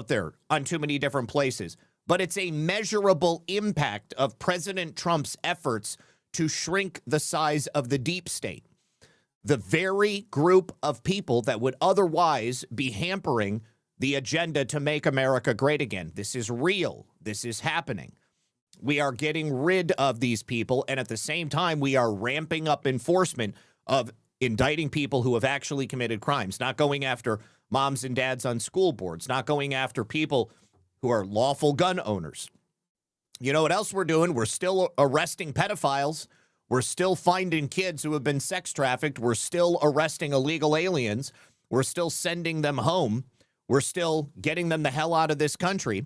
there on too many different places. But it's a measurable impact of President Trump's efforts to shrink the size of the deep state. The very group of people that would otherwise be hampering the agenda to make America great again. This is real. This is happening. We are getting rid of these people, and at the same time, we are ramping up enforcement of indicting people who have actually committed crimes, not going after moms and dads on school boards, not going after people who are lawful gun owners. You know what else we're doing? We're still arresting pedophiles. We're still finding kids who have been sex trafficked. We're still arresting illegal aliens. We're still sending them home. We're still getting them the hell out of this country.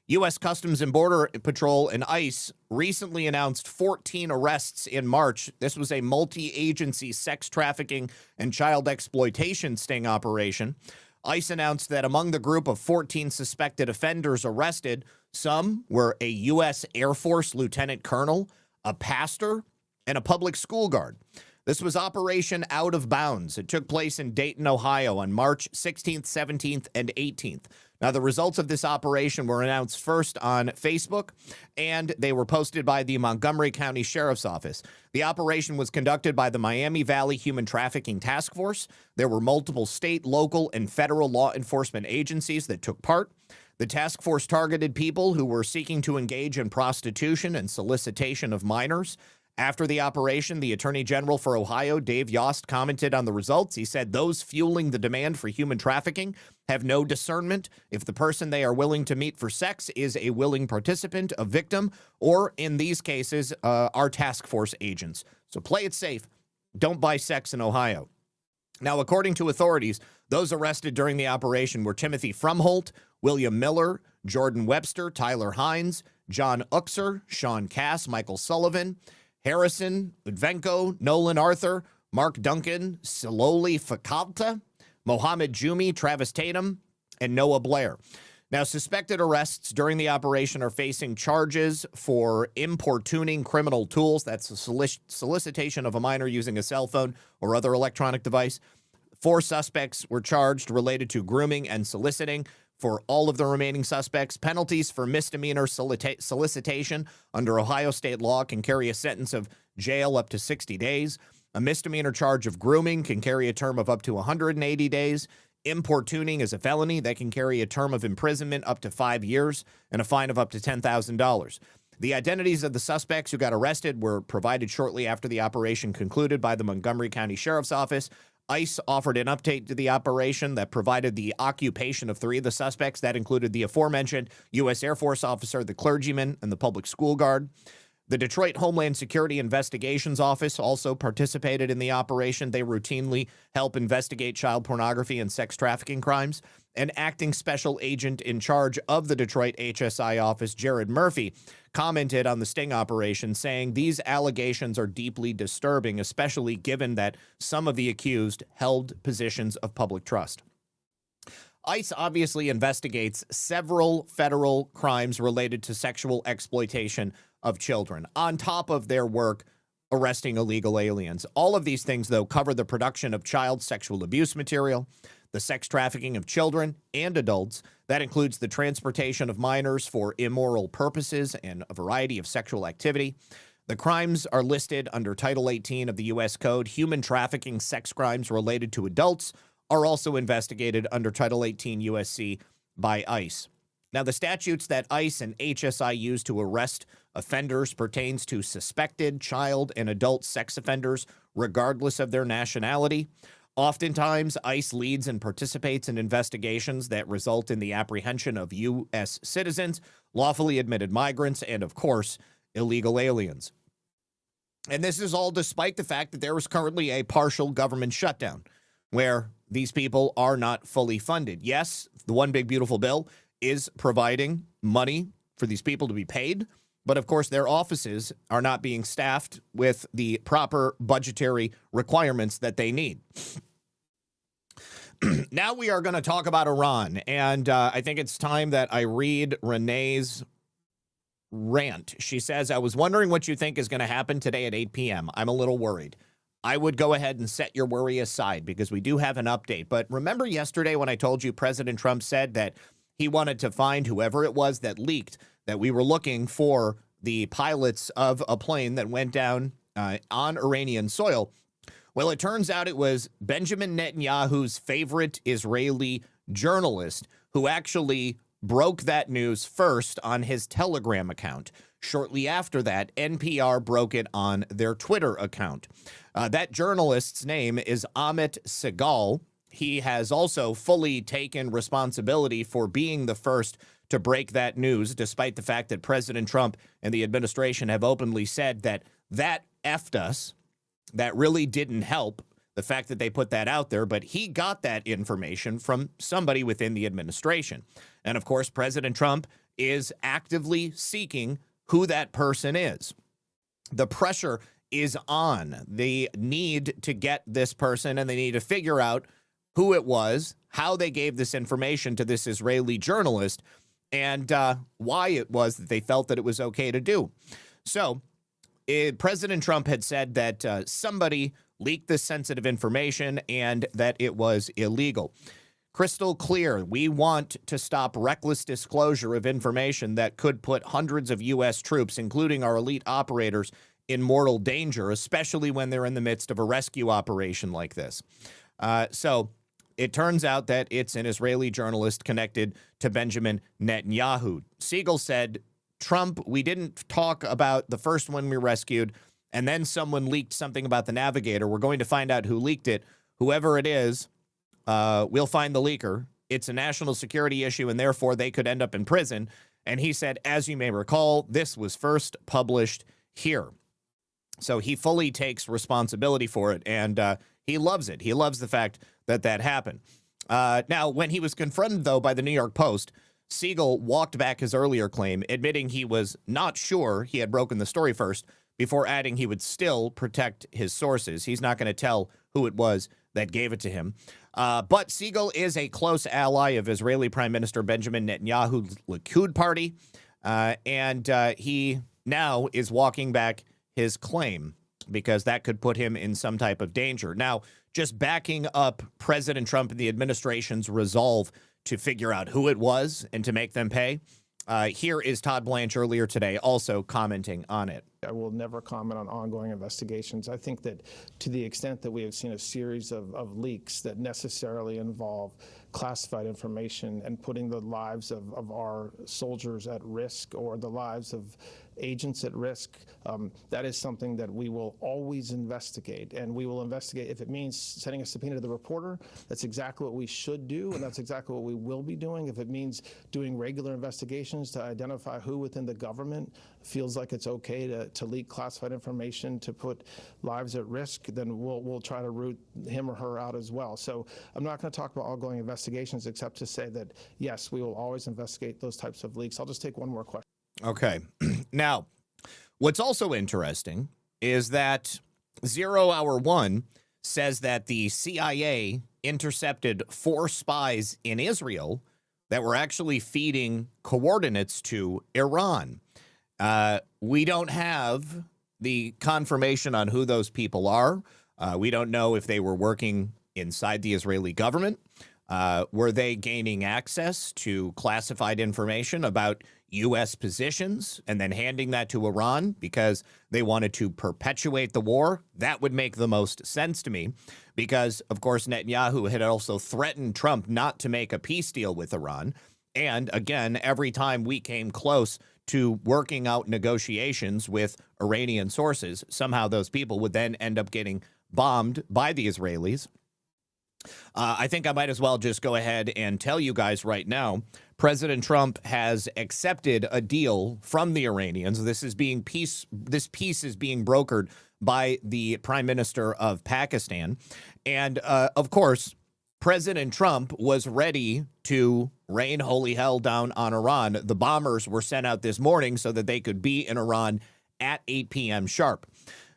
U.S. Customs and Border Patrol and ICE recently announced 14 arrests in March. This was a multi-agency sex trafficking and child exploitation sting operation. ICE announced that among the group of 14 suspected offenders arrested, some were a U.S. Air Force lieutenant colonel, a pastor, and a public school guard. This was Operation Out of Bounds. It took place in Dayton, Ohio on March 16th, 17th, and 18th. Now, the results of this operation were announced first on Facebook, and they were posted by the Montgomery County Sheriff's Office. The operation was conducted by the Miami Valley Human Trafficking Task Force. There were multiple state, local, and federal law enforcement agencies that took part. The task force targeted people who were seeking to engage in prostitution and solicitation of minors. After the operation, the Attorney General for Ohio, Dave Yost, commented on the results. He said those fueling the demand for human trafficking have no discernment if the person they are willing to meet for sex is a willing participant, a victim, or in these cases, our task force agents. So play it safe. Don't buy sex in Ohio. Now, according to authorities, those arrested during the operation were Timothy Frumholt, William Miller, Jordan Webster, Tyler Hines, John Uxer, Sean Cass, Michael Sullivan, Harrison, Udvenko, Nolan Arthur, Mark Duncan, Siloli Fakalta, Mohammed Jumi, Travis Tatum, and Noah Blair. Now, suspected arrests during the operation are facing charges for importuning criminal tools. That's a solicitation of a minor using a cell phone or other electronic device. 4 suspects were charged related to grooming and soliciting. For all of the remaining suspects, penalties for misdemeanor solicitation under Ohio state law can carry a sentence of jail up to 60 days. A misdemeanor charge of grooming can carry a term of up to 180 days. Importuning is a felony that can carry a term of imprisonment up to 5 years and a fine of up to $10,000. The identities of the suspects who got arrested were provided shortly after the operation concluded by the Montgomery County Sheriff's Office. ICE offered an update to the operation that provided the occupation of 3 of the suspects. That included the aforementioned U.S. Air Force officer, the clergyman, and the public school guard. The Detroit Homeland Security Investigations Office also participated in the operation. They routinely help investigate child pornography and sex trafficking crimes. An acting special agent in charge of the Detroit HSI office, Jared Murphy, commented on the sting operation, saying these allegations are deeply disturbing, especially given that some of the accused held positions of public trust. ICE obviously investigates several federal crimes related to sexual exploitation of children, on top of their work arresting illegal aliens. All of these things, though, cover the production of child sexual abuse material, the sex trafficking of children and adults. That includes the transportation of minors for immoral purposes and a variety of sexual activity. The crimes are listed under Title 18 of the U.S. Code. Human trafficking sex crimes related to adults are also investigated under Title 18 U.S.C. by ICE. Now, the statutes that ICE and HSI use to arrest offenders pertains to suspected child and adult sex offenders, regardless of their nationality. Oftentimes, ICE leads and participates in investigations that result in the apprehension of U.S. citizens, lawfully admitted migrants, and, of course, illegal aliens. And this is all despite the fact that there is currently a partial government shutdown where these people are not fully funded. Yes, the One Big Beautiful Bill is providing money for these people to be paid, but of course their offices are not being staffed with the proper budgetary requirements that they need. Now we are going to talk about Iran, and I think it's time that I read Renee's rant. She says, I was wondering what you think is going to happen today at 8 p.m. I'm a little worried. I would go ahead and set your worry aside because we do have an update. But remember yesterday when I told you President Trump said that he wanted to find whoever it was that leaked, that we were looking for the pilots of a plane that went down on Iranian soil? Well, it turns out it was Benjamin Netanyahu's favorite Israeli journalist who actually broke that news first on his Telegram account. Shortly after that, NPR broke it on their Twitter account. That journalist's name is Amit Segal. He has also fully taken responsibility for being the first to break that news, despite the fact that President Trump and the administration have openly said that effed us. That really didn't help, the fact that they put that out there, but he got that information from somebody within the administration. And of course, President Trump is actively seeking who that person is. The pressure is on. They need to get this person, and they need to figure out who it was, how they gave this information to this Israeli journalist, and why it was that they felt that it was okay to do. So President Trump had said that somebody leaked this sensitive information and that it was illegal. Crystal clear, we want to stop reckless disclosure of information that could put hundreds of U.S. troops, including our elite operators, in mortal danger, especially when they're in the midst of a rescue operation like this. So it turns out that it's an Israeli journalist connected to Benjamin Netanyahu. Siegel said, Trump, we didn't talk about the first one we rescued, and then someone leaked something about the Navigator. We're going to find out who leaked it. Whoever it is, we'll find the leaker. It's a national security issue, and therefore they could end up in prison. And he said, as you may recall, this was first published here. So he fully takes responsibility for it, and he loves it. He loves the fact that that happened. Now, when he was confronted, though, by the New York Post, Siegel walked back his earlier claim, admitting he was not sure he had broken the story first, before adding he would still protect his sources. He's not going to tell who it was that gave it to him. But Siegel is a close ally of Israeli Prime Minister Benjamin Netanyahu's Likud party, and he now is walking back his claim because that could put him in some type of danger. Now, just backing up President Trump and the administration's resolve to figure out who it was and to make them pay, here is Todd Blanche earlier today also commenting on it.
I will never comment on ongoing investigations. I think that to the extent that we have seen a series of leaks that necessarily involve classified information and putting the lives of our soldiers at risk or the lives of agents at risk, that is something that we will always investigate. And we will investigate if it means sending a subpoena to the reporter. That's exactly what we should do, and that's exactly what we will be doing. If it means doing regular investigations to identify who within the government feels like it's okay to leak classified information to put lives at risk, then we'll try to root him or her out as well. So I'm not going to talk about ongoing investigations except to say that, yes, we will always investigate those types of leaks. I'll just take one more question.
Okay. Now, what's also interesting is that 0 Hour 1 says that the CIA intercepted 4 spies in Israel that were actually feeding coordinates to Iran. We don't have the confirmation on who those people are. We don't know if they were working inside the Israeli government. Were they gaining access to classified information about U.S. positions and then handing that to Iran because they wanted to perpetuate the war? That would make the most sense to me because, of course, Netanyahu had also threatened Trump not to make a peace deal with Iran. And again, every time we came close to working out negotiations with Iranian sources, somehow those people would then end up getting bombed by the Israelis. I think I might as well just go ahead and tell you guys right now, President Trump has accepted a deal from the Iranians. This peace is being brokered by the Prime Minister of Pakistan. And of course, President Trump was ready to rain holy hell down on Iran. The bombers were sent out this morning so that they could be in Iran at 8 p.m. sharp.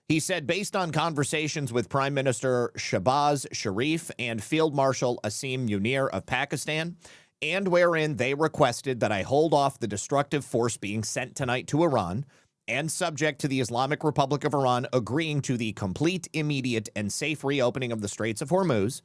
He said, based on conversations with Prime Minister Shehbaz Sharif and Field Marshal Asim Munir of Pakistan, and wherein they requested that I hold off the destructive force being sent tonight to Iran, and subject to the Islamic Republic of Iran agreeing to the complete, immediate, and safe reopening of the Straits of Hormuz,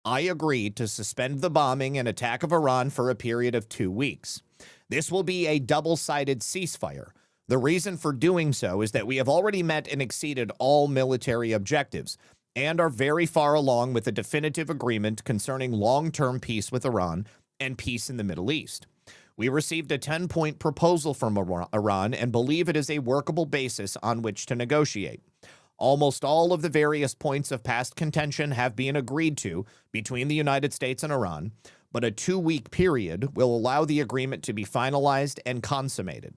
I agreed to suspend the bombing and attack of Iran for a period of 2 weeks. This will be a double-sided ceasefire. The reason for doing so is that we have already met and exceeded all military objectives and are very far along with a definitive agreement concerning long-term peace with Iran and peace in the Middle East. We received a 10-point proposal from Iran and believe it is a workable basis on which to negotiate. Almost all of the various points of past contention have been agreed to between the United States and Iran, but a 2-week period will allow the agreement to be finalized and consummated.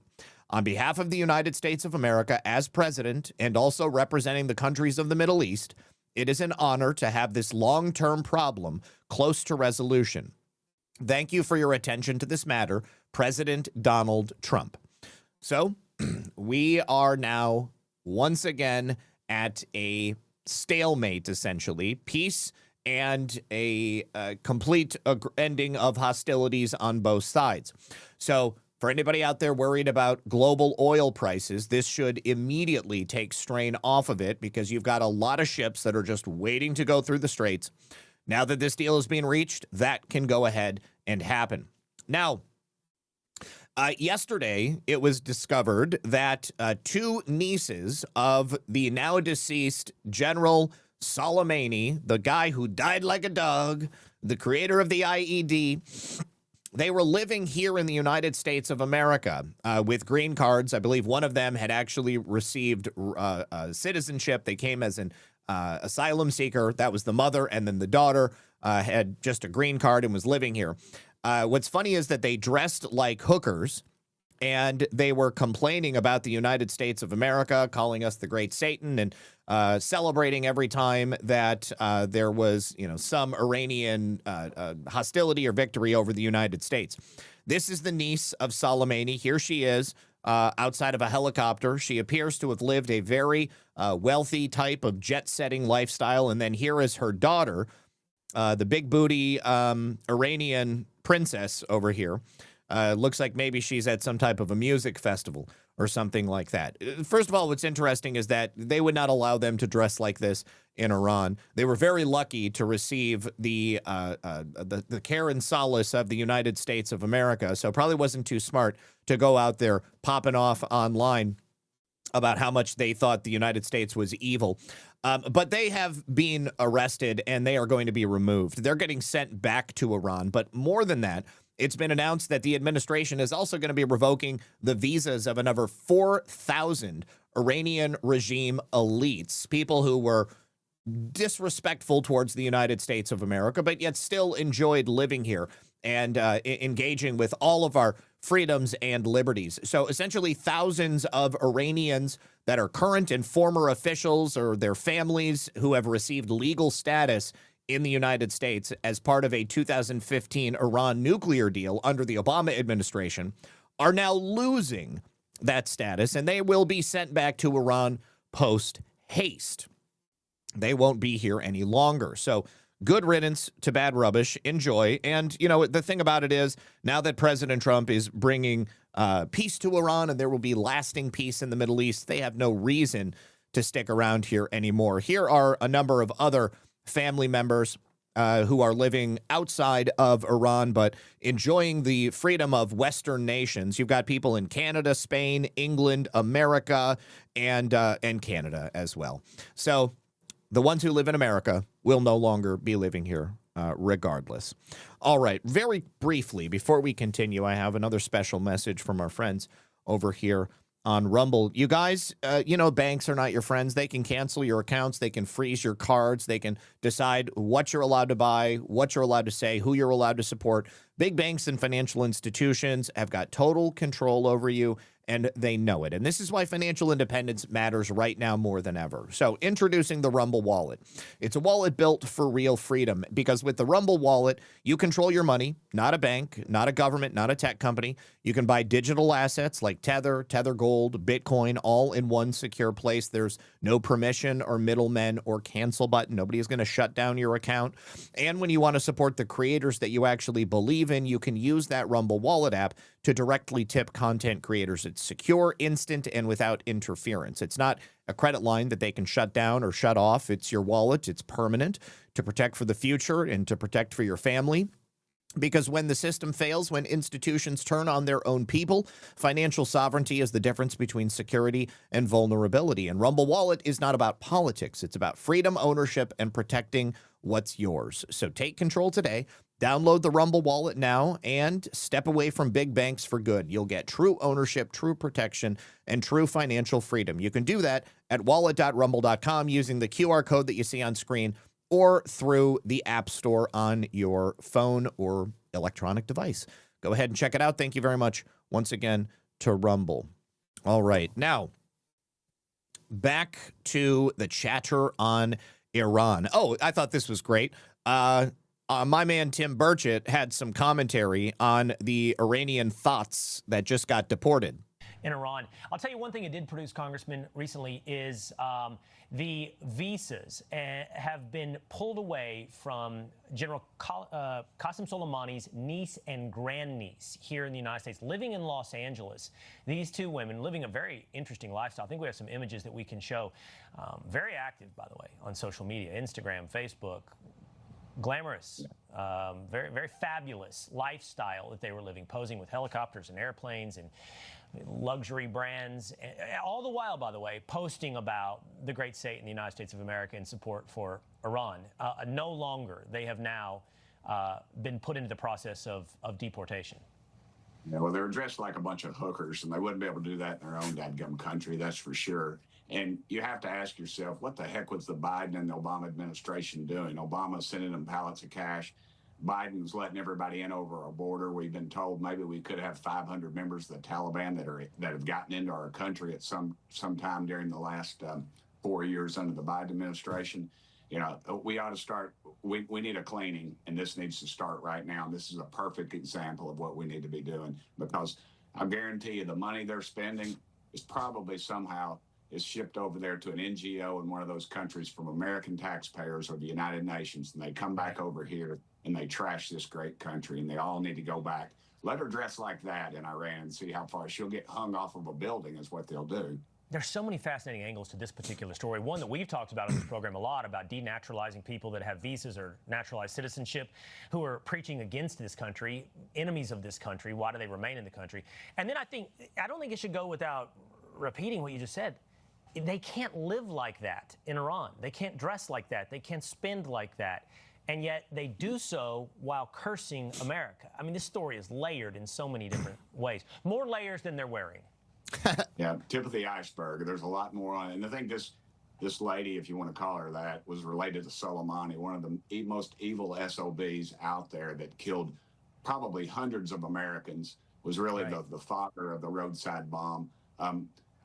On behalf of the United States of America as president and also representing the countries of the Middle East, it is an honor to have this long-term problem close to resolution. Thank you for your attention to this matter, President Donald Trump. So we are now once again at a stalemate, essentially, peace and a complete ending of hostilities on both sides. So for anybody out there worried about global oil prices, this should immediately take strain off of it because you've got a lot of ships that are just waiting to go through the straits. Now that this deal is being reached, that can go ahead and happen. Now, yesterday, it was discovered that 2 nieces of the now deceased General Soleimani, the guy who died like a dog, the creator of the IED, they were living here in the United States of America with green cards. I believe one of them had actually received citizenship. They came as an asylum seeker. That was the mother. And then the daughter had just a green card and was living here. What's funny is that they dressed like hookers and they were complaining about the United States of America, calling us the Great Satan and celebrating every time that there was, some Iranian hostility or victory over the United States. This is the niece of Soleimani. Here she is outside of a helicopter. She appears to have lived a very wealthy type of jet-setting lifestyle. And then here is her daughter, the big booty Iranian princess over here. Looks like maybe she's at some type of a music festival or something like that. First of all, what's interesting is that they would not allow them to dress like this in Iran. They were very lucky to receive the care and solace of the United States of America, so probably wasn't too smart to go out there popping off online about how much they thought the United States was evil. But they have been arrested and they are going to be removed. They're getting sent back to Iran. But more than that, it's been announced that the administration is also going to be revoking the visas of another 4,000 Iranian regime elites, people who were disrespectful towards the United States of America, but yet still enjoyed living here and engaging with all of our freedoms and liberties. So essentially thousands of Iranians that are current and former officials or their families who have received legal status in the United States as part of a 2015 Iran nuclear deal under the Obama administration are now losing that status, and they will be sent back to Iran post haste. They won't be here any longer. So good riddance to bad rubbish. Enjoy. And, the thing about it is now that President Trump is bringing peace to Iran and there will be lasting peace in the Middle East, they have no reason to stick around here anymore. Here are a number of other family members who are living outside of Iran, but enjoying the freedom of Western nations. You've got people in Canada, Spain, England, America, and Canada as well. So the ones who live in America will no longer be living here regardless. All right, very briefly, before we continue, I have another special message from our friends over here on Rumble. You guys, banks are not your friends. They can cancel your accounts. They can freeze your cards. They can decide what you're allowed to buy, what you're allowed to say, who you're allowed to support. Big banks and financial institutions have got total control over you, and they know it. And this is why financial independence matters right now more than ever. So introducing the Rumble Wallet. It's a wallet built for real freedom, because with the Rumble Wallet, you control your money, not a bank, not a government, not a tech company. You can buy digital assets like Tether, Tether Gold, Bitcoin, all in one secure place. There's no permission or middlemen or cancel button. Nobody is going to shut down your account. And when you want to support the creators that you actually believe in, you can use that Rumble Wallet app to directly tip content creators. It's secure, instant, and without interference. It's not a credit line that they can shut down or shut off. It's your wallet. It's permanent to protect for the future and to protect for your family. Because when the system fails, when institutions turn on their own people, financial sovereignty is the difference between security and vulnerability. And Rumble Wallet is not about politics. It's about freedom, ownership, and protecting what's yours. So take control today. Download the Rumble wallet now and step away from big banks for good. You'll get true ownership, true protection, and true financial freedom. You can do that at wallet.rumble.com using the QR code that you see on screen or through the App Store on your phone or electronic device. Go ahead and check it out. Thank you very much once again to Rumble. All right. Now, back to the chatter on Iran. Oh, I thought this was great. My man Tim Burchett had some commentary on the Iranian thoughts that just got deported.
In Iran. I'll tell you one thing it did produce, Congressman, recently is the visas have been pulled away from General Qasem Soleimani's niece and grandniece here in the United States, living in Los Angeles. These two women living a very interesting lifestyle. I think we have some images that we can show. Very active, by the way, on social media, Instagram, Facebook. Glamorous, very, very fabulous lifestyle that they were living, posing with helicopters and airplanes and luxury brands, all the while, by the way, posting about the great state in the United States of America and support for Iran. No longer. They have now been put into the process of deportation.
Yeah, well, they were dressed like a bunch of hookers, and they wouldn't be able to do that in their own dadgum country, that's for sure. And you have to ask yourself, what the heck was the Biden and the Obama administration doing? Obama's sending them pallets of cash. Biden's letting everybody in over our border. We've been told maybe we could have 500 members of the Taliban that have gotten into our country at some time during the last 4 years under the Biden administration. You know, we ought to start. We need a cleaning, and this needs to start right now. And this is a perfect example of what we need to be doing, because I guarantee you the money they're spending is probably somehow is shipped over there to an NGO in one of those countries from American taxpayers or the United Nations, and they come back over here and they trash this great country, and they all need to go back. Let her dress like that in Iran and see how far she'll get hung off of a building is what they'll do.
There's so many fascinating angles to this particular story. One that we've talked about on this program a lot, about denaturalizing people that have visas or naturalized citizenship who are preaching against this country, enemies of this country. Why do they remain in the country? And then I don't think it should go without repeating what you just said. They can't live like that in Iran. They can't dress like that. They can't spend like that. And yet they do so while cursing America. I mean, this story is layered in so many different ways. More layers than they're wearing.
Yeah, tip of the iceberg. There's a lot more on it. And I think this lady, if you want to call her that, was related to Soleimani, one of the most evil SOBs out there that killed probably hundreds of Americans, was really the father of the roadside bomb.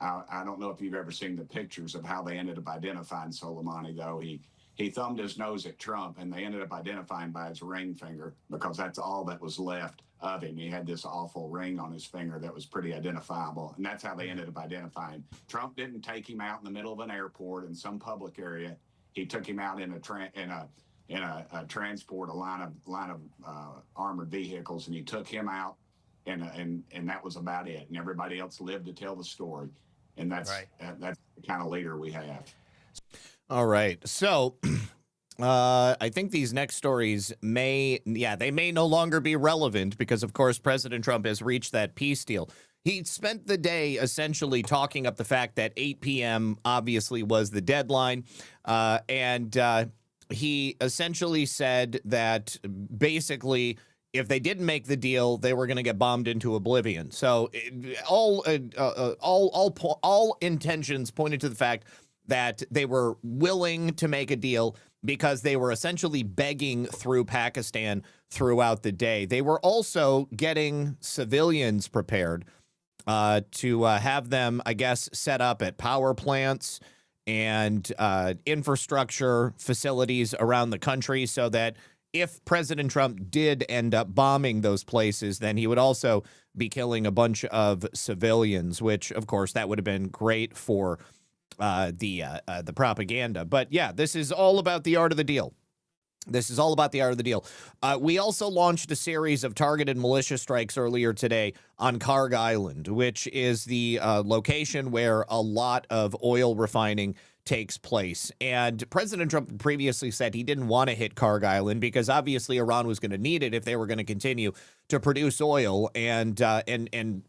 I don't know if you've ever seen the pictures of how they ended up identifying Soleimani, though. He thumbed his nose at Trump, and they ended up identifying by his ring finger, because that's all that was left of him. He had this awful ring on his finger that was pretty identifiable, and that's how they ended up identifying. Trump didn't take him out in the middle of an airport in some public area. He took him out in a transport, a line of armored vehicles, and he took him out, and that was about it. And everybody else lived to tell the story, and that's the kind of leader we have.
All right. So I think these next stories may no longer be relevant because, of course, President Trump has reached that peace deal. He spent the day essentially talking up the fact that 8 p.m. obviously was the deadline. And he essentially said that basically if they didn't make the deal, they were going to get bombed into oblivion. So all intentions pointed to the fact that they were willing to make a deal because they were essentially begging through Pakistan throughout the day. They were also getting civilians prepared to have them, I guess, set up at power plants and infrastructure facilities around the country so that if President Trump did end up bombing those places, then he would also be killing a bunch of civilians, which, of course, that would have been great for the propaganda. But yeah, this is all about the art of the deal. This is all about the art of the deal. We also launched a series of targeted militia strikes earlier today on Karg Island, which is the location where a lot of oil refining takes place. And President Trump previously said he didn't want to hit Karg Island because obviously Iran was going to need it if they were going to continue to produce oil and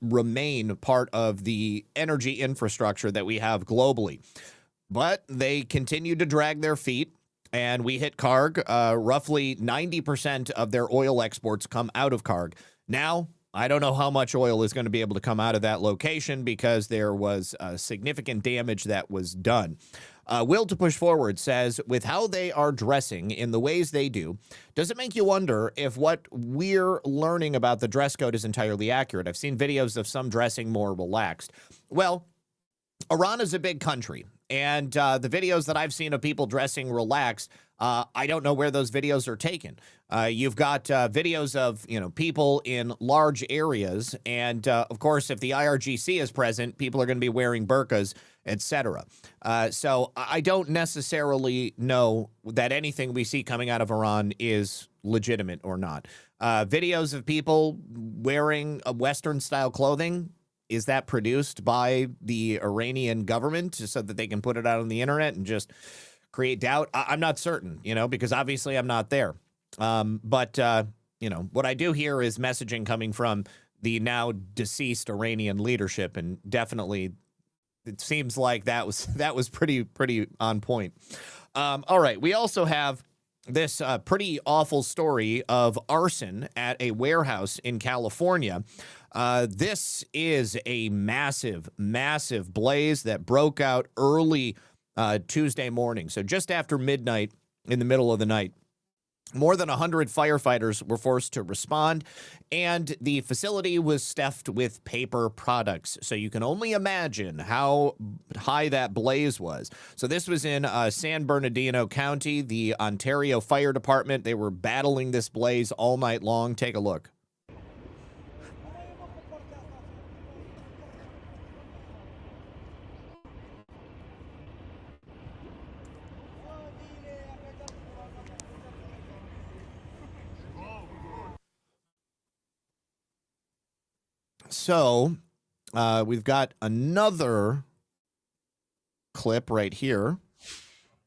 remain part of the energy infrastructure that we have globally. But they continued to drag their feet. and we hit Karg. Roughly 90% of their oil exports come out of Karg. Now, I don't know how much oil is going to be able to come out of that location because there was significant damage that was done. Will to Push Forward says, with how they are dressing in the ways they do, does it make you wonder if what we're learning about the dress code is entirely accurate? I've seen videos of some dressing more relaxed. Well, Iran is a big country, and the videos that I've seen of people dressing relaxed, I don't know where those videos are taken. You've got videos of, people in large areas, and of course, if the IRGC is present, people are going to be wearing burqas, etc. So I don't necessarily know that anything we see coming out of Iran is legitimate or not. Videos of people wearing Western-style clothing, is that produced by the Iranian government so that they can put it out on the internet and just create doubt? I'm not certain, because obviously I'm not there. But what I do hear is messaging coming from the now deceased Iranian leadership, and definitely it seems like that was pretty on point. All right, we also have this pretty awful story of arson at a warehouse in California. This is a massive, massive blaze that broke out early Tuesday morning. So just after midnight, in the middle of the night, more than 100 firefighters were forced to respond, and the facility was stuffed with paper products. So you can only imagine how high that blaze was. So this was in San Bernardino County, the Ontario Fire Department. They were battling this blaze all night long. Take a look. So we've got another clip right here.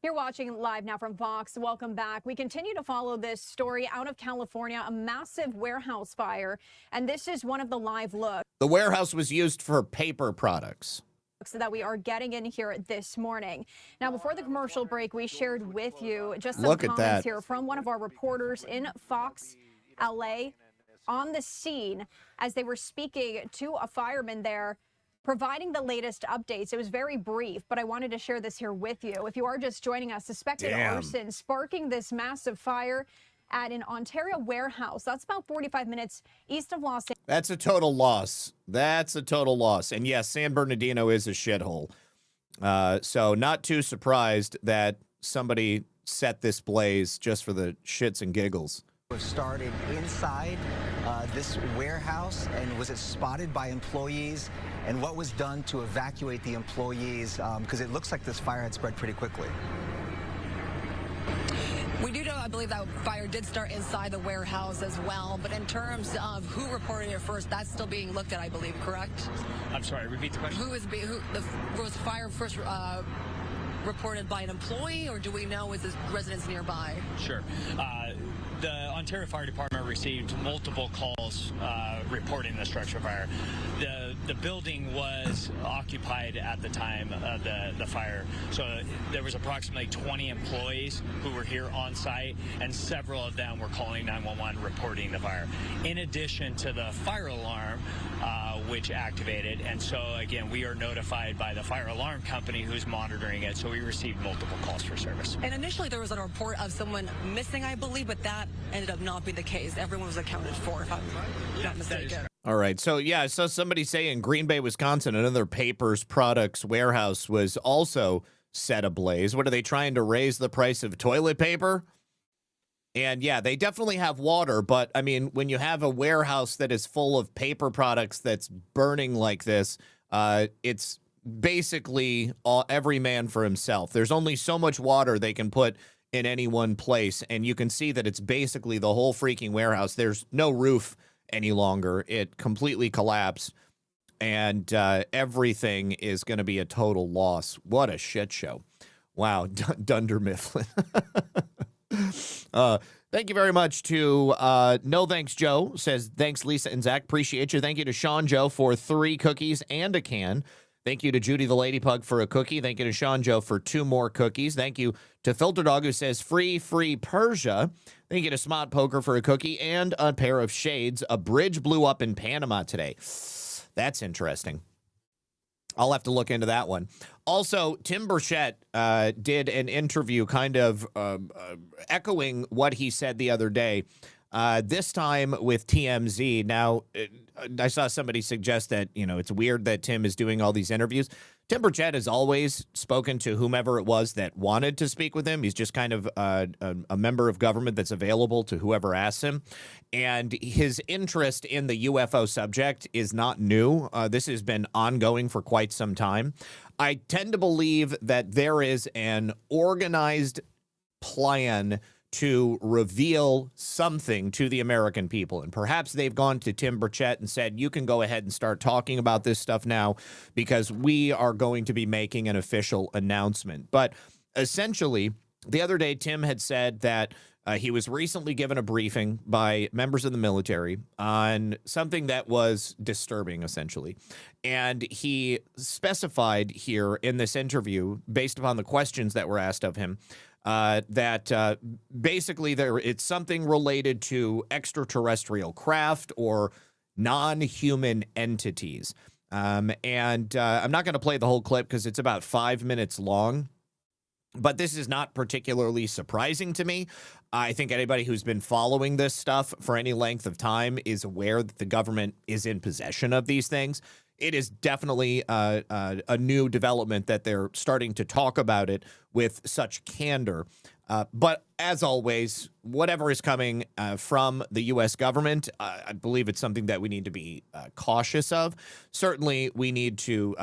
You're watching live now from Fox. Welcome back. We continue to follow this story out of California, a massive warehouse fire, and this is one of the live looks.
The warehouse was used for paper products
That we are getting in here this morning. Now, before the commercial break, we shared with you just some
Look at
comments
that.
here from one of our reporters in Fox LA on the scene as they were speaking to a fireman there, providing the latest updates. It was very brief, but I wanted to share this here with you. If you are just joining us, suspected arson sparking this massive fire at an Ontario warehouse. That's about 45 minutes east of Los Angeles.
That's a total loss. That's a total loss. And yes, San Bernardino is a shithole. So not too surprised that somebody set this blaze just for the shits and giggles.
Was started inside this warehouse, and was it spotted by employees? And what was done to evacuate the employees? Because it looks like this fire had spread pretty quickly.
We do know, I believe, that fire did start inside the warehouse as well. But in terms of who reported it first, that's still being looked at, I believe, correct?
I'm sorry, repeat the question.
Was the fire first reported by an employee, or do we know is this residents nearby?
Sure. The Ontario Fire Department received multiple calls reporting the structure fire. The building was occupied at the time of the fire, so there was approximately 20 employees who were here on site, and several of them were calling 911 reporting the fire. In addition to the fire alarm, which activated, and so again, we are notified by the fire alarm company who's monitoring it, so we received multiple calls for service.
And initially there was a report of someone missing, I believe, but that ended up not being the case. Everyone was accounted for, if I'm not mistaken.
All right. So, yeah, I saw somebody say in Green Bay, Wisconsin, another papers products warehouse was also set ablaze. What are they trying to raise the price of toilet paper? And, yeah, they definitely have water. But, I mean, when you have a warehouse that is full of paper products that's burning like this, it's basically every man for himself. There's only so much water they can put in any one place. And you can see that it's basically the whole freaking warehouse. There's no roof any longer. It completely collapsed. And everything is going to be a total loss. What a shit show. Wow. Dunder Mifflin. Thank you very much to No Thanks Joe. Says, thanks, Lisa and Zach. Appreciate you. Thank you to Sean Joe for 3 cookies and a can. Thank you to Judy the Lady Pug for a cookie. Thank you to Sean Joe for 2 more cookies. Thank you to Filter Dog, who says free Persia. Thank you to Smart Poker for a cookie and a pair of shades. A bridge blew up in Panama today. That's interesting. I'll have to look into that one. Also, Tim Burchett did an interview kind of echoing what he said the other day, this time with TMZ. Now, I saw somebody suggest that, it's weird that Tim is doing all these interviews. Tim Burchett has always spoken to whomever it was that wanted to speak with him. He's just kind of a member of government that's available to whoever asks him. And his interest in the UFO subject is not new. This has been ongoing for quite some time. I tend to believe that there is an organized plan to reveal something to the American people. And perhaps they've gone to Tim Burchett and said, you can go ahead and start talking about this stuff now because we are going to be making an official announcement. But essentially, the other day, Tim had said that he was recently given a briefing by members of the military on something that was disturbing, essentially. And he specified here in this interview, based upon the questions that were asked of him, that basically it's something related to extraterrestrial craft or non-human entities. And I'm not going to play the whole clip because it's about 5 minutes long. But this is not particularly surprising to me. I think anybody who's been following this stuff for any length of time is aware that the government is in possession of these things. It is definitely a new development that they're starting to talk about it with such candor. But as always, whatever is coming from the U.S. government, I believe it's something that we need to be cautious of. Certainly, we need to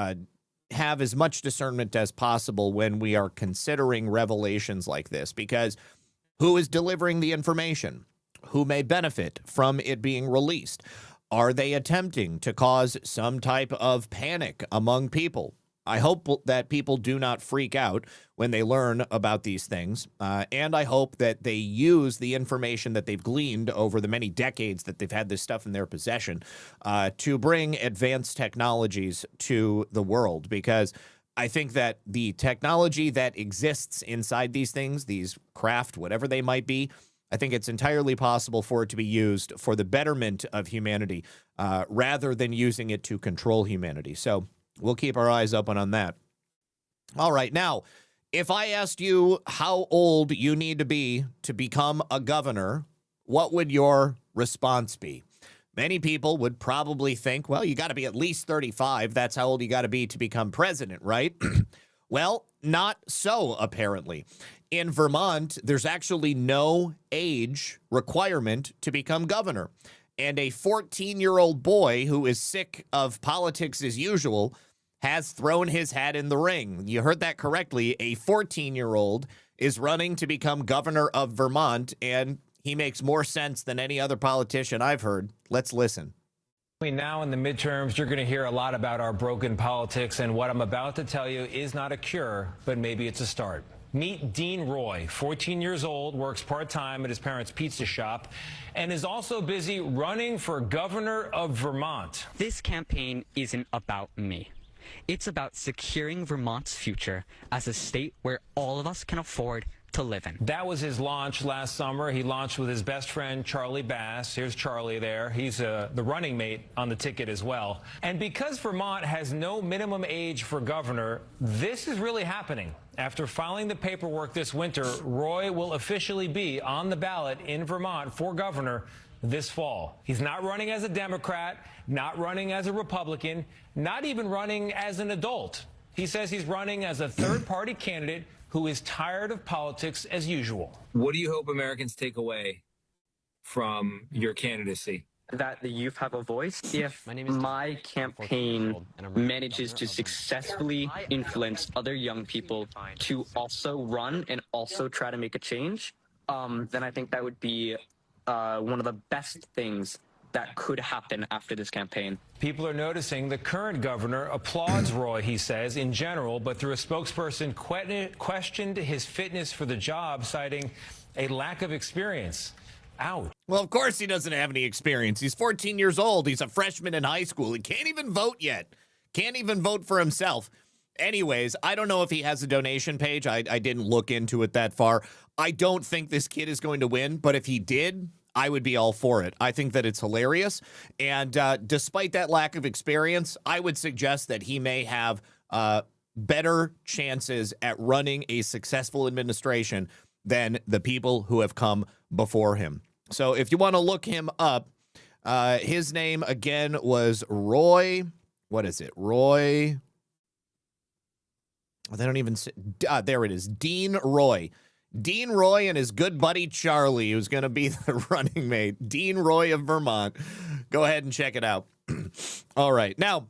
have as much discernment as possible when we are considering revelations like this, because who is delivering the information? Who may benefit from it being released? Are they attempting to cause some type of panic among people? I hope that people do not freak out when they learn about these things. And I hope that they use the information that they've gleaned over the many decades that they've had this stuff in their possession to bring advanced technologies to the world. Because I think that the technology that exists inside these things, these craft, whatever they might be, I think it's entirely possible for it to be used for the betterment of humanity rather than using it to control humanity. So we'll keep our eyes open on that. All right. Now, if I asked you how old you need to be to become a governor, what would your response be? Many people would probably think, well, you got to be at least 35. That's how old you got to be to become president, right? Well, not so, apparently. In Vermont, there's actually no age requirement to become governor. And a 14-year-old boy who is sick of politics as usual has thrown his hat in the ring. You heard that correctly. A 14-year-old is running to become governor of Vermont, and he makes more sense than any other politician I've heard. Let's listen.
Between now and the midterms, you're going to hear a lot about our broken politics, and what I'm about to tell you is not a cure, but maybe it's a start. Meet Dean Roy, 14 years old, works part-time at his parents' pizza shop, and is also busy running for governor of Vermont.
This campaign isn't about me. It's about securing Vermont's future as a state where all of us can afford to live in.
That was his launch last summer. He launched with his best friend, Charlie Bass. Here's Charlie there. He's the running mate on the ticket as well. And because Vermont has no minimum age for governor, this is really happening. After filing the paperwork this winter, Roy will officially be on the ballot in Vermont for governor this fall. He's not running as a Democrat, not running as a Republican, not even running as an adult. He says he's running as a third-party candidate who is tired of politics as usual.
What do you hope Americans take away from your candidacy?
That the youth have a voice. If my campaign manages to successfully influence other young people to also run and also try to make a change, then I think that would be one of the best things that could happen after this campaign.
People are noticing the current governor applauds Roy, he says, in general, but through a spokesperson questioned his fitness for the job, citing a lack of experience. Ouch.
Well, of course he doesn't have any experience. He's 14 years old. He's a freshman in high school. He can't even vote yet. Can't even vote for himself. Anyways, I don't know if he has a donation page. I didn't look into it that far. I don't think this kid is going to win, but if he did, I would be all for it. I think that it's hilarious. And despite that lack of experience, I would suggest that he may have better chances at running a successful administration than the people who have come before him. So if you want to look him up, his name again was Roy. What is it? Roy. They don't even say, there it is. Dean Roy. Dean Roy and his good buddy Charlie, who's going to be the running mate. Dean Roy of Vermont. Go ahead and check it out. All right. Now,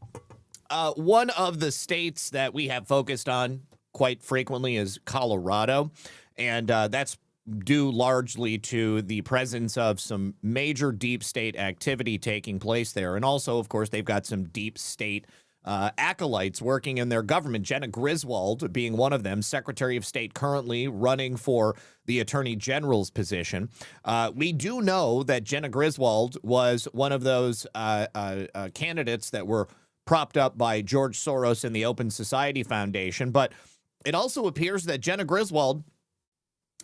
one of the states that we have focused on quite frequently is Colorado. And that's due largely to the presence of some major deep state activity taking place there. And also, of course, they've got some deep state acolytes working in their government, Jenna Griswold being one of them, Secretary of State currently running for the Attorney General's position. We do know that Jenna Griswold was one of those candidates that were propped up by George Soros and the Open Society Foundation, but it also appears that Jenna Griswold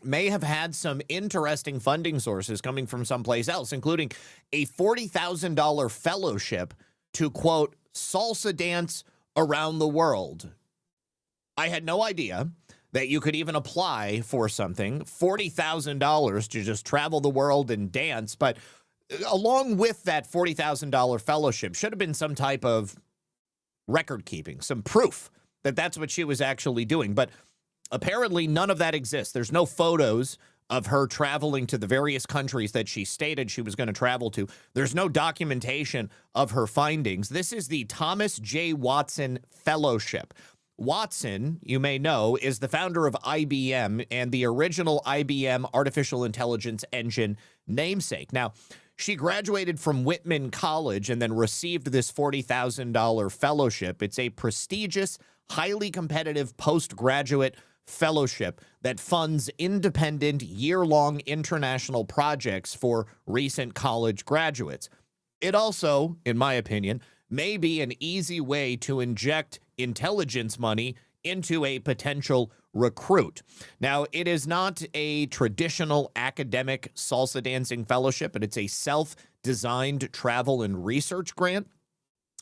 may have had some interesting funding sources coming from someplace else, including a $40,000 fellowship to, quote, salsa dance around the world. I had no idea that you could even apply for something, $40,000 to just travel the world and dance. But along with that $40,000 fellowship should have been some type of record keeping, some proof that that's what she was actually doing. But apparently none of that exists. There's no photos of her traveling to the various countries that she stated she was going to travel to. There's no documentation of her findings. This is the Thomas J. Watson Fellowship. Watson, you may know, is the founder of IBM and the original IBM artificial intelligence engine namesake. Now, she graduated from Whitman College and then received this $40,000 fellowship. It's a prestigious, highly competitive postgraduate fellowship that funds independent year-long international projects for recent college graduates. It also, in my opinion, may be an easy way to inject intelligence money into a potential recruit. Now, it is not a traditional academic salsa dancing fellowship, but it's a self-designed travel and research grant.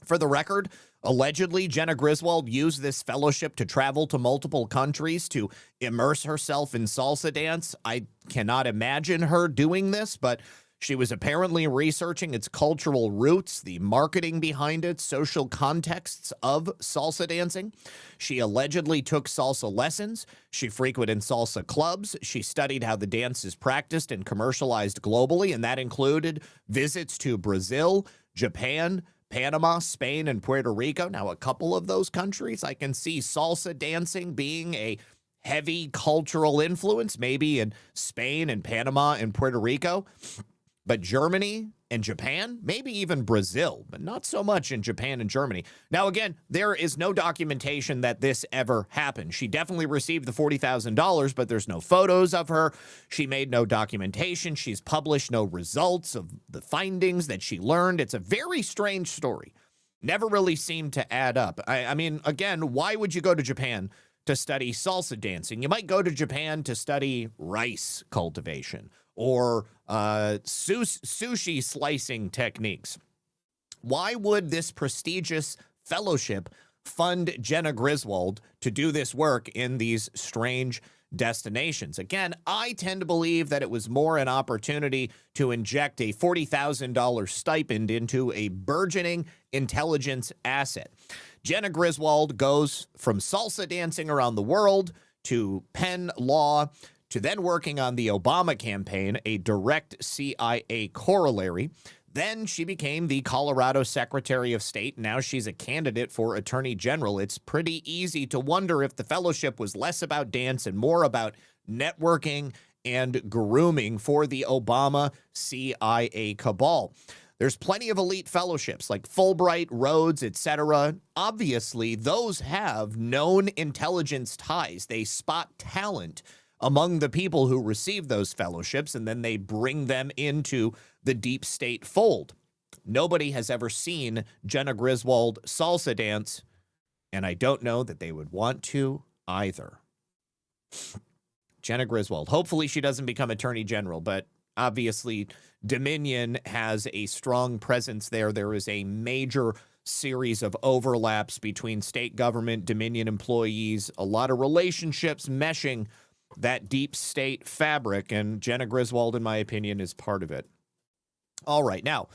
For the record, allegedly, Jenna Griswold used this fellowship to travel to multiple countries to immerse herself in salsa dance. I cannot imagine her doing this, but she was apparently researching its cultural roots, the marketing behind it, social contexts of salsa dancing. She allegedly took salsa lessons. She frequented salsa clubs. She studied how the dance is practiced and commercialized globally, and that included visits to Brazil, Japan, Panama, Spain, and Puerto Rico. Now, a couple of those countries, I can see salsa dancing being a heavy cultural influence, maybe in Spain and Panama and Puerto Rico. But Germany and Japan, maybe even Brazil, but not so much in Japan and Germany. Now, again, there is no documentation that this ever happened. She definitely received the $40,000, but there's no photos of her. She made no documentation. She's published no results of the findings that she learned. It's a very strange story. Never really seemed to add up. I mean, again, why would you go to Japan to study salsa dancing? You might go to Japan to study rice cultivation or sushi slicing techniques. Why would this prestigious fellowship fund Jenna Griswold to do this work in these strange destinations? Again, I tend to believe that it was more an opportunity to inject a $40,000 stipend into a burgeoning intelligence asset. Jenna Griswold goes from salsa dancing around the world to Penn Law to then working on the Obama campaign, a direct CIA corollary. Then she became the Colorado Secretary of State. Now she's a candidate for Attorney General. It's pretty easy to wonder if the fellowship was less about dance and more about networking and grooming for the Obama CIA cabal. There's plenty of elite fellowships like Fulbright, Rhodes, etc. Obviously, those have known intelligence ties. They spot talent among the people who receive those fellowships, and then they bring them into the deep state fold. Nobody has ever seen Jenna Griswold salsa dance and I don't know that they would want to either. Jenna Griswold. Hopefully she doesn't become Attorney General, but obviously Dominion has a strong presence there. There is a major series of overlaps between state government, Dominion employees, a lot of relationships meshing that deep state fabric, and Jenna Griswold, in my opinion, is part of it. All right, now,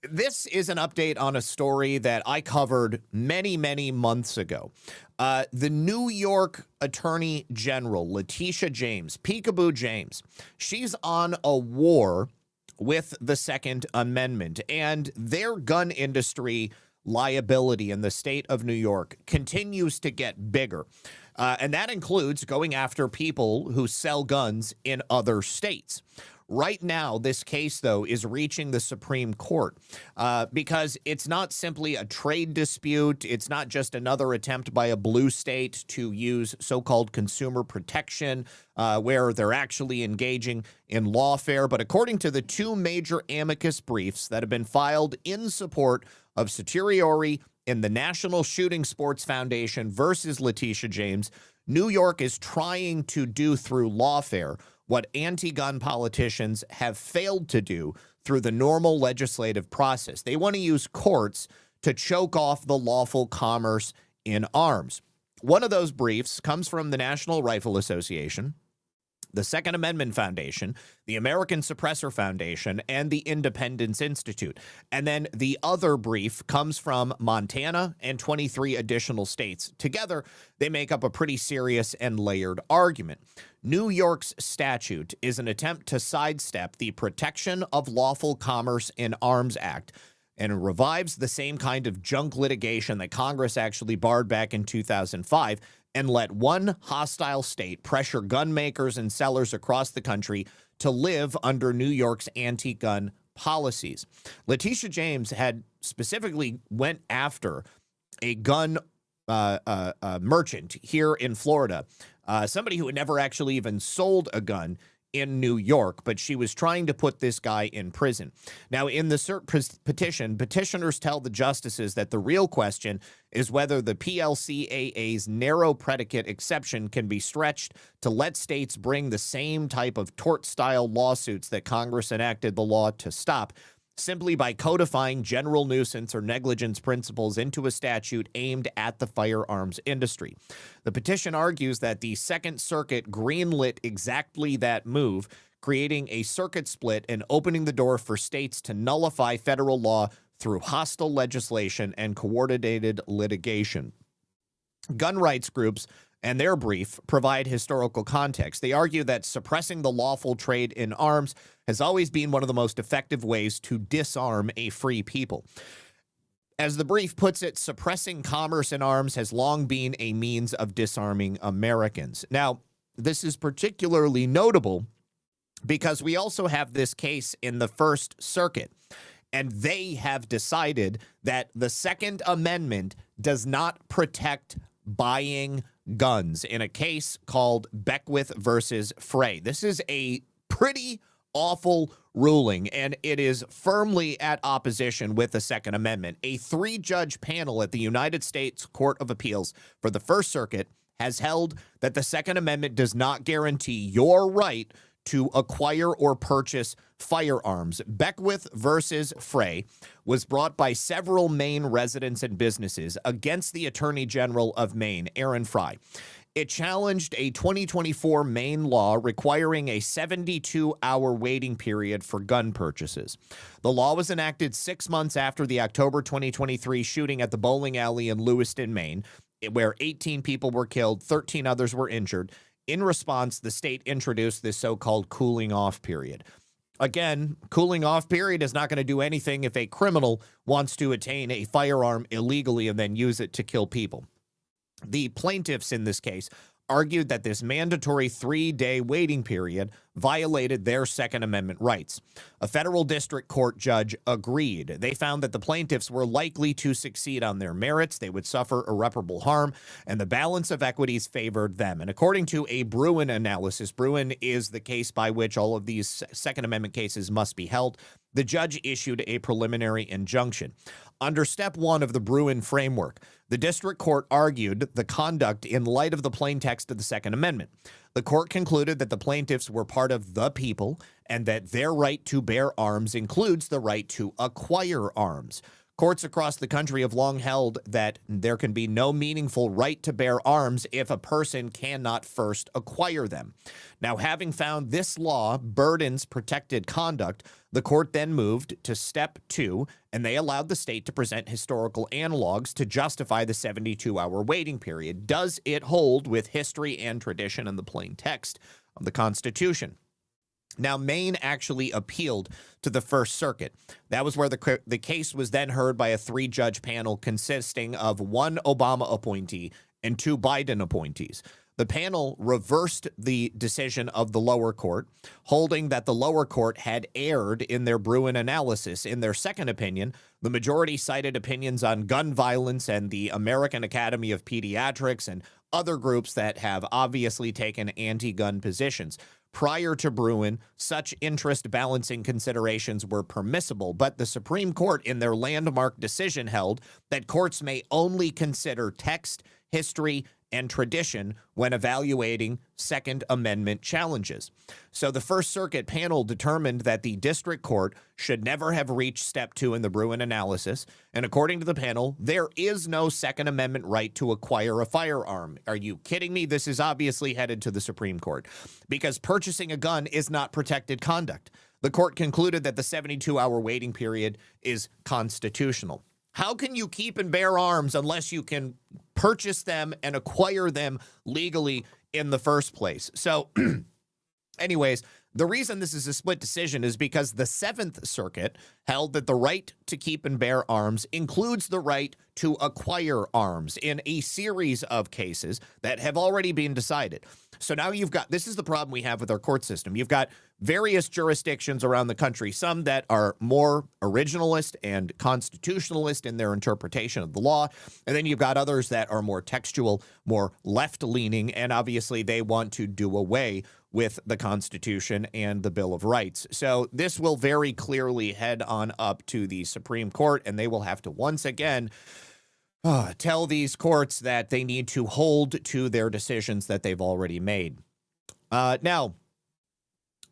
this is an update on a story that I covered many, many months ago. The New York Attorney General, Letitia James, Pkwy James, she's on a war with the Second Amendment, and their gun industry liability in the state of New York continues to get bigger. And that includes going after people who sell guns in other states. Right now, this case, though, is reaching the Supreme Court because it's not simply a trade dispute. It's not just another attempt by a blue state to use so-called consumer protection where they're actually engaging in lawfare. But according to the two major amicus briefs that have been filed in support of certiorari in the National Shooting Sports Foundation versus Letitia James, New York is trying to do through lawfare what anti-gun politicians have failed to do through the normal legislative process. They want to use courts to choke off the lawful commerce in arms. One of those briefs comes from the National Rifle Association, the Second Amendment Foundation, the American Suppressor Foundation, and the Independence Institute. And then the other brief comes from Montana and 23 additional states. Together, they make up a pretty serious and layered argument. New York's statute is an attempt to sidestep the Protection of Lawful Commerce in Arms Act, and it revives the same kind of junk litigation that Congress actually barred back in 2005 and let one hostile state pressure gun makers and sellers across the country to live under New York's anti-gun policies. Letitia James had specifically went after a gun merchant here in Florida, somebody who had never actually even sold a gun in New York, but she was trying to put this guy in prison. Now, in the cert petition, petitioners tell the justices that the real question is whether the PLCAA's narrow predicate exception can be stretched to let states bring the same type of tort-style lawsuits that Congress enacted the law to stop, simply by codifying general nuisance or negligence principles into a statute aimed at the firearms industry. The petition argues that the Second Circuit greenlit exactly that move, creating a circuit split and opening the door for states to nullify federal law through hostile legislation and coordinated litigation. Gun rights groups and their brief provide historical context. They argue that suppressing the lawful trade in arms has always been one of the most effective ways to disarm a free people. As the brief puts it, suppressing commerce in arms has long been a means of disarming Americans. Now, this is particularly notable because we also have this case in the First Circuit, and they have decided that the Second Amendment does not protect buying guns in a case called Pkwy versus Frey. This is a pretty awful ruling, and it is firmly at opposition with the Second Amendment. A three-judge panel at the United States Court of Appeals for the First Circuit has held that the Second Amendment does not guarantee your right to acquire or purchase firearms. Pkwy versus Frey was brought by several Maine residents and businesses against the Attorney General of Maine, Aaron Frey. It challenged a 2024 Maine law requiring a 72-hour waiting period for gun purchases. The law was enacted 6 months after the October 2023 shooting at the bowling alley in Lewiston, Maine, where 18 people were killed, 13 others were injured. In response, the state introduced this so-called cooling off period. Again, cooling off period is not going to do anything if a criminal wants to attain a firearm illegally and then use it to kill people. The plaintiffs in this case argued that this mandatory 3-day waiting period violated their Second Amendment rights. A federal district court judge agreed. They found that the plaintiffs were likely to succeed on their merits, they would suffer irreparable harm, and the balance of equities favored them. And according to a Bruin analysis, Bruin is the case by which all of these Second Amendment cases must be held, the judge issued a preliminary injunction. Under step 1 of the Bruin framework, the district court argued the conduct in light of the plain text of the Second Amendment. The court concluded that the plaintiffs were part of the people and that their right to bear arms includes the right to acquire arms. Courts across the country have long held that there can be no meaningful right to bear arms if a person cannot first acquire them. Now, having found this law burdens protected conduct, the court then moved to step 2, and they allowed the state to present historical analogs to justify the 72-hour waiting period. Does it hold with history and tradition and the plain text of the Constitution? Now, Maine actually appealed to the First Circuit. That was where the case was then heard by a 3-judge panel consisting of 1 Obama appointee and 2 Biden appointees. The panel reversed the decision of the lower court, holding that the lower court had erred in their Bruin analysis. In their second opinion, the majority cited opinions on gun violence and the American Academy of Pediatrics and other groups that have obviously taken anti-gun positions. Prior to Bruin, such interest balancing considerations were permissible, but the Supreme Court in their landmark decision held that courts may only consider text, history, and tradition when evaluating Second Amendment challenges. So the First Circuit panel determined that the district court should never have reached step 2 in the Bruin analysis, and according to the panel, there is no Second Amendment right to acquire a firearm. Are you kidding me? This is obviously headed to the Supreme Court, because purchasing a gun is not protected conduct. The court concluded that the 72-hour waiting period is constitutional. How can you keep and bear arms unless you can purchase them and acquire them legally in the first place? So anyways, the reason this is a split decision is because the 7th Circuit held that the right to keep and bear arms includes the right to acquire arms in a series of cases that have already been decided. So now you've got, this is the problem we have with our court system. You've got various jurisdictions around the country, some that are more originalist and constitutionalist in their interpretation of the law. And then you've got others that are more textual, more left-leaning, and obviously they want to do away with the Constitution and the Bill of Rights. So this will very clearly head on up to the Supreme Court, and they will have to once again tell these courts that they need to hold to their decisions that they've already made. Now,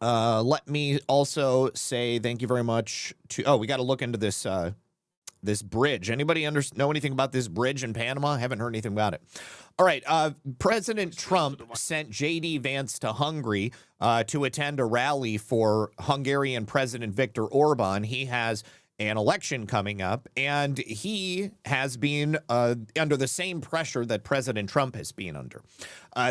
let me also say thank you very much to, we got to look into this this bridge. Anybody know anything about this bridge in Panama? I haven't heard anything about it. All right. President Trump sent J.D. Vance to Hungary to attend a rally for Hungarian President Viktor Orban. He has an election coming up, and he has been under the same pressure that President Trump has been under.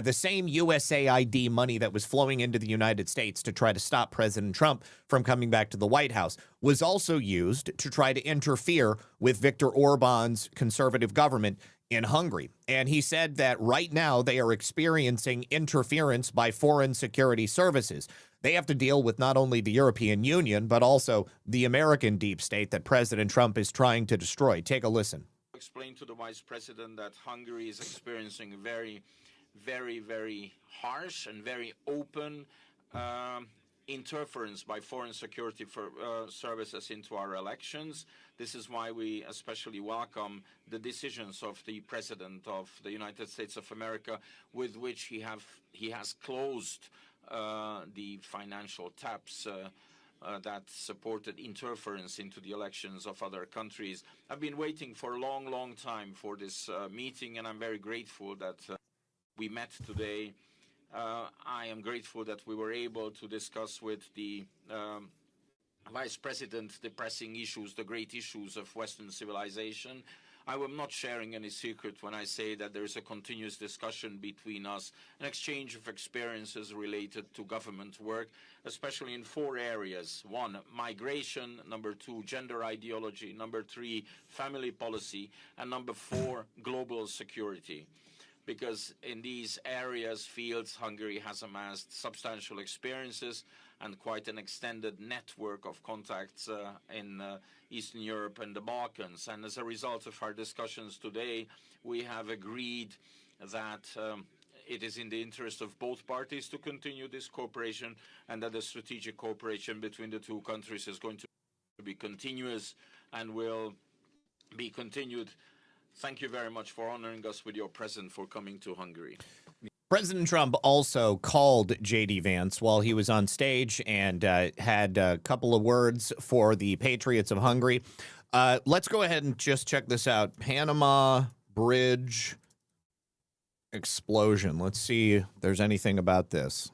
The same USAID money that was flowing into the United States to try to stop President Trump from coming back to the White House was also used to try to interfere with Viktor Orban's conservative government in Hungary. And he said that right now they are experiencing interference by foreign security services. They have to deal with not only the European Union, but also the American deep state that President Trump is trying to destroy. Take a listen.
Explain to the Vice President that Hungary is experiencing very, very harsh and very open interference by foreign security services into our elections. This is why we especially welcome the decisions of the President of the United States of America, with which he has closed the financial taps that supported interference into the elections of other countries. I've been waiting for a long time for this meeting, and I'm very grateful that we met today. I am grateful that we were able to discuss with the Vice President the pressing issues, the great issues of Western civilization. I am not sharing any secret when I say that there is a continuous discussion between us, an exchange of experiences related to government work, especially in 4 areas. 1, migration. Number 2, gender ideology. Number 3, family policy. And number 4, global security. Because in these fields, Hungary has amassed substantial experiences and quite an extended network of contacts in Eastern Europe and the Balkans. And as a result of our discussions today, we have agreed that it is in the interest of both parties to continue this cooperation, and that the strategic cooperation between the 2 countries is going to be continuous and will be continued. Thank you very much for honoring us with your presence, for coming to Hungary.
President Trump also called J.D. Vance while he was on stage and had a couple of words for the Patriots of Hungary. Let's go ahead and just check this out. Panama Bridge explosion. Let's see if there's anything about this.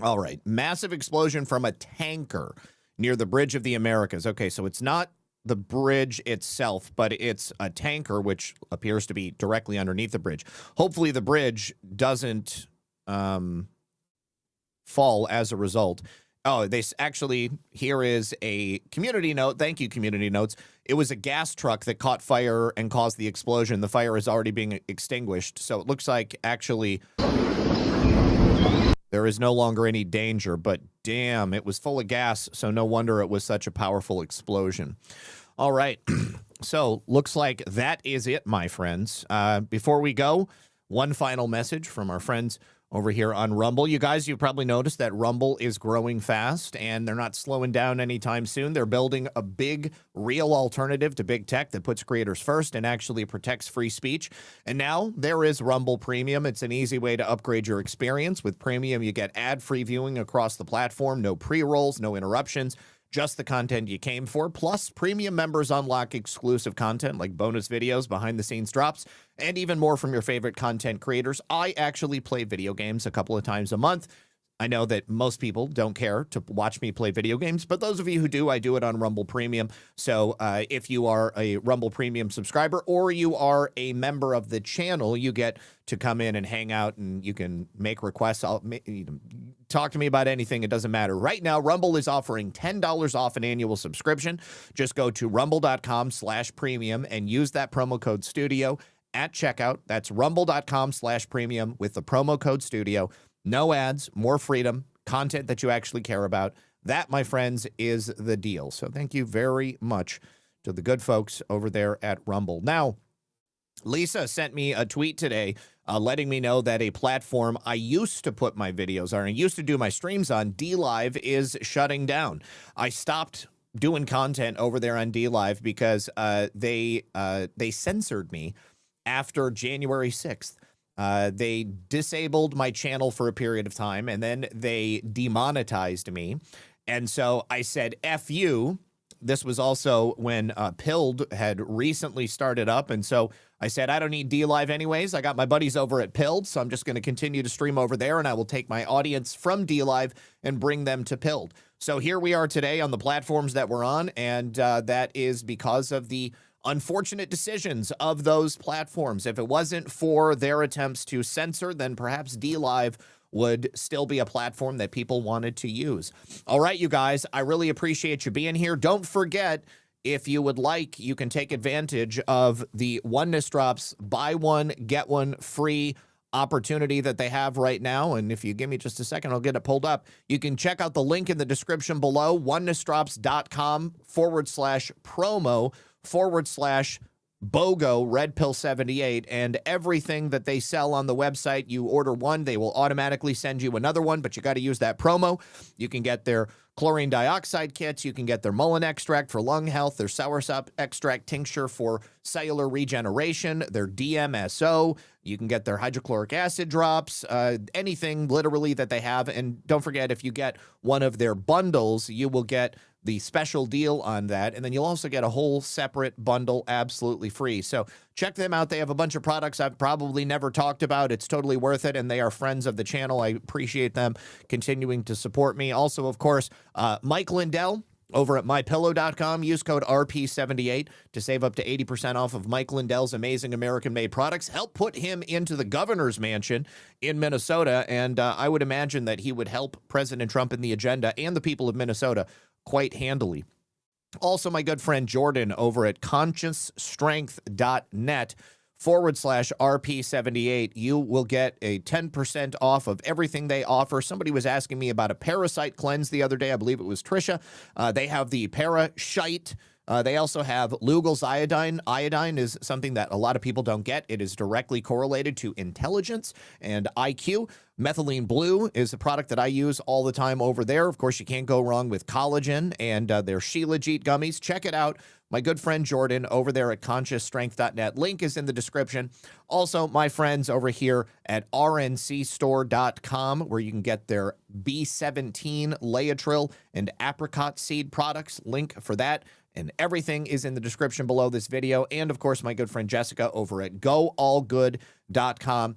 All right. Massive explosion from a tanker near the Bridge of the Americas. Okay, so it's not the bridge itself, but it's a tanker, which appears to be directly underneath the bridge. Hopefully the bridge doesn't fall as a result. Oh, here is a community note. Thank you, community notes. It was a gas truck that caught fire and caused the explosion. The fire is already being extinguished. So it looks like actually there is no longer any danger, but damn, it was full of gas. So no wonder it was such a powerful explosion. All right. So looks like that is it, my friends. Before we go, one final message from our friends over here on Rumble. You guys, you've probably noticed that Rumble is growing fast, and they're not slowing down anytime soon. They're building a big, real alternative to big tech that puts creators first and actually protects free speech. And now there is Rumble Premium. It's an easy way to upgrade your experience. With Premium, you get ad-free viewing across the platform, no pre-rolls, no interruptions, just the content you came for. Plus, Premium members unlock exclusive content like bonus videos, behind-the-scenes drops, and even more from your favorite content creators. I actually play video games a couple of times a month. I know that most people don't care to watch me play video games, but those of you who do, I do it on Rumble Premium. So if you are a Rumble Premium subscriber or you are a member of the channel, you get to come in and hang out, and you can make requests. Talk to me about anything. It doesn't matter. Right now, Rumble is offering $10 off an annual subscription. Just go to rumble.com/premium and use that promo code STUDIO at checkout. That's rumble.com/premium with the promo code STUDIO. No ads, more freedom, content that you actually care about. That, my friends, is the deal. So thank you very much to the good folks over there at Rumble. Now, Lisa sent me a tweet today letting me know that a platform I used to put my videos on, and used to do my streams on, DLive, is shutting down. I stopped doing content over there on DLive because they censored me after January 6th. They disabled my channel for a period of time, and then they demonetized me. And so I said, F you. This was also when Pilled had recently started up. And so I said, I don't need DLive anyways. I got my buddies over at Pilled, so I'm just going to continue to stream over there, and I will take my audience from DLive and bring them to Pilled. So here we are today on the platforms that we're on, and that is because of the unfortunate decisions of those platforms. If it wasn't for their attempts to censor, then perhaps DLive would still be a platform that people wanted to use. All right, you guys, I really appreciate you being here. Don't forget, if you would like, you can take advantage of the Oneness Drops buy one, get one free opportunity that they have right now. And if you give me just a second, I'll get it pulled up. You can check out the link in the description below, onenessdrops.com/promo/BOGO Red Pill 78, and everything that they sell on the website, you order one, they will automatically send you another one, but you got to use that promo. You can get their chlorine dioxide kits, you can get their mullein extract for lung health, their soursop extract tincture for cellular regeneration, their DMSO, you can get their hydrochloric acid drops, anything literally that they have. And don't forget, if you get one of their bundles, you will get the special deal on that, and then you'll also get a whole separate bundle absolutely free. So check them out. They have a bunch of products I've probably never talked about. It's totally worth it, and they are friends of the channel. I appreciate them continuing to support me. Also, of course, Mike Lindell over at MyPillow.com. Use code RP78 to save up to 80% off of Mike Lindell's amazing American-made products. Help put him into the governor's mansion in Minnesota, and I would imagine that he would help President Trump in the agenda and the people of Minnesota quite handily. Also, my good friend Jordan over at consciousstrength.net/RP78. You will get a 10% off of everything they offer. Somebody was asking me about a parasite cleanse the other day. I believe it was Trisha. They have the Parashite They also have Lugol's iodine. Iodine is something that a lot of people don't get. It is directly correlated to intelligence and IQ. Methylene Blue is a product that I use all the time over there. Of course, you can't go wrong with collagen and their Shilajit gummies. Check it out. My good friend Jordan over there at ConsciousStrength.net. Link is in the description. Also, my friends over here at rncstore.com, where you can get their B17 Laetrile and apricot seed products. Link for that. And everything is in the description below this video. And, of course, my good friend Jessica over at goallgood.com.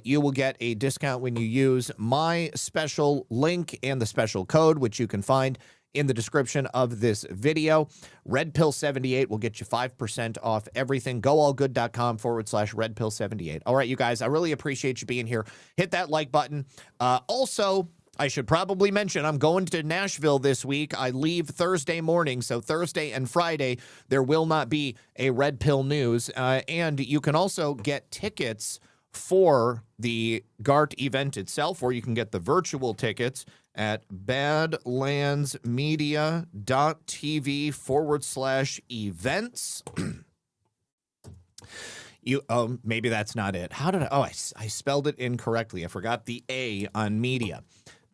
You will get a discount when you use my special link and the special code, which you can find in the description of this video. Red Pill 78 will get you 5% off everything. goallgood.com/Red Pill 78. All right, you guys, I really appreciate you being here. Hit that like button. Also, I should probably mention I'm going to Nashville this week. I leave Thursday morning, so Thursday and Friday there will not be a Red Pill News. And you can also get tickets for the GART event itself, or you can get the virtual tickets at badlandsmedia.tv/events. Maybe that's not it. How did I spelled it incorrectly. I forgot the A on media.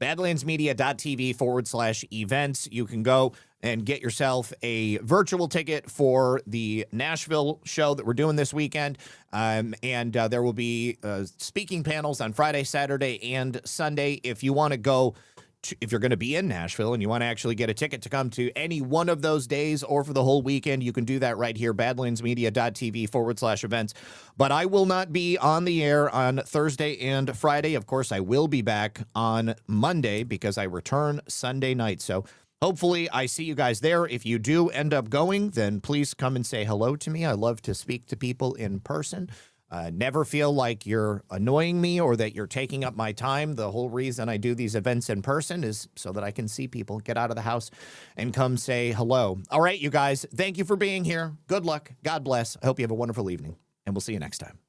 badlandsmedia.tv/events. You can go and get yourself a virtual ticket for the Nashville show that we're doing this weekend. And there will be speaking panels on Friday, Saturday, and Sunday. If you want to go, if you're going to be in Nashville and you want to actually get a ticket to come to any one of those days or for the whole weekend, you can do that right here, badlandsmedia.tv/events. But I will not be on the air on Thursday and Friday. Of course, I will be back on Monday because I return Sunday night. So hopefully I see you guys there. If you do end up going, then please come and say hello to me. I love to speak to people in person. Never feel like you're annoying me or that you're taking up my time. The whole reason I do these events in person is so that I can see people, get out of the house, and come say hello. All right, you guys, thank you for being here. Good luck. God bless. I hope you have a wonderful evening, and we'll see you next time.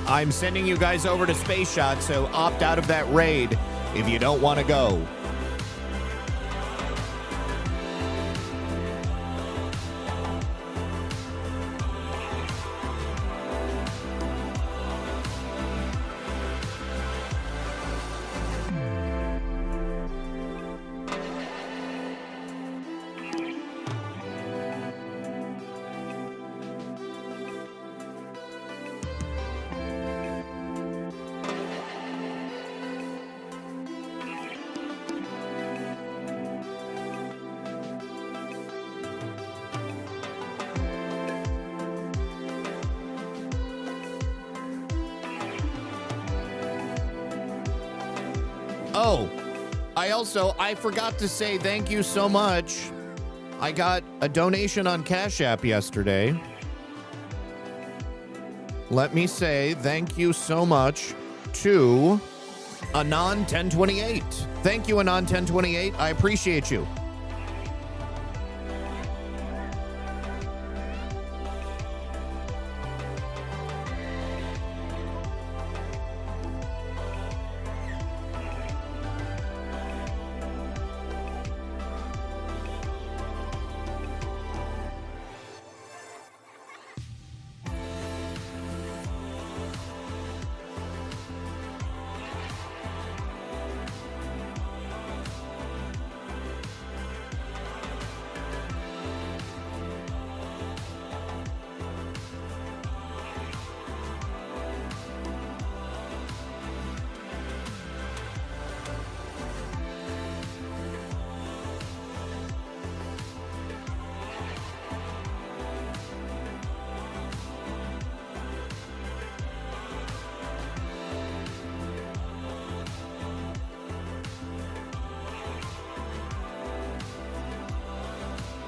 I'm sending you guys over to Space Shot, so opt out of that raid if you don't want to go. Oh, I forgot to say thank you so much. I got a donation on Cash App yesterday. let me say thank you so much to Anon1028. Thank you, Anon1028. I appreciate you.